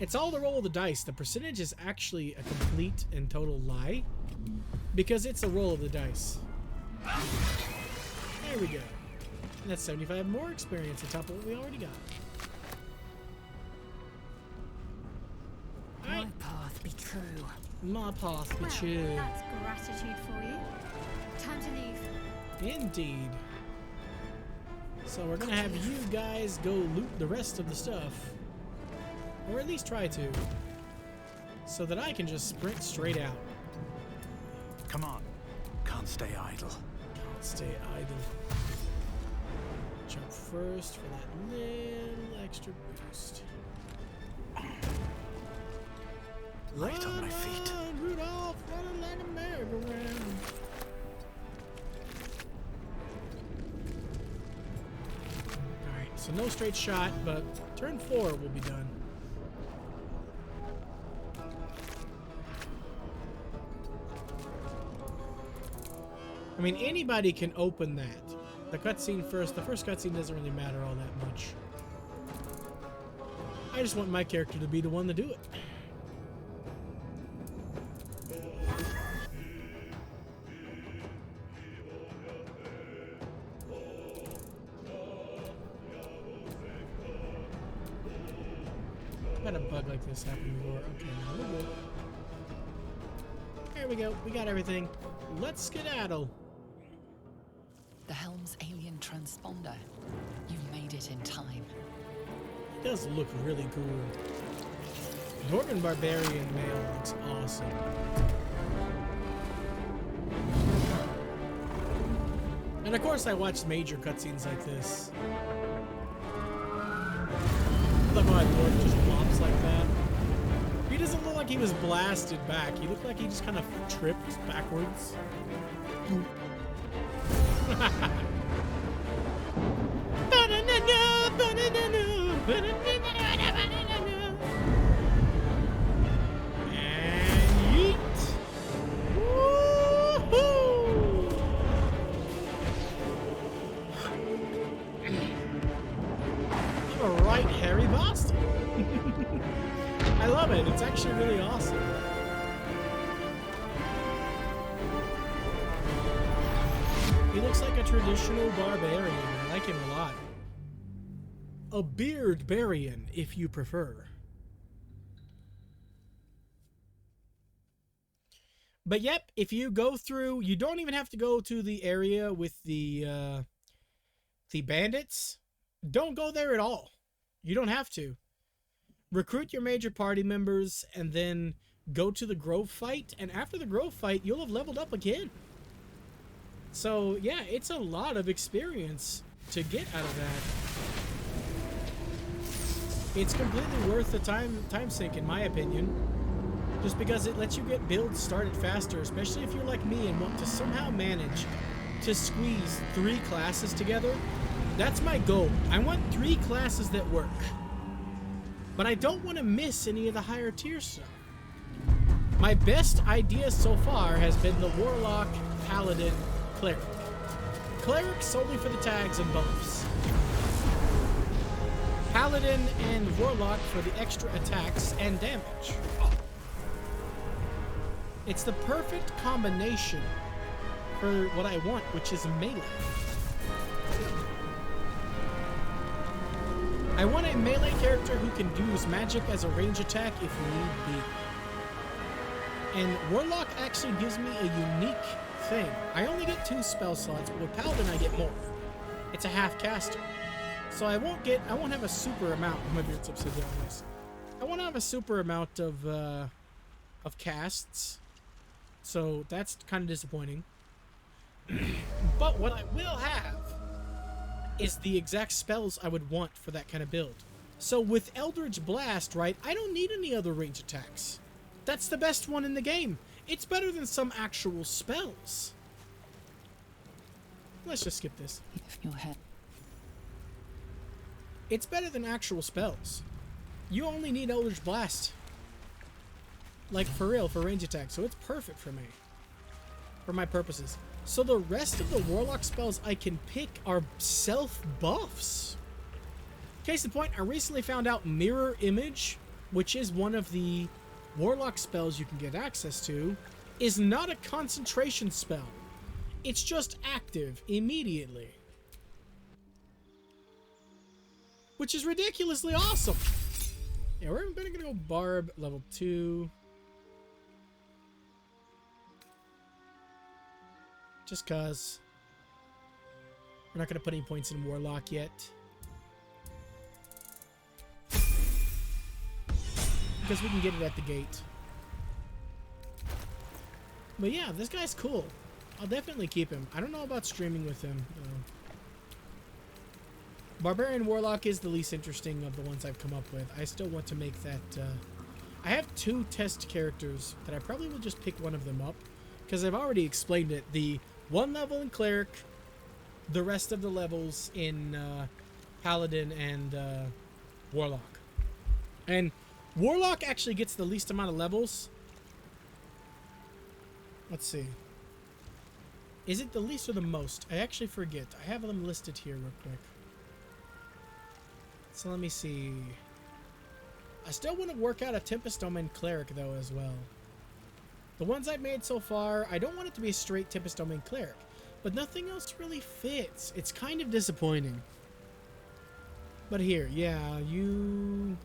It's all the roll of the dice. The percentage is actually a complete and total lie because it's a roll of the dice. There we go. And that's 75 more experience on top of what we already got. My path be true. My path be Well, true. that's gratitude for you. Time to leave. Indeed. So we're gonna have you guys go loot the rest of the stuff. Or at least try to. So that I can just sprint straight out. Come on. Can't stay idle. Can't stay idle. Jump first for that little extra boost. Light on my feet. Run, Rudolph, running like a merry-go-round. Alright, so no straight shot, but turn 4 will be done. I mean, anybody can open that. The cutscene first, the first cutscene doesn't really matter all that much. I just want my character to be the one to do it. I've had a bug like this happen before. Okay, now we're good. There we go. We got everything. Let's skedaddle. The helm's alien transponder. You made it in time. It does look really cool. Dwarven Barbarian male looks awesome. And of course I watched major cutscenes like this. Look how my dwarf just flops like that. He doesn't look like he was blasted back. He looked like he just kind of tripped backwards. And yeet. Woohoo! I'm a right hairy bastard. I love it. It's actually really awesome. He looks like a traditional barbarian. I like him a lot. A beardbarian, if you prefer. But yep, if you go through, you don't even have to go to the area with the bandits. Don't go there at all. You don't have to. Recruit your major party members and then go to the Grove fight. And after the Grove fight, you'll have leveled up again. So yeah, it's a lot of experience to get out of that. It's completely worth the time sink, in my opinion. Just because it lets you get builds started faster, especially if you're like me and want to somehow manage to squeeze 3 classes together. That's my goal. I want 3 classes that work. But I don't want to miss any of the higher tier stuff. My best idea so far has been the Warlock, Paladin, Cleric. Cleric solely for the tags and buffs. Paladin and Warlock for the extra attacks and damage. It's the perfect combination for what I want, which is melee. I want a melee character who can use magic as a range attack if need be. And Warlock actually gives me a unique thing. I only get 2 spell slots, but with Paladin I get more. It's a half caster. So I won't have a super amount. My beard's upside down. Nice. I won't have a super amount of casts. So that's kind of disappointing. But what I will have is the exact spells I would want for that kind of build. So with Eldritch Blast, right, I don't need any other range attacks. That's the best one in the game. It's better than some actual spells. Let's just skip this. If your head. It's better than actual spells. You only need Eldritch Blast. Like, for real, for range attack. So it's perfect for me. For my purposes. So the rest of the Warlock spells I can pick are self-buffs. Case in point, I recently found out Mirror Image, which is one of the Warlock spells you can get access to, is not a concentration spell. It's just active immediately. Which is ridiculously awesome. Yeah, we're gonna go Barb level 2. Just cause. We're not gonna put any points in Warlock yet. Because we can get it at the gate. But yeah, this guy's cool. I'll definitely keep him. I don't know about streaming with him, though. Barbarian Warlock is the least interesting of the ones I've come up with. I still want to make that... I have 2 test characters that I probably will just pick one of them up. Because I've already explained it. The 1 level in Cleric, the rest of the levels in Paladin and Warlock. And Warlock actually gets the least amount of levels. Let's see. Is it the least or the most? I actually forget. I have them listed here real quick. So let me see. I still want to work out a Tempest Domain Cleric, though, as well. The ones I've made so far, I don't want it to be a straight Tempest Domain Cleric. But nothing else really fits. It's kind of disappointing. But here, yeah, you...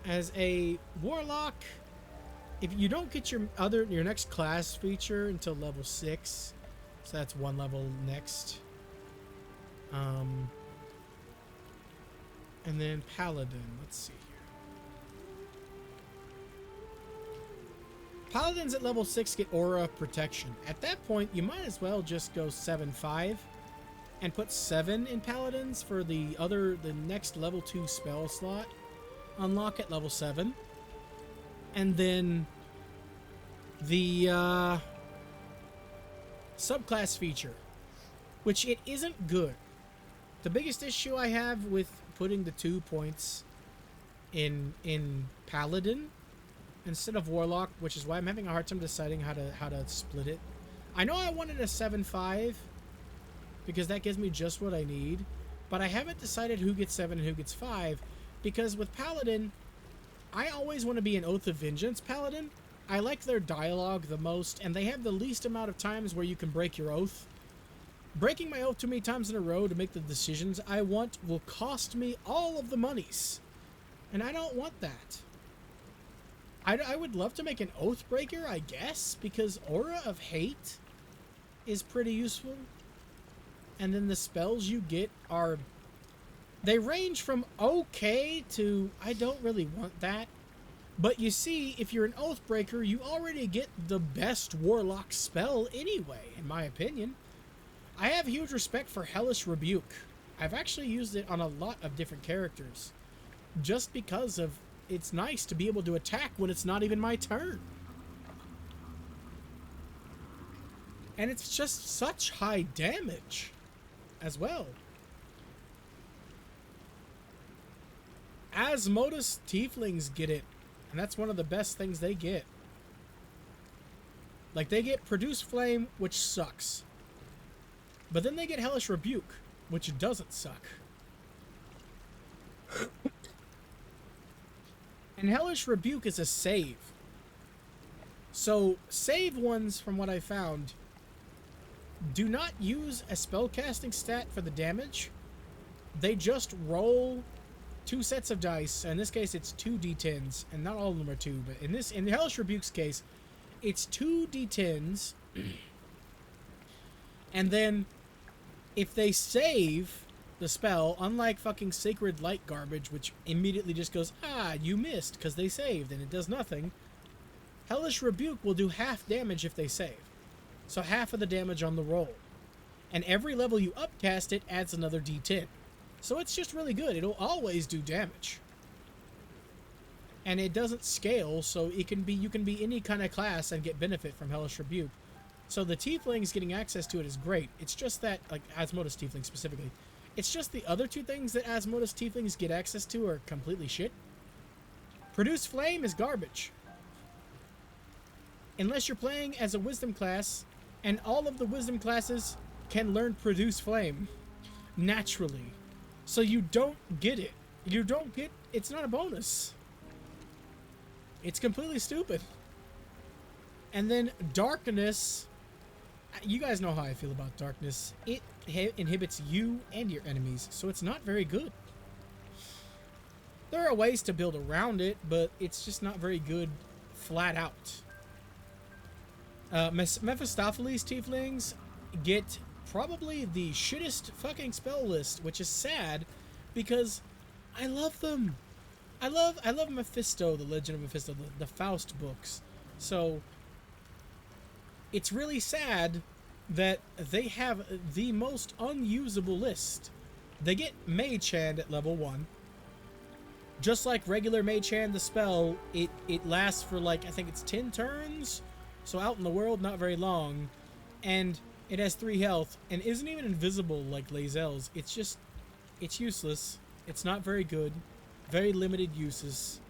As a Warlock, if you don't get your next class feature until level 6, so that's 1 level next. And then Paladin, let's see here. Paladins at level 6 get Aura Protection. At that point, you might as well just go 7-5 and put 7 in Paladins for the next level 2 spell slot. Unlock at level 7. And then the subclass feature, which it isn't good. The biggest issue I have with putting the 2 points in Paladin instead of Warlock, which is why I'm having a hard time deciding how to split it. I know I wanted a 7-5 because that gives me just what I need, but I haven't decided who gets 7 and who gets 5, because with Paladin, I always want to be an Oath of Vengeance Paladin. I like their dialogue the most, and they have the least amount of times where you can break your oath. Breaking my oath too many times in a row to make the decisions I want will cost me all of the monies, and I don't want that. I would love to make an oath breaker, I guess, because Aura of Hate is pretty useful. And then the spells you get are... they range from okay to I don't really want that. But you see, if you're an Oathbreaker, you already get the best Warlock spell anyway, in my opinion. I have huge respect for Hellish Rebuke. I've actually used it on a lot of different characters. Just because of it's nice to be able to attack when it's not even my turn. And it's just such high damage as well. Asmodus Tieflings get it, and that's one of the best things they get. Like, they get Produce Flame, which sucks. But then they get Hellish Rebuke, which doesn't suck. And Hellish Rebuke is a save. So, save ones, from what I found, do not use a spellcasting stat for the damage. They just roll 2 sets of dice. In this case, it's 2 d10s, and not all of them are 2. But in the Hellish Rebuke's case, it's 2 d10s, and then if they save the spell, unlike fucking Sacred Light garbage, which immediately just goes, ah, you missed because they saved, and it does nothing. Hellish Rebuke will do half damage if they save. So half of the damage on the roll. And every level you upcast it adds another d10. So it's just really good. It'll always do damage. And it doesn't scale, so you can be any kind of class and get benefit from Hellish Rebuke. So the Tieflings getting access to it is great. It's just that, like Asmodus Tieflings specifically, it's just the other 2 things that Asmodus Tieflings get access to are completely shit. Produce Flame is garbage. Unless you're playing as a Wisdom class, and all of the Wisdom classes can learn Produce Flame naturally. So you don't get it. It's not a bonus. It's completely stupid. And then Darkness, you guys know how I feel about Darkness. It inhibits you and your enemies, so it's not very good. There are ways to build around it, but it's just not very good flat out. Mephistopheles Tieflings get probably the shittest fucking spell list, which is sad because I love them. I love Mephisto, the Legend of Mephisto, the Faust books. So it's really sad that they have the most unusable list. They get Mage Hand at level 1. Just like regular Mage Hand, the spell, it lasts for like, I think it's 10 turns. So out in the world, not very long. And it has 3 health and isn't even invisible like Lae'zel's. It's useless. It's not very good. Very limited uses.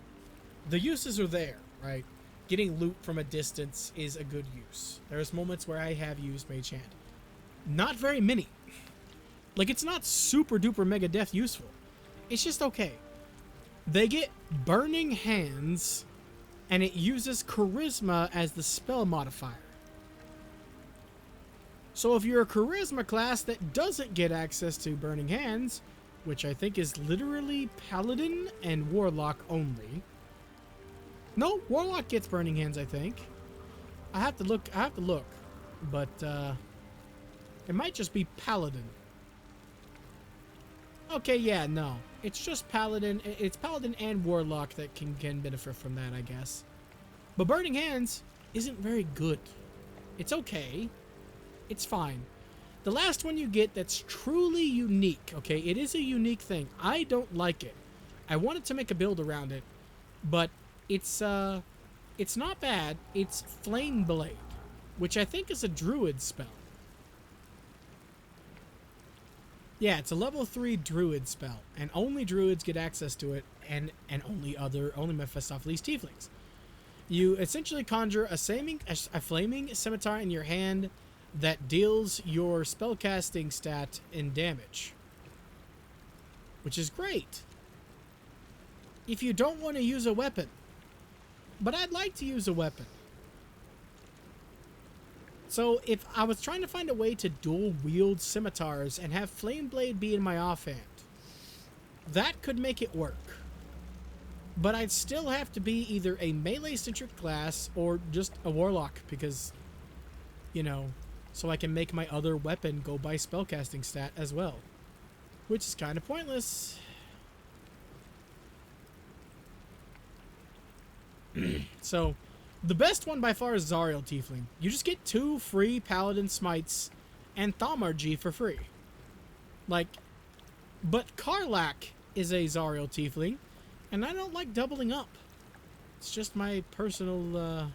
The uses are there, right? Getting loot from a distance is a good use. There's moments where I have used Mage Hand. Not very many. Like, it's not super duper mega death useful. It's just okay. They get Burning Hands, and it uses Charisma as the spell modifier. So if you're a Charisma class that doesn't get access to Burning Hands, which I think is literally Paladin and Warlock only. No, Warlock gets Burning Hands, I think. I have to look. But it might just be Paladin. Okay, yeah, no. It's just Paladin. It's Paladin and Warlock that can benefit from that, I guess. But Burning Hands isn't very good. It's okay. It's fine. The last one you get that's truly unique, okay? It is a unique thing. I don't like it. I wanted to make a build around it, but it's It's not bad. It's Flame Blade, which I think is a druid spell. Yeah, it's a level 3 druid spell, and only druids get access to it, and only Mephistopheles tieflings. You essentially conjure a flaming scimitar in your hand that deals your spellcasting stat in damage, which is great if you don't want to use a weapon. But I'd like to use a weapon. So if I was trying to find a way to dual wield scimitars and have Flame Blade be in my offhand, that could make it work. But I'd still have to be either a melee-centric class or just a warlock, because, you know, so I can make my other weapon go by spellcasting stat as well, which is kind of pointless. So, the best one by far is Zariel Tiefling. You just get 2 free Paladin Smites and Thaumaturgy for free. Like, but Karlach is a Zariel Tiefling, and I don't like doubling up. It's just my personal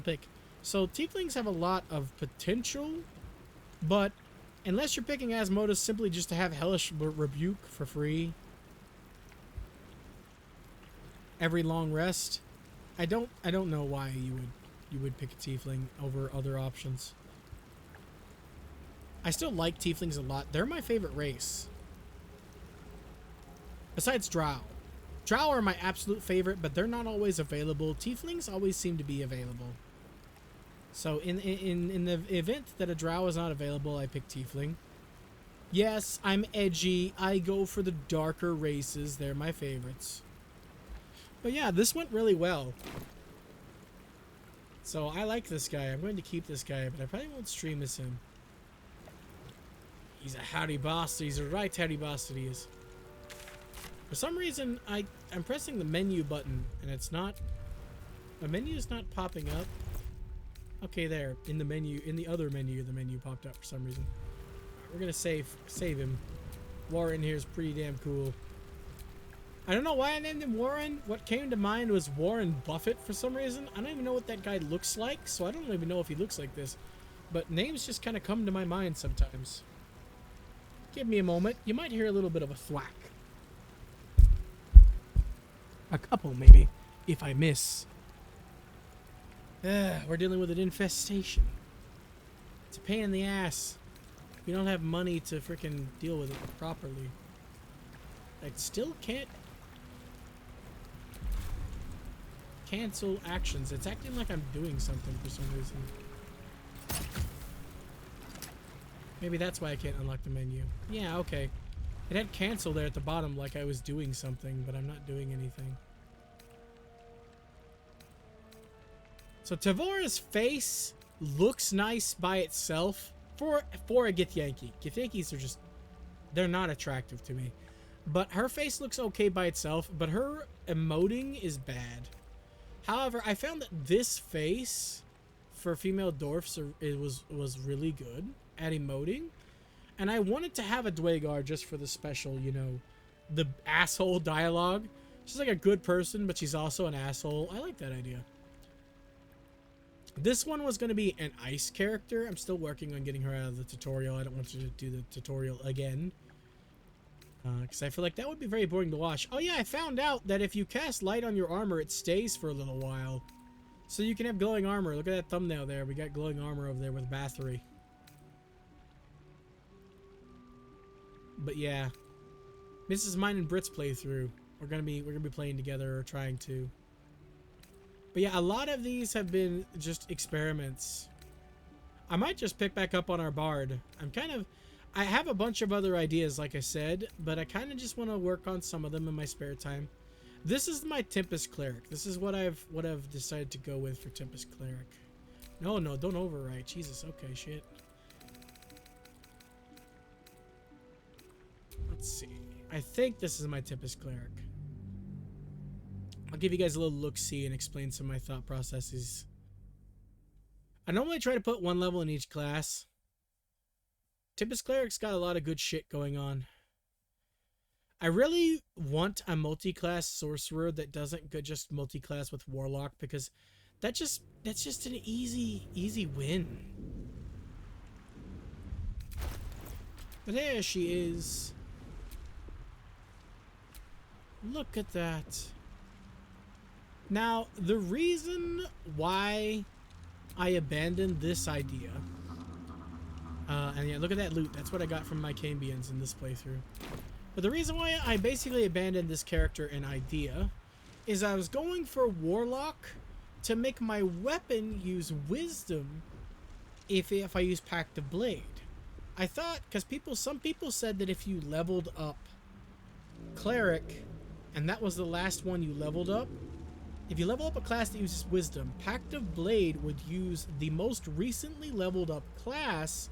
pick. So Tieflings have a lot of potential, but unless you're picking Asmodeus simply just to have Hellish Rebuke for free every long rest, I don't know why you would pick a Tiefling over other options. I still like Tieflings a lot. They're my favorite race. Besides Drow. Drow are my absolute favorite, but they're not always available. Tieflings always seem to be available. So in the event that a Drow is not available, I pick Tiefling. Yes, I'm edgy. I go for the darker races. They're my favorites. But yeah, this went really well. So I like this guy. I'm going to keep this guy, but I probably won't stream as him. He's a howdy bastard. He's a right howdy bastard, he is. For some reason, I'm pressing the menu button, and it's not... The menu is not popping up. Okay, there. In the menu, in the other menu, the menu popped up for some reason. Right, we're gonna save him. Warren here is pretty damn cool. I don't know why I named him Warren. What came to mind was Warren Buffett for some reason. I don't even know what that guy looks like, so I don't even know if he looks like this. But names just kind of come to my mind sometimes. Give me a moment. You might hear a little bit of a thwack. A couple, maybe, if I miss. We're dealing with an infestation. It's a pain in the ass. We don't have money to freaking deal with it properly. I still can't cancel actions. It's acting like I'm doing something for some reason. Maybe that's why I can't unlock the menu. Yeah, okay. It had cancel there at the bottom like I was doing something, but I'm not doing anything. So Tavora's face looks nice by itself for a Githyanki. Githyankis are just... They're not attractive to me. But her face looks okay by itself, but her emoting is bad. However, I found that this face for female dwarfs was really good at emoting. And I wanted to have a Dwagar just for the special, you know, the asshole dialogue. She's like a good person, but she's also an asshole. I like that idea. This one was going to be an ice character. I'm still working on getting her out of the tutorial. I don't want you to do the tutorial again. Because I feel like that would be very boring to watch. Oh yeah, I found out that if you cast light on your armor, it stays for a little while. So you can have glowing armor. Look at that thumbnail there. We got glowing armor over there with Bathory. But yeah, this is mine and Brit's playthrough. We're gonna be playing together or trying to. But yeah, a lot of these have been just experiments. I might just pick back up on our bard. I have a bunch of other ideas, like I said, but I kind of just want to work on some of them in my spare time. This is my Tempest Cleric. This is what I've decided to go with for Tempest Cleric. No, don't overwrite. Jesus, okay, shit. Let's see. I think this is my Tempest Cleric. I'll give you guys a little look-see and explain some of my thought processes. I normally try to put one level in each class. Tempest Cleric's got a lot of good shit going on. I really want a multi-class sorcerer that doesn't go just multi-class with warlock, because that's just an easy win. But there she is. Look at that. Now, the reason why I abandoned this idea, and yeah, look at that loot. That's what I got from my Cambians in this playthrough. But the reason why I basically abandoned this character and idea is I was going for Warlock to make my weapon use Wisdom if I use Pact of Blade. I thought, because some people said that if you leveled up Cleric, and that was the last one you leveled up, if you level up a class that uses Wisdom, Pact of Blade would use the most recently leveled up class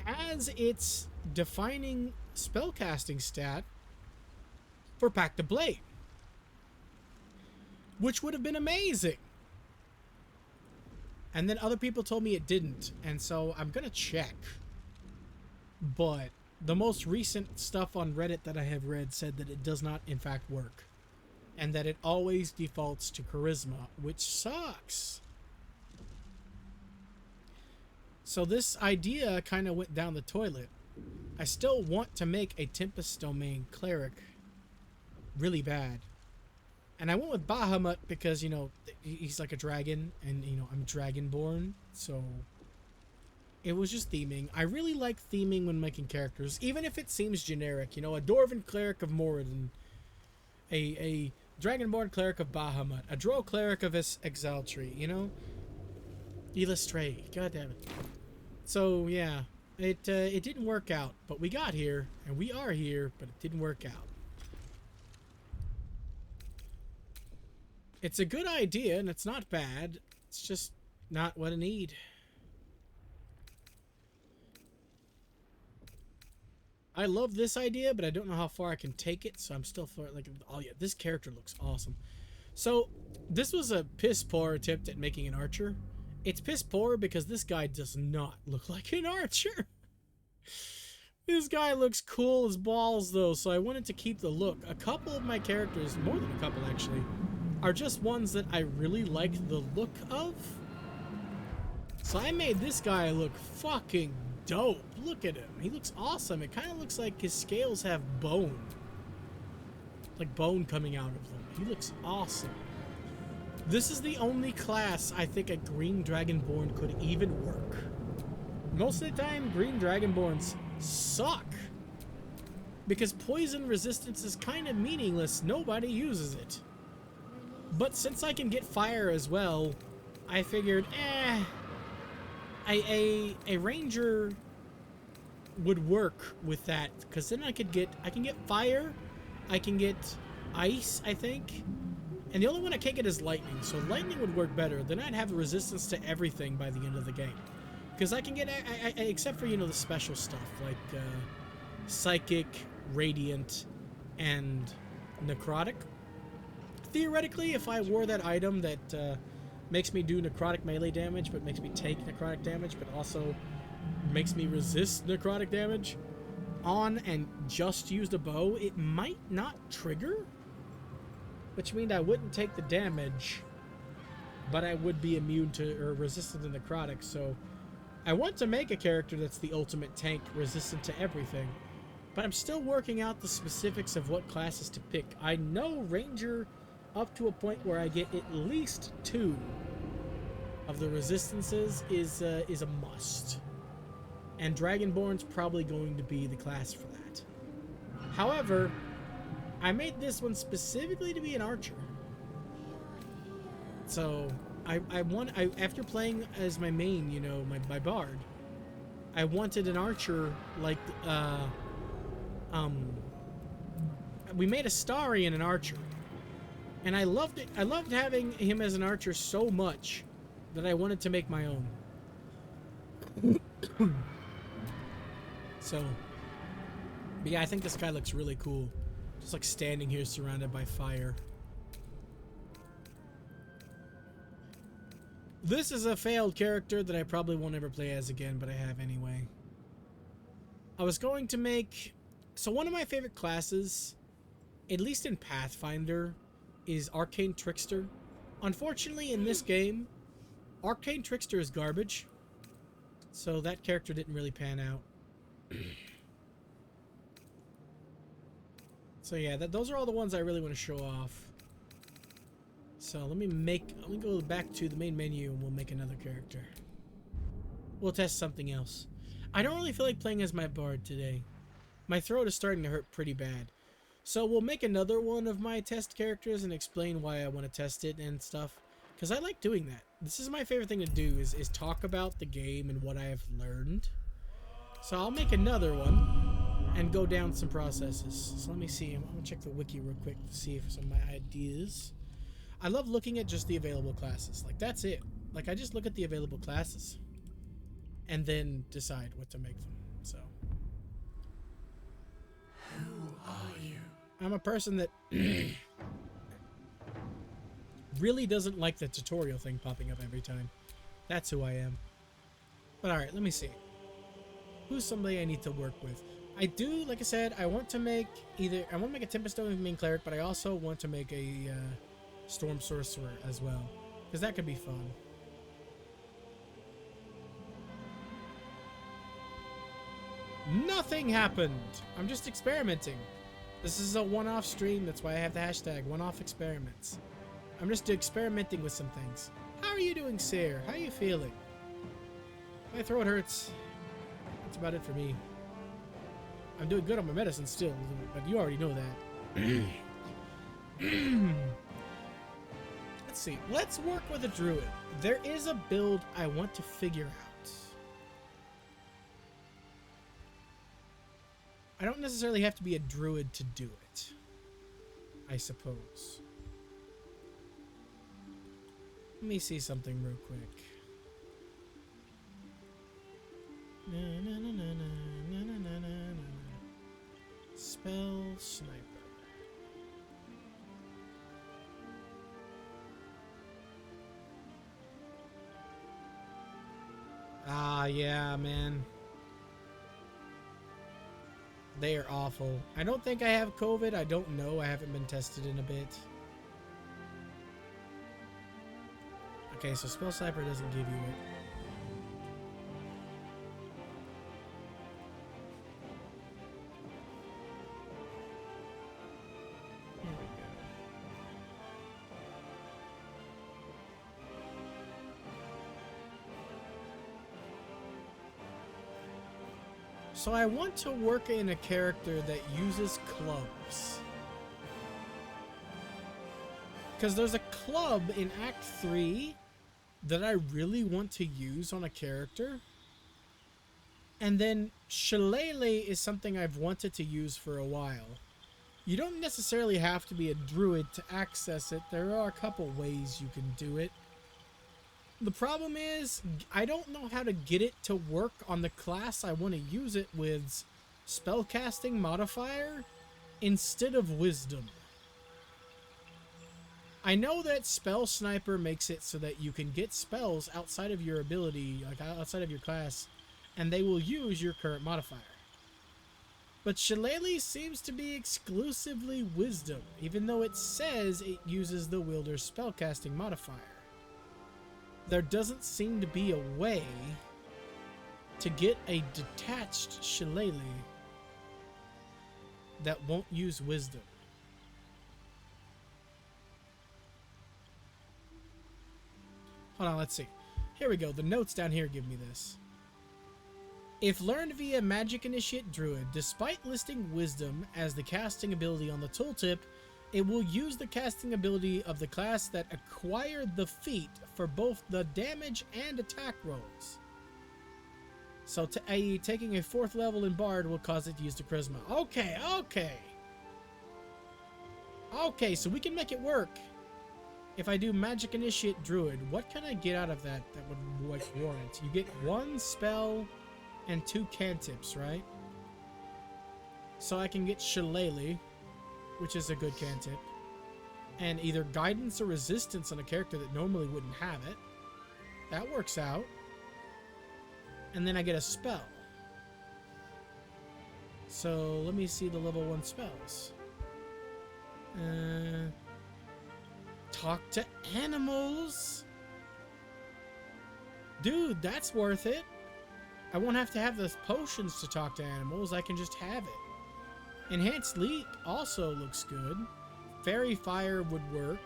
as its defining spellcasting stat for Pact of Blade, which would have been amazing. And then other people told me it didn't, and so I'm gonna check. But the most recent stuff on Reddit that I have read said that it does not in fact work, and that it always defaults to Charisma, which sucks. So this idea kind of went down the toilet. I still want to make a Tempest Domain Cleric really bad. And I went with Bahamut because, you know, he's like a dragon, and, you know, I'm Dragonborn, so it was just theming. I really like theming when making characters, even if it seems generic. You know, a Dwarven Cleric of Moradin, a Dragonborn Cleric of Bahamut, a Drow Cleric of Exaltri, you know? Illustray, god damn it. So, yeah, it didn't work out, but we got here, and we are here, but it didn't work out. It's a good idea, and it's not bad. It's just not what I need. I love this idea, but I don't know how far I can take it, so I'm still like, oh yeah, this character looks awesome. So, this was a piss poor attempt at making an archer. It's piss poor because this guy does not look like an archer. This guy looks cool as balls, though, so I wanted to keep the look. A couple of my characters, more than a couple actually, are just ones that I really like the look of. So I made this guy look fucking dope. Look at him. He looks awesome. It kind of looks like his scales have bone. Like bone coming out of them. He looks awesome. This is the only class I think a Green Dragonborn could even work. Most of the time, Green Dragonborns suck. Because poison resistance is kind of meaningless. Nobody uses it. But since I can get fire as well, I figured, a ranger would work with that, because then I can get fire, I can get ice, I think, and the only one I can't get is lightning. So lightning would work better. Then I'd have a resistance to everything by the end of the game, because I can get, except for, you know, the special stuff like psychic, radiant, and necrotic. Theoretically, if I wore that item that makes me do necrotic melee damage, but makes me take necrotic damage, but also makes me resist necrotic damage on and just used a bow, it might not trigger, which means I wouldn't take the damage, but I would be immune to or resistant to necrotic. So I want to make a character that's the ultimate tank, resistant to everything, but I'm still working out the specifics of what classes to pick. I know Ranger up to a point where I get at least 2 of the resistances is a must. And Dragonborn's probably going to be the class for that. However, I made this one specifically to be an archer. So, after playing as my main, you know, my bard, I wanted an archer like, we made a Stari and an archer. And I loved it. I loved having him as an archer so much that I wanted to make my own. So, but yeah, I think this guy looks really cool. Just like standing here surrounded by fire. This is a failed character that I probably won't ever play as again, but I have anyway. I was going to make So one of my favorite classes, at least in Pathfinder, is Arcane Trickster. Unfortunately, in this game, Arcane Trickster is garbage. So that character didn't really pan out. So yeah, those are all the ones I really want to show off. So let me go back to the main menu and we'll make another character. We'll test something else. I don't really feel like playing as my bard today. My throat is starting to hurt pretty bad. So we'll make another one of my test characters and explain why I want to test it and stuff. Because I like doing that. This is my favorite thing to do is talk about the game and what I have learned. So I'll make another one and go down some processes. So let me see. I'm going to check the wiki real quick to see if some of my ideas. I love looking at just the available classes. Like, that's it. Like, I just look at the available classes and then decide what to make them. So. Who are you? I'm a person that really doesn't like the tutorial thing popping up every time. That's who I am. But alright, let me see. Who's somebody I need to work with? I do, like I said, I want to make I want to make a Tempest Stone main cleric, but I also want to make a Storm Sorcerer as well. Because that could be fun. Nothing happened! I'm just experimenting. This is a one-off stream, that's why I have the hashtag one-off experiments. I'm just experimenting with some things. How are you doing, Sir? How are you feeling? My throat hurts. That's about it for me. I'm doing good on my medicine still, but you already know that. Let's see. Let's work with a druid. There is a build I want to figure out. I don't necessarily have to be a druid to do it, I suppose. Let me see something real quick. Spell Sniper. Ah, yeah, man. They are awful. I don't think I have COVID. I don't know. I haven't been tested in a bit. Okay, so Spell Sniper doesn't give you it. Here we go. So I want to work in a character that uses clubs. Because there's a club in Act 3 that I really want to use on a character. And then Shillelagh is something I've wanted to use for a while. You don't necessarily have to be a druid to access it. There are a couple ways you can do it. The problem is, I don't know how to get it to work on the class I want to use it with spellcasting modifier instead of wisdom. I know that Spell Sniper makes it so that you can get spells outside of your ability, like outside of your class, and they will use your current modifier. But Shillelagh seems to be exclusively wisdom, even though it says it uses the wielder's spellcasting modifier. There doesn't seem to be a way to get a detached Shillelagh that won't use wisdom. Hold on, let's see. Here we go. The notes down here give me this. If learned via Magic Initiate Druid, despite listing Wisdom as the casting ability on the tooltip, it will use the casting ability of the class that acquired the feat for both the damage and attack rolls. So, i.e., taking a 4th level in Bard will cause it to use the Charisma. Okay. Okay, so we can make it work. If I do Magic Initiate Druid, what can I get out of that would warrant? You get 1 spell and 2 cantrips, right? So I can get Shillelagh, which is a good cantrip, and either Guidance or Resistance on a character that normally wouldn't have it. That works out. And then I get a spell. So let me see the level 1 spells. Talk to animals. Dude, that's worth it. I won't have to have the potions to talk to animals. I can just have it. Enhanced Leap also looks good. Fairy Fire would work.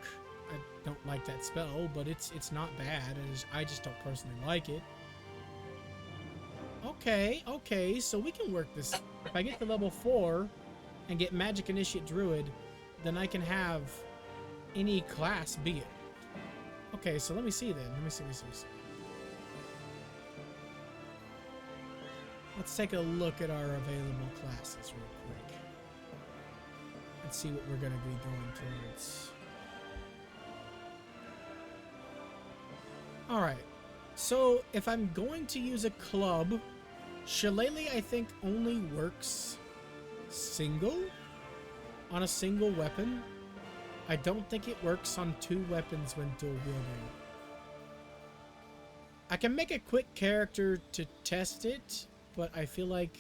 I don't like that spell, but it's not bad. I just don't personally like it. Okay, so we can work this. If I get to level 4 and get Magic Initiate Druid, then I can have any class be it. Okay, so let me see then. Let me see. Let's take a look at our available classes real quick. Let's see what we're going to be going towards. Alright, so if I'm going to use a club, Shillelagh I think only works single, on a single weapon. I don't think it works on 2 weapons when dual wielding. I can make a quick character to test it, but I feel like...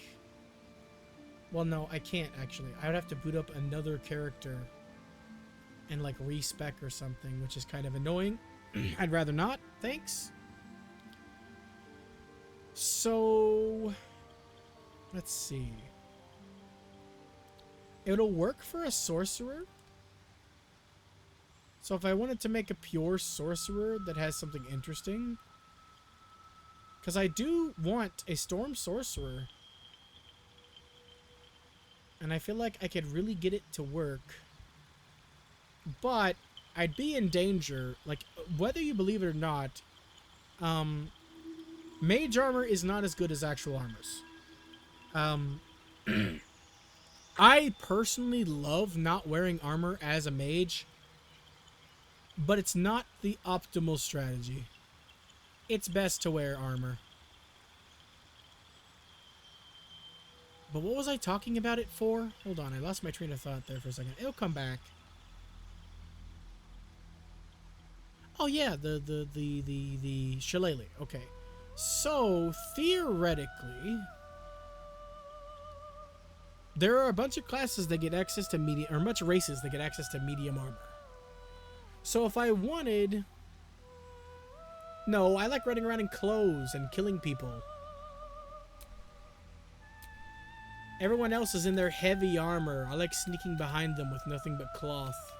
Well, no, I can't actually. I would have to boot up another character and like respec or something, which is kind of annoying. I'd rather not, thanks. So, let's see. It'll work for a sorcerer. So if I wanted to make a pure sorcerer that has something interesting, because I do want a storm sorcerer, and I feel like I could really get it to work, but I'd be in danger. Like, whether you believe it or not, mage armor is not as good as actual armors. I personally love not wearing armor as a mage, but it's not the optimal strategy. It's best to wear armor. But what was I talking about it for? Hold on, I lost my train of thought there for a second. It'll come back. Oh yeah, the shillelagh. Okay. So, theoretically, there are a bunch of classes that get access to medium, or much races that get access to medium armor. So if I wanted... No, I like running around in clothes and killing people. Everyone else is in their heavy armor. I like sneaking behind them with nothing but cloth.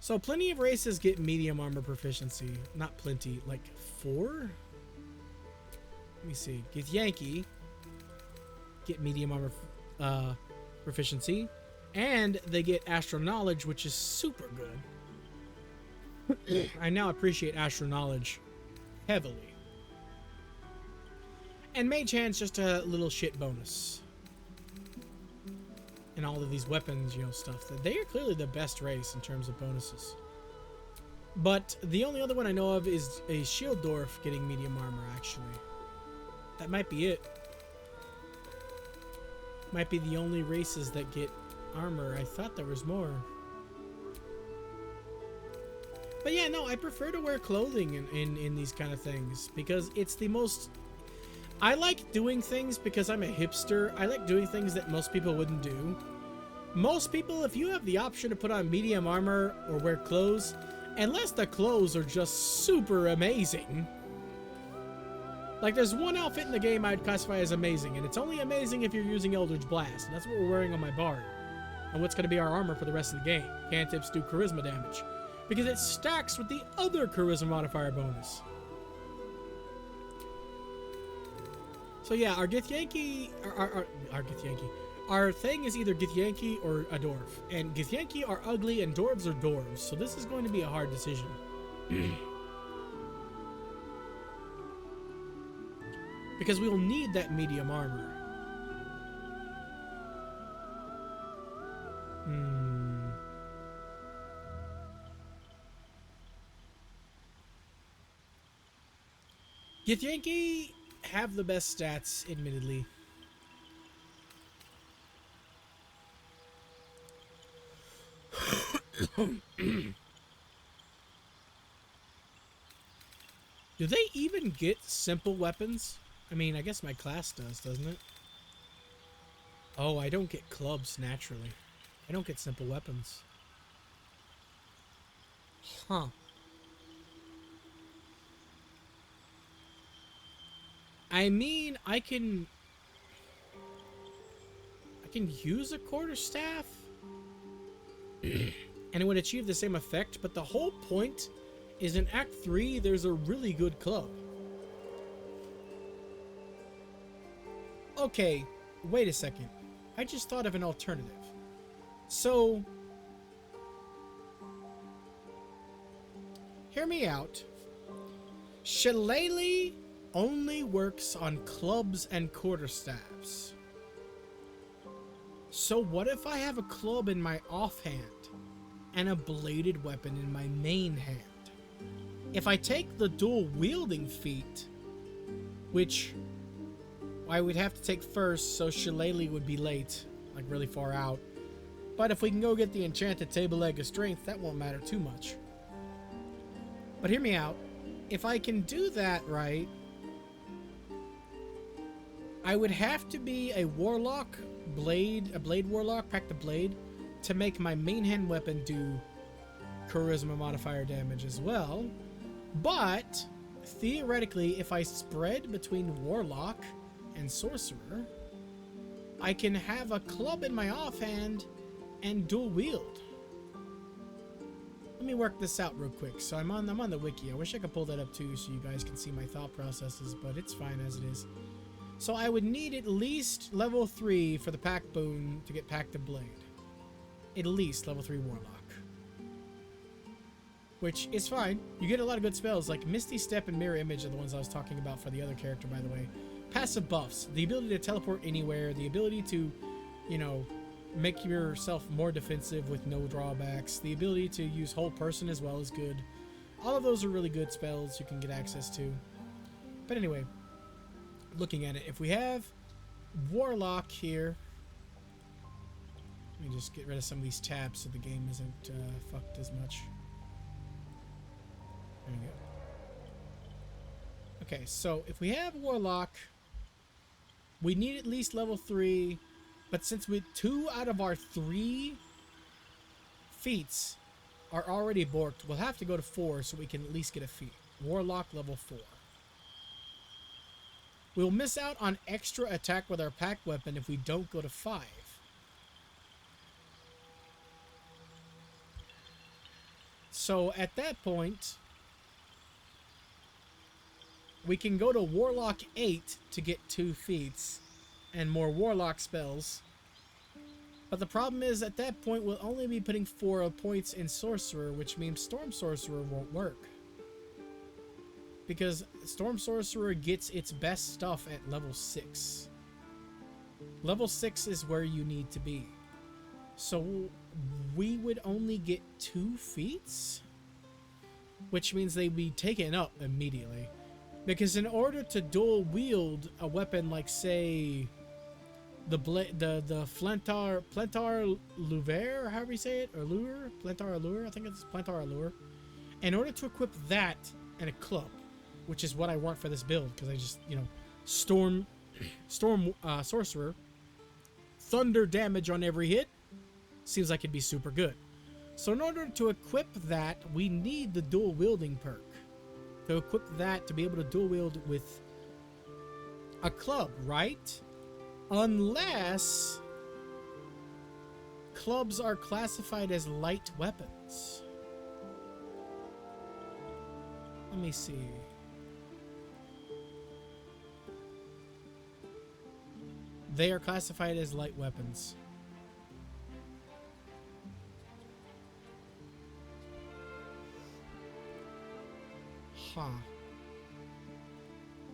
So plenty of races get medium armor proficiency. Not plenty, like 4? Let me see. Githyanki get medium armor proficiency. And they get Astral Knowledge, which is super good. I now appreciate Astral Knowledge heavily. And Mage Hand's just a little shit bonus. And all of these weapons, stuff. They are clearly the best race in terms of bonuses. But the only other one I know of is a Shield Dwarf getting medium armor, actually. That might be it. Might be the only races that get armor. I thought there was more. But yeah, no, I prefer to wear clothing in these kind of things because it's the most... I like doing things because I'm a hipster. I like doing things that most people wouldn't do. Most people, if you have the option to put on medium armor or wear clothes, unless the clothes are just super amazing. Like, there's one outfit in the game I'd classify as amazing, and it's only amazing if you're using Eldritch Blast, and that's what we're wearing on my Bard. And what's going to be our armor for the rest of the game. Cantrips do charisma damage. Because it stacks with the other charisma modifier bonus. So yeah, our Githyanki, our Githyanki, our thing is either Githyanki or a dwarf. And Githyanki are ugly and dwarves are dwarves. So this is going to be a hard decision. Because we will need that medium armor. Githyanki have the best stats, admittedly. Do they even get simple weapons? I mean, I guess my class does, doesn't it? Oh, I don't get clubs naturally. I don't get simple weapons. Huh. I mean, I can use a quarterstaff and it would achieve the same effect, but the whole point is in Act 3 there's a really good club. Okay, wait a second. I just thought of an alternative. So, hear me out. Shillelagh only works on clubs and quarterstaffs. So what if I have a club in my offhand and a bladed weapon in my main hand? If I take the dual wielding feat, which I would have to take first, so Shillelagh would be late, like really far out. But if we can go get the enchanted table leg of strength, that won't matter too much. But hear me out. If I can do that right, I would have to be a warlock, a blade warlock, pack the blade, to make my main hand weapon do charisma modifier damage as well. But theoretically, if I spread between warlock and sorcerer, I can have a club in my offhand and dual wield. Let me work this out real quick. So I'm on the wiki. I wish I could pull that up too so you guys can see my thought processes, but it's fine as it is. So I would need at least level 3 for the pack boon to get packed the blade. At least level 3 warlock. Which is fine. You get a lot of good spells, like Misty Step and Mirror Image are the ones I was talking about for the other character, by the way. Passive buffs. The ability to teleport anywhere. The ability to, you know, make yourself more defensive with no drawbacks. The ability to use whole person as well is good. All of those are really good spells you can get access to. But anyway, looking at it, if we have warlock here, let me just get rid of some of these tabs so the game isn't fucked as much. There we go. Okay, so if we have warlock, we need at least level 3, but since 2 out of our 3 feats are already borked, we'll have to go to 4 so we can at least get a feat. Warlock level 4. We'll miss out on extra attack with our pack weapon if we don't go to 5. So at that point, we can go to Warlock 8 to get 2 feats and more Warlock spells. But the problem is, at that point, we'll only be putting 4 points in Sorcerer, which means Storm Sorcerer won't work. Because Storm Sorcerer gets its best stuff at level 6. Level 6 is where you need to be. So we would only get 2 feats? Which means they'd be taken up immediately. Because in order to dual wield a weapon like, say, the Plantar Luvere, however you say it, or Lure, Plantar Allure, I think it's Plantar Allure. In order to equip that and a club, which is what I want for this build, because I just, you know, Storm Sorcerer, thunder damage on every hit, seems like it'd be super good. So in order to equip that, we need the dual wielding perk. To equip that, to be able to dual wield with a club, right? Unless clubs are classified as light weapons. Let me see. They are classified as light weapons. Huh.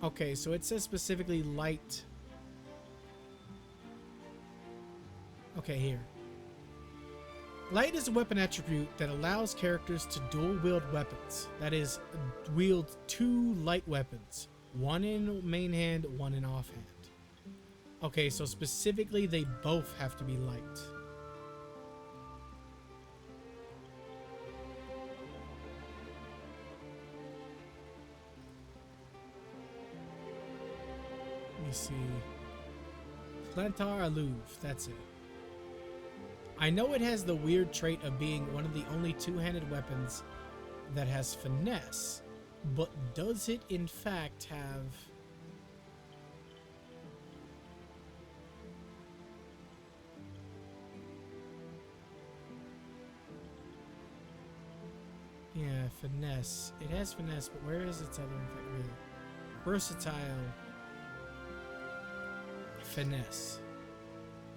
Okay, so it says specifically light. Okay, here. Light is a weapon attribute that allows characters to dual wield weapons. That is, wield 2 light weapons. One in main hand, one in offhand. Okay, so specifically they both have to be light. me see. Plantar Alluve, that's it. I know it has the weird trait of being one of the only two-handed weapons that has finesse, but does it in fact have... Yeah, finesse. It has finesse, but where is its other thing? Versatile finesse.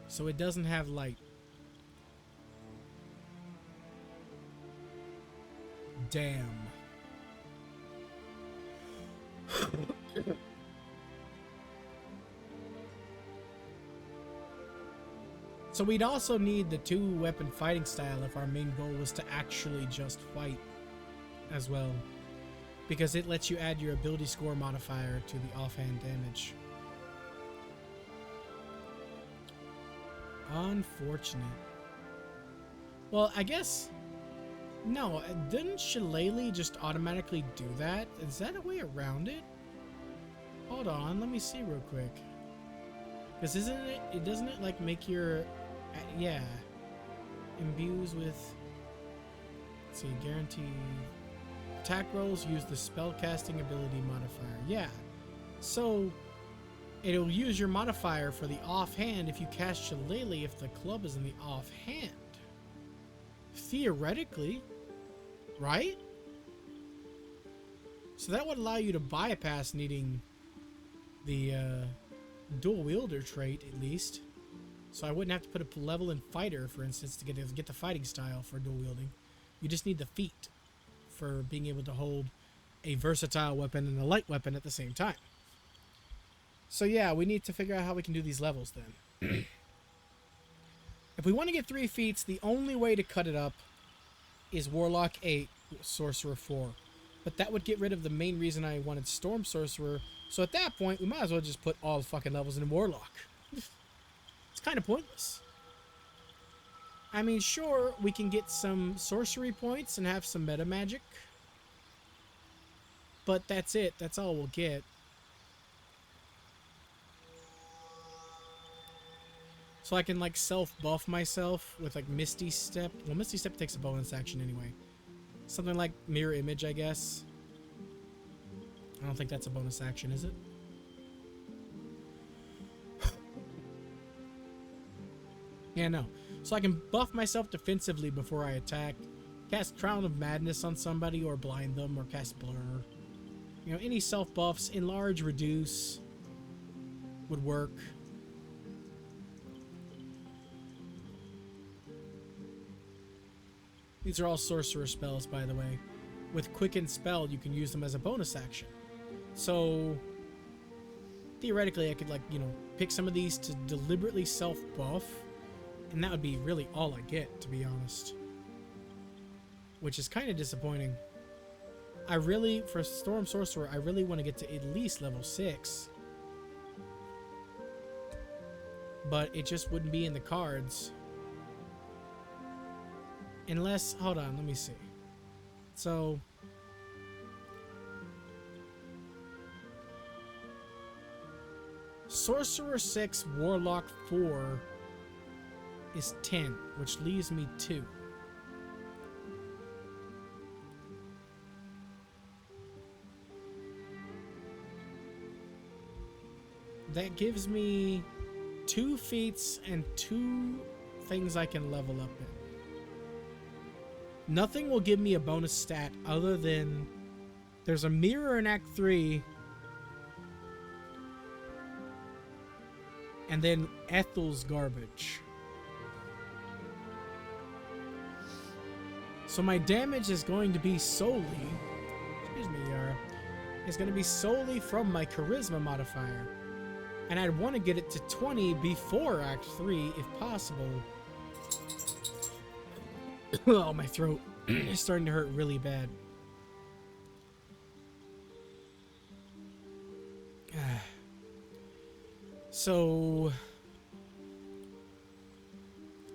So it doesn't have light. Damn. So we'd also need the two-weapon fighting style if our main goal was to actually just fight as well, because it lets you add your ability score modifier to the offhand damage. Unfortunate. Well, I guess... No, didn't Shillelagh just automatically do that? Is that a way around it? Hold on, let me see real quick. Because doesn't it like make your... yeah. Imbues with... Let's see, guaranteed... Attack rolls use the spellcasting ability modifier. Yeah. So, it'll use your modifier for the offhand if you cast Shillelagh if the club is in the offhand. Theoretically. Right? So that would allow you to bypass needing the dual wielder trait, at least. So I wouldn't have to put a level in fighter, for instance, to get the fighting style for dual wielding. You just need the feat for being able to hold a versatile weapon and a light weapon at the same time. So yeah, we need to figure out how we can do these levels then. If we want to get 3 feats, the only way to cut it up is Warlock 8, Sorcerer 4. But that would get rid of the main reason I wanted Storm Sorcerer. So at that point, we might as well just put all the fucking levels in Warlock. It's kind of pointless. I mean, sure, we can get some sorcery points and have some meta magic. But that's it. That's all we'll get. So I can, like, self-buff myself with, like, Misty Step. Well, Misty Step takes a bonus action anyway. Something like Mirror Image, I guess. I don't think that's a bonus action, is it? Yeah, no. So I can buff myself defensively before I attack. Cast Crown of Madness on somebody or blind them or cast Blur. You know, any self-buffs, enlarge, reduce would work. These are all sorcerer spells, by the way. With Quicken Spell, you can use them as a bonus action. So, theoretically, I could, like, you know, pick some of these to deliberately self-buff, and that would be really all I get, to be honest. Which is kind of disappointing. I really, for Storm Sorcerer, I really want to get to at least level 6. But it just wouldn't be in the cards. Unless, hold on, let me see. So, Sorcerer 6, Warlock 4 is 10, which leaves me 2. That gives me 2 feats and 2 things I can level up in. Nothing will give me a bonus stat other than there's a mirror in Act 3 and then Ethel's garbage. So my damage is going to be solely, excuse me, Yara, is going to be solely from my charisma modifier. And I'd want to get it to 20 before Act 3 if possible. Oh, my throat is starting to hurt really bad. So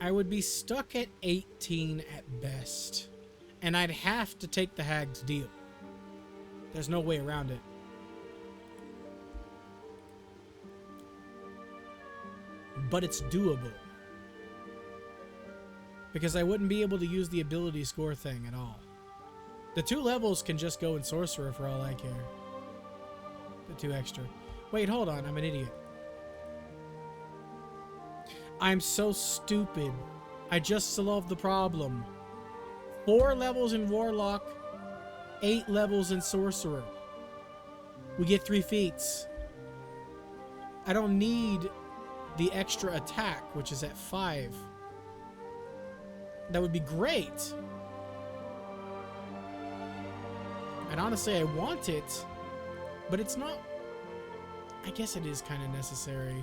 I would be stuck at 18 at best. And I'd have to take the Hag's deal. There's no way around it. but it's doable. Because I wouldn't be able to use the ability score thing at all. The 2 levels can just go in Sorcerer for all I care. The 2 extra. Wait, hold on. I'm an idiot. I'm so stupid. I just solved the problem. 4 levels in Warlock, 8 levels in Sorcerer. We get 3 feats. I don't need the extra attack, which is at 5. That would be great. And honestly, I want it, but it's not... I guess it is kind of necessary.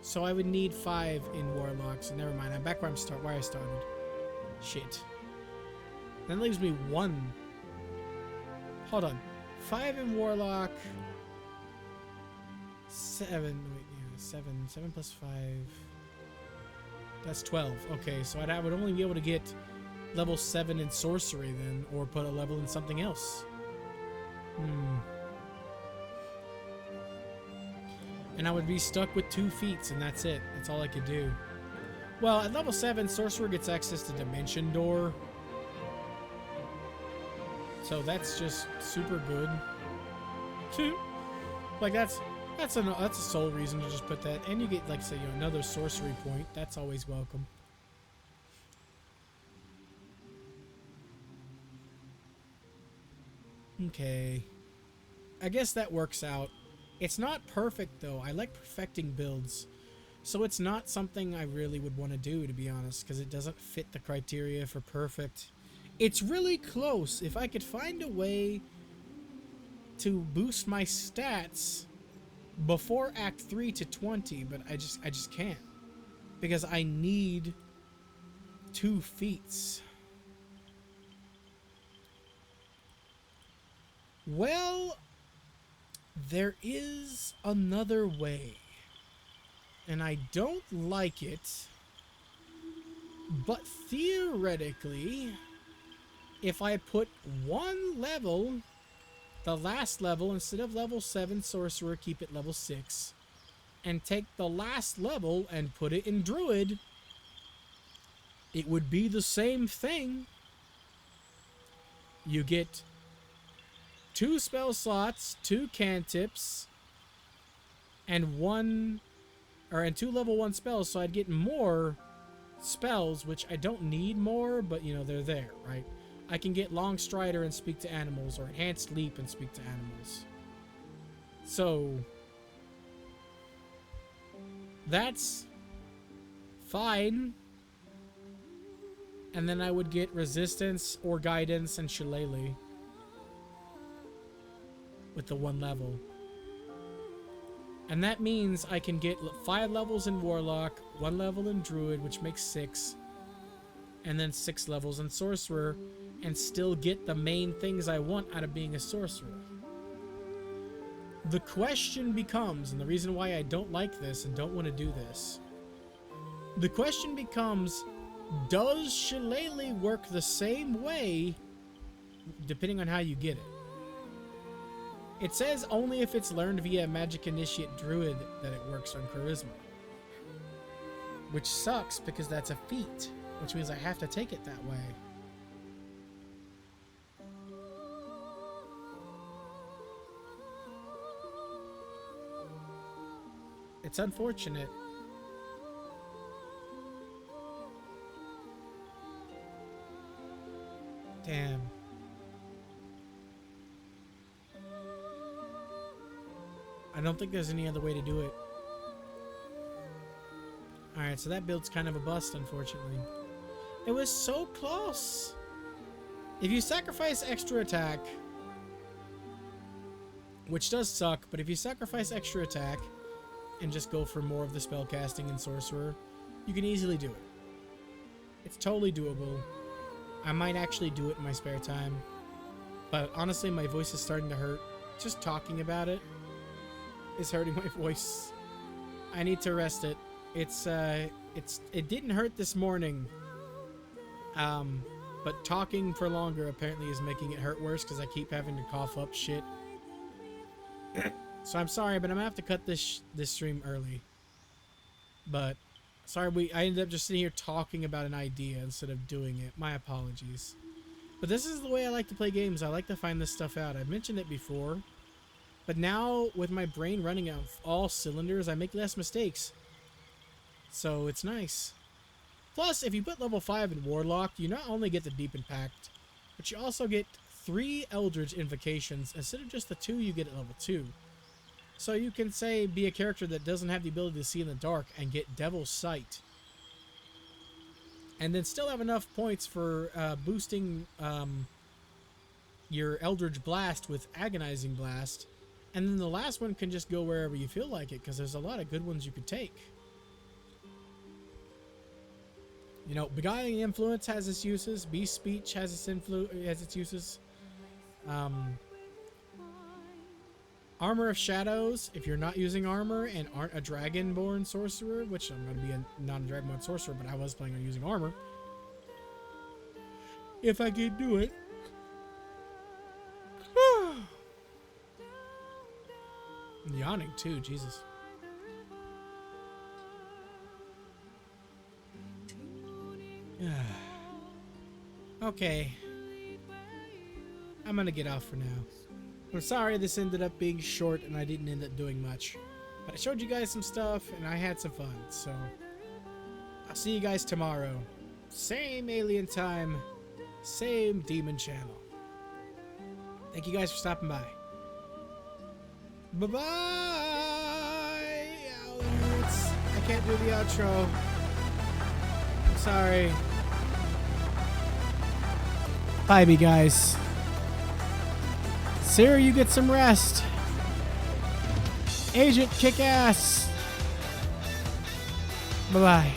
So I would need 5 in Warlock, so never mind. I'm back where I started. Shit. That leaves me 1. Hold on. 5 in Warlock. 7. Wait, yeah, 7. 7 plus 5. That's 12. Okay, so I would only be able to get level 7 in Sorcery then, or put a level in something else. And I would be stuck with 2 feats, and that's it. That's all I could do. Well, at level 7, Sorcerer gets access to Dimension Door. So that's just super good. Like, that's a sole reason to just put that. And you get, like, say, another sorcery point. That's always welcome. Okay. I guess that works out. It's not perfect, though. I like perfecting builds. So it's not something I really would want to do, to be honest, because it doesn't fit the criteria for perfect. It's really close. If I could find a way to boost my stats before Act 3 to 20, but I just can't. Because I need 2 feats. Well, there is another way. And I don't like it. But theoretically, if I put 1 level, the last level, instead of level 7 Sorcerer, keep it level 6, and take the last level and put it in Druid, it would be the same thing. You get 2 spell slots, 2 cantrips, and 2 level 1 spells, so I'd get more spells, which I don't need more, but they're there, right? I can get Long Strider and speak to animals, or Enhanced Leap and speak to animals. So that's fine. And then I would get Resistance or Guidance and Shillelagh with the 1 level. And that means I can get 5 levels in Warlock, 1 level in Druid, which makes 6, and then 6 levels in Sorcerer, and still get the main things I want out of being a Sorcerer. The question becomes, and the reason why I don't like this and don't want to do this, the question becomes, does Shillelagh work the same way depending on how you get it? It says only if it's learned via Magic Initiate Druid that it works on Charisma. Which sucks because that's a feat, which means I have to take it that way. It's unfortunate. Damn. I don't think there's any other way to do it. Alright, so that build's kind of a bust, unfortunately. It was so close! If you sacrifice extra attack, which does suck, but if you sacrifice extra attack and just go for more of the spellcasting and sorcerer, you can easily do it. It's totally doable. I might actually do it in my spare time. But honestly, my voice is starting to hurt. Just talking about it is hurting my voice. I need to rest it. It didn't hurt this morning. But talking for longer apparently is making it hurt worse because I keep having to cough up shit. So I'm sorry, but I'm gonna have to cut this stream early. But sorry, I ended up just sitting here talking about an idea instead of doing it. My apologies. But this is the way I like to play games. I like to find this stuff out. I've mentioned it before. But now, with my brain running out all cylinders, I make less mistakes. So it's nice. Plus, if you put level 5 in Warlock, you not only get the Deep Impact, but you also get 3 Eldritch Invocations instead of just the 2 you get at level 2. So you can say be a character that doesn't have the ability to see in the dark and get Devil's Sight. And then still have enough points for boosting your Eldritch Blast with Agonizing Blast. And then the last one can just go wherever you feel like it, because there's a lot of good ones you could take. You know, Beguiling Influence has its uses. Beast Speech has its uses. Armor of Shadows, if you're not using armor and aren't a Dragonborn sorcerer, which I'm going to be a non-Dragonborn sorcerer, but I was planning on using armor. If I can do it. I'm yawning too, Jesus. Okay. I'm gonna get off for now. I'm sorry this ended up being short and I didn't end up doing much. But I showed you guys some stuff and I had some fun, so I'll see you guys tomorrow. Same alien time, same demon channel. Thank you guys for stopping by. Bye-bye! I can't do the outro. I'm sorry. Bye, me guys. Sarah, you get some rest. Agent kick ass. Bye-bye.